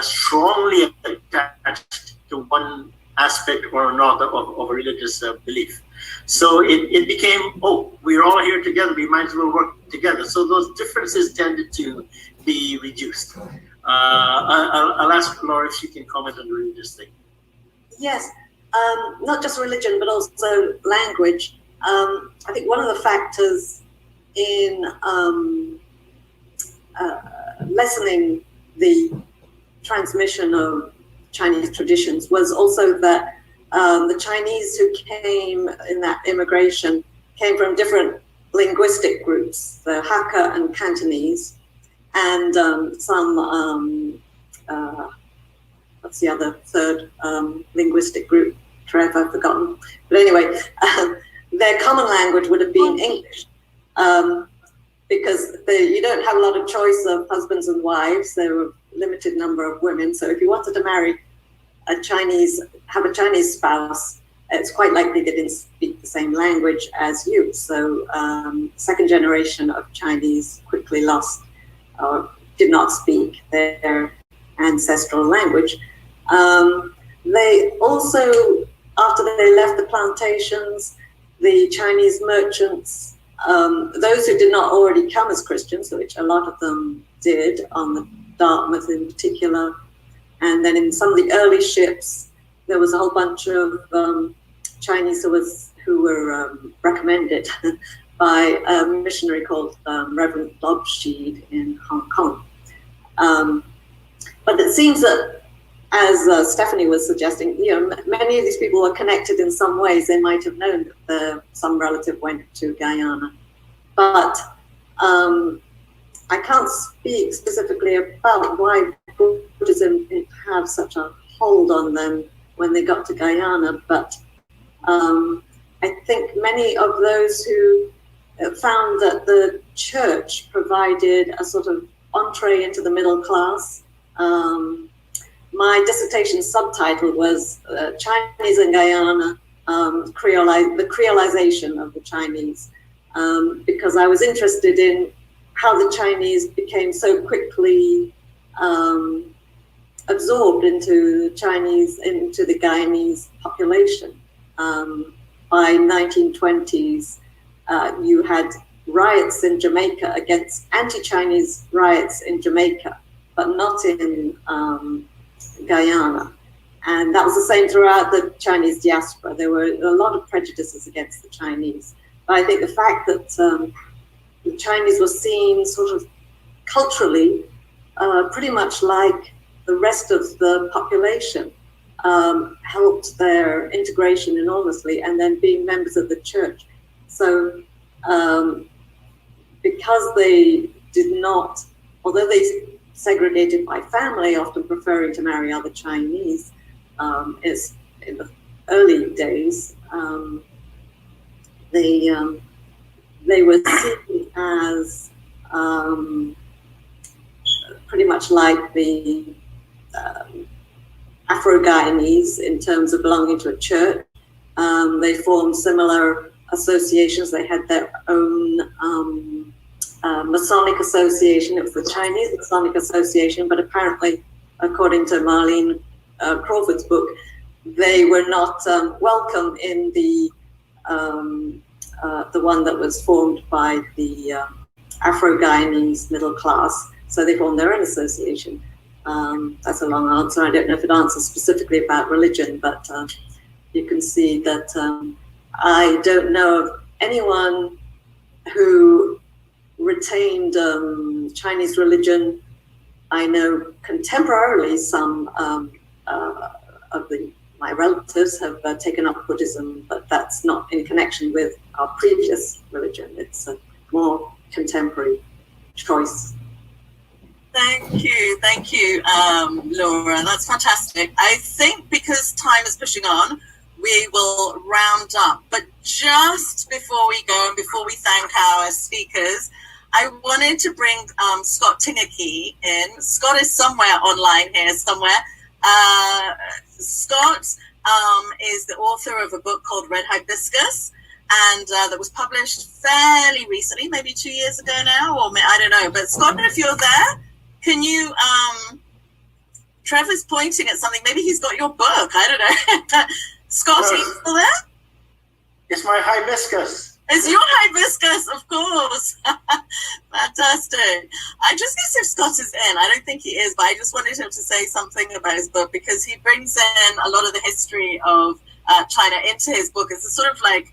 Speaker 1: strongly attached to one aspect or another of a religious belief. So it became, oh, we're all here together, we might as well work together. So those differences tended to be reduced. I'll ask Laura if she can comment on the religious thing.
Speaker 3: Yes, not just religion, but also language. I think one of the factors in lessening the transmission of Chinese traditions was also that the Chinese who came in that immigration came from different linguistic groups, the Hakka and Cantonese, and some, what's the other third linguistic group? Trev, I've forgotten. But anyway, their common language would have been English, because you don't have a lot of choice of husbands and wives. There were a limited number of women. So if you wanted to marry have a Chinese spouse, it's quite likely they didn't speak the same language as you. So second generation of Chinese quickly lost or did not speak their ancestral language. They also, after they left the plantations, the Chinese merchants, those who did not already come as Christians, which a lot of them did, on the Dartmouth in particular, and then in some of the early ships, there was a whole bunch of Chinese who were recommended by a missionary called Reverend Lobsheed in Hong Kong. But it seems that, as Stephanie was suggesting, many of these people were connected in some ways. They might have known that some relative went to Guyana. But I can't speak specifically about why Buddhism had such a hold on them when they got to Guyana. But I think many of those who found that the church provided a sort of entree into the middle class. My dissertation subtitle was Chinese in Guyana, the creolization of the Chinese, because I was interested in how the Chinese became so quickly absorbed into the Guyanese population. By 1920s, you had riots in Jamaica against anti-Chinese riots in Jamaica, but not in Guyana. And that was the same throughout the Chinese diaspora. There were a lot of prejudices against the Chinese. But I think the fact that the Chinese were seen sort of culturally pretty much like the rest of the population helped their integration enormously, and then being members of the church. So because they did not, although they segregated by family, often preferring to marry other Chinese, is in the early days, they were seen as pretty much like the Afro-Guyanese in terms of belonging to a church. They formed similar associations. They had their own Masonic association. It was the Chinese Masonic Association, but apparently, according to Marlene Crawford's book, they were not welcome in the one that was formed by the Afro-Guyanese middle class. So they formed their own association. That's a long answer. I don't know if it answers specifically about religion, but you can see that I don't know of anyone who retained Chinese religion. I know contemporarily some of my relatives have taken up Buddhism, but that's not in connection with our previous religion. It's a more contemporary choice.
Speaker 2: Thank you, Laura. That's fantastic. I think because time is pushing on, we will round up. But just before we go and before we thank our speakers, I wanted to bring Scott Tingerkey in. Scott is somewhere online here, somewhere. Scott is the author of a book called Red Hibiscus, and that was published fairly recently, maybe 2 years ago now, or I don't know. But Scott, if you're there, can you, Trevor's pointing at something. Maybe he's got your book. I don't know. Scott, are you still there?
Speaker 1: It's my hibiscus.
Speaker 2: It's your hibiscus, of course. Fantastic. I just guess if Scott is in, I don't think he is, but I just wanted him to say something about his book because he brings in a lot of the history of China into his book. It's a sort of like,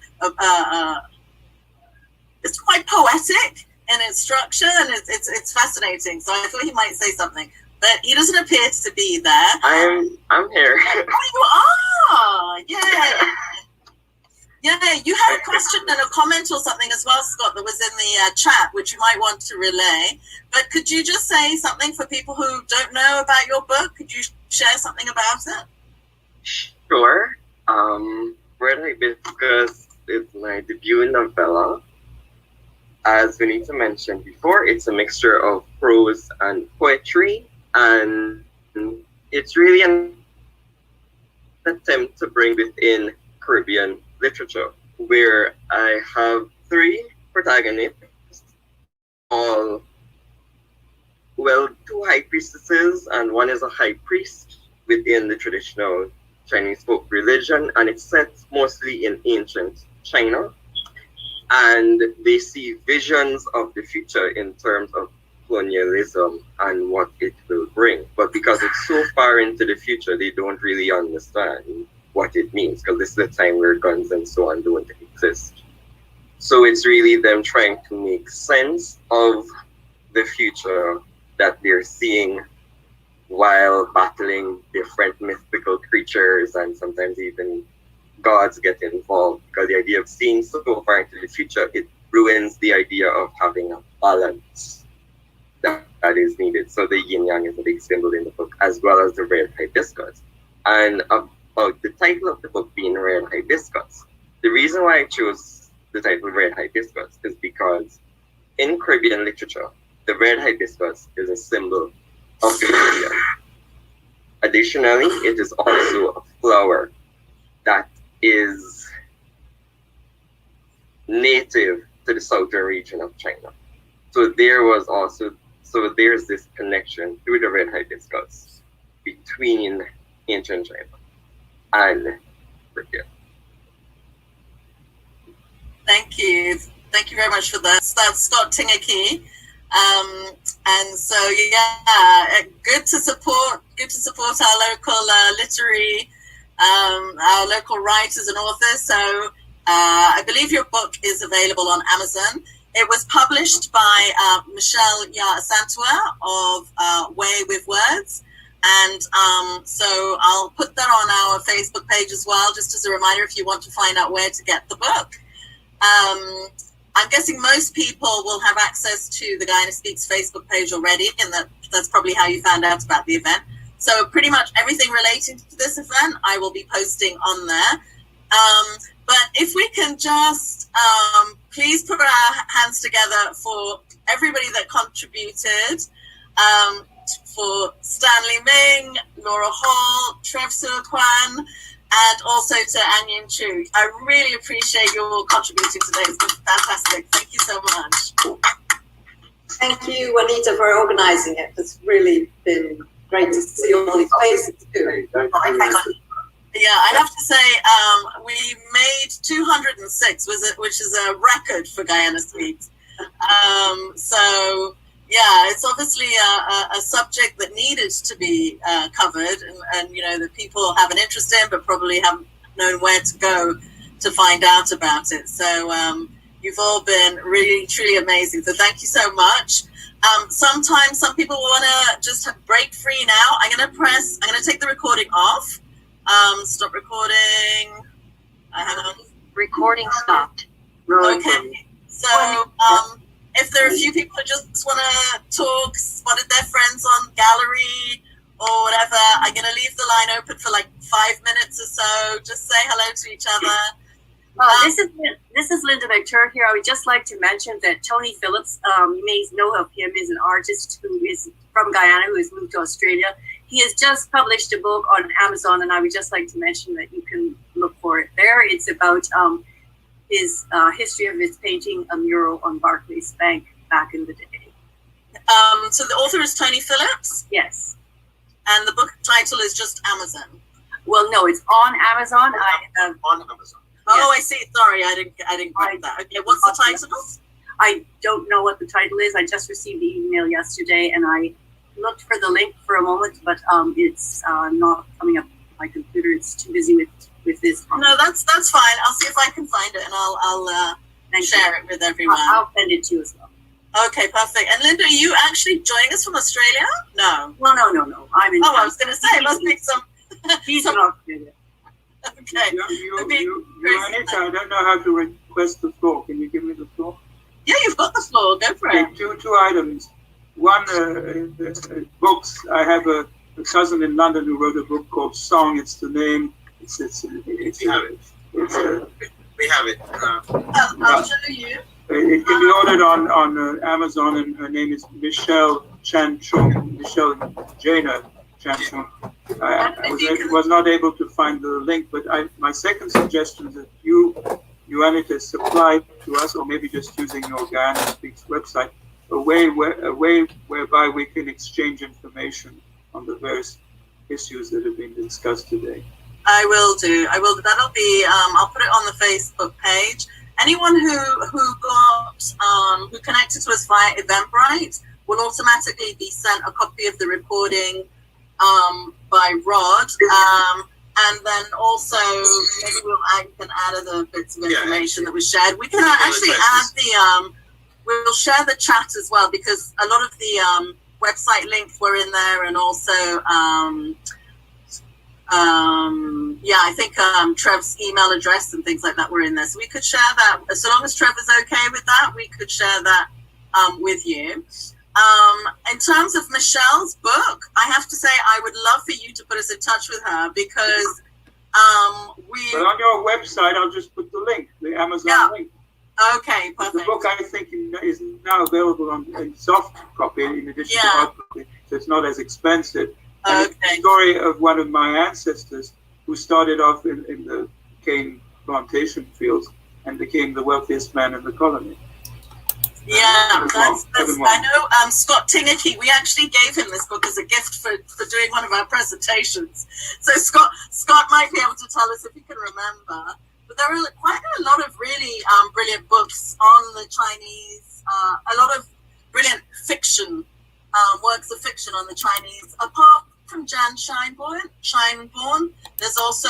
Speaker 2: it's quite poetic in its structure, and it's fascinating. So I thought he might say something, but he doesn't appear to be there.
Speaker 14: I'm here.
Speaker 2: Oh, you are! Yeah. Yeah, you had a question and a comment or something as well, Scott, that was in the chat, which you might want to relay. But could you just say something for people who don't know about your book? Could you share something about it?
Speaker 14: Sure. Red Hibiscus is my debut novella. As Vanita mentioned before, it's a mixture of prose and poetry, and it's really an attempt to bring within Caribbean literature, where I have 3 protagonists, all, well, 2 high priestesses, and one is a high priest within the traditional Chinese folk religion, and it's set mostly in ancient China. And they see visions of the future in terms of colonialism and what it will bring. But because it's so far into the future, they don't really understand what it means, because this is the time where guns and so on don't exist. So it's really them trying to make sense of the future that they're seeing while battling different mythical creatures, and sometimes even gods get involved, because the idea of seeing so far into the future, it ruins the idea of having a balance that is needed. So the yin yang is a big symbol in the book, as well as the red hibiscus. And about the title of the book being Red Hibiscus, the reason why I chose the title Red Hibiscus is because in Caribbean literature, the red hibiscus is a symbol of the Caribbean. Additionally, it is also a flower that is native to the southern region of China. So there's this connection through the red hibiscus between ancient China and Caribbean.
Speaker 2: Thank you very much for that. So that's Scott Tingerkey. And so good to support our local literary, our local writers and authors. So I believe your book is available on Amazon. It was published by Michelle Santua of Way with Words. And so I'll put that on our Facebook page as well, just as a reminder if you want to find out where to get the book. I'm guessing most people will have access to the Guyana Speaks Facebook page already, and that's probably how you found out about the event. So pretty much everything relating to this event, I will be posting on there. But if we can just please put our hands together for everybody that contributed, for Stanley Ming, Laura Hall, Trev Suakwan, and also to Anyin Chu. I really appreciate your contributing today. It's been fantastic. Thank you so much.
Speaker 3: Thank you, Juanita, for organising it. It's really been great to see all these faces too.
Speaker 2: Yeah, I have to say, we made 206, which is a record for Guyana Sweets. So yeah, it's obviously a subject that needed to be covered, and you know that people have an interest in, but probably haven't known where to go to find out about it. So you've all been really, truly amazing. So thank you so much. Sometimes some people want to just break free now. I'm going to take the recording off. Stop recording. Hang on.
Speaker 8: Recording stopped.
Speaker 2: Okay. So if there are a few people who just want to talk, spotted their friends on gallery or whatever, I'm going to leave the line open for like 5 minutes or so. Just say hello to each other.
Speaker 15: This is Linda McTurr here. I would just like to mention that Tony Phillips, you may know of him, is an artist who is from Guyana, who has moved to Australia. He has just published a book on Amazon, and I would just like to mention that you can look for it there. It's about his history of his painting a mural on Barclays Bank back in the day.
Speaker 2: So the author is Tony Phillips?
Speaker 15: Yes.
Speaker 2: And the book title is just Amazon?
Speaker 15: Well, no, it's on Amazon.
Speaker 6: On Amazon.
Speaker 2: Oh, I see. Sorry, I didn't get that. Okay, what's the title?
Speaker 15: I don't know what the title is. I just received the email yesterday, and I looked for the link for a moment, but it's not coming up on my computer. It's too busy with this.
Speaker 2: No, that's fine. I'll see if I can find it, and I'll share it with everyone.
Speaker 15: I'll send it to you as well.
Speaker 2: Okay, perfect. And Linda, are you actually joining us from Australia? No.
Speaker 15: Well, no. I'm in.
Speaker 2: Oh, I was going to say, it must be some.
Speaker 15: He's in Australia.
Speaker 2: Okay.
Speaker 9: Anita, I don't know how to request the floor. Can you give me the floor?
Speaker 2: Yeah, you've got the floor. Go for it.
Speaker 9: Two items. One, books. I have a cousin in London who wrote a book called Song. It's the name. We have it.
Speaker 2: I'll show you.
Speaker 9: It can be ordered on Amazon, and her name is Michelle Chan Chung. Michelle Jana Chan Chung. I was not able to find the link, but my second suggestion is that you Anita, supply to us, or maybe just using your Guyana Speaks website, a way whereby we can exchange information on the various issues that have been discussed today.
Speaker 2: I will do. That'll be. I'll put it on the Facebook page. Anyone who connected to us via Eventbrite will automatically be sent a copy of the recording by Rod. And then also maybe I can add other bits of information that was shared. We can actually add we'll share the chat as well, because a lot of the website links were in there, and also I think Trev's email address and things like that were in there. So we could share that. So long as Trev is okay with that, we could share that with you. In terms of Michelle's book, I have to say I would love for you to put us in touch with her, because
Speaker 9: But on your website, I'll just put the link, the Amazon link.
Speaker 2: Okay, perfect.
Speaker 9: The book, I think, is now available in soft copy in addition to hard copy, so it's not as expensive. And it's the story of one of my ancestors who started off in the cane plantation fields and became the wealthiest man in the colony.
Speaker 2: Yeah, that's I know. Scott Tinnicky, we actually gave him this book as a gift for doing one of our presentations. So Scott might be able to tell us if he can remember. But there are quite a lot of really brilliant books on the Chinese. A lot of brilliant fiction, works of fiction on the Chinese. Apart from Jan Scheinborn, there's also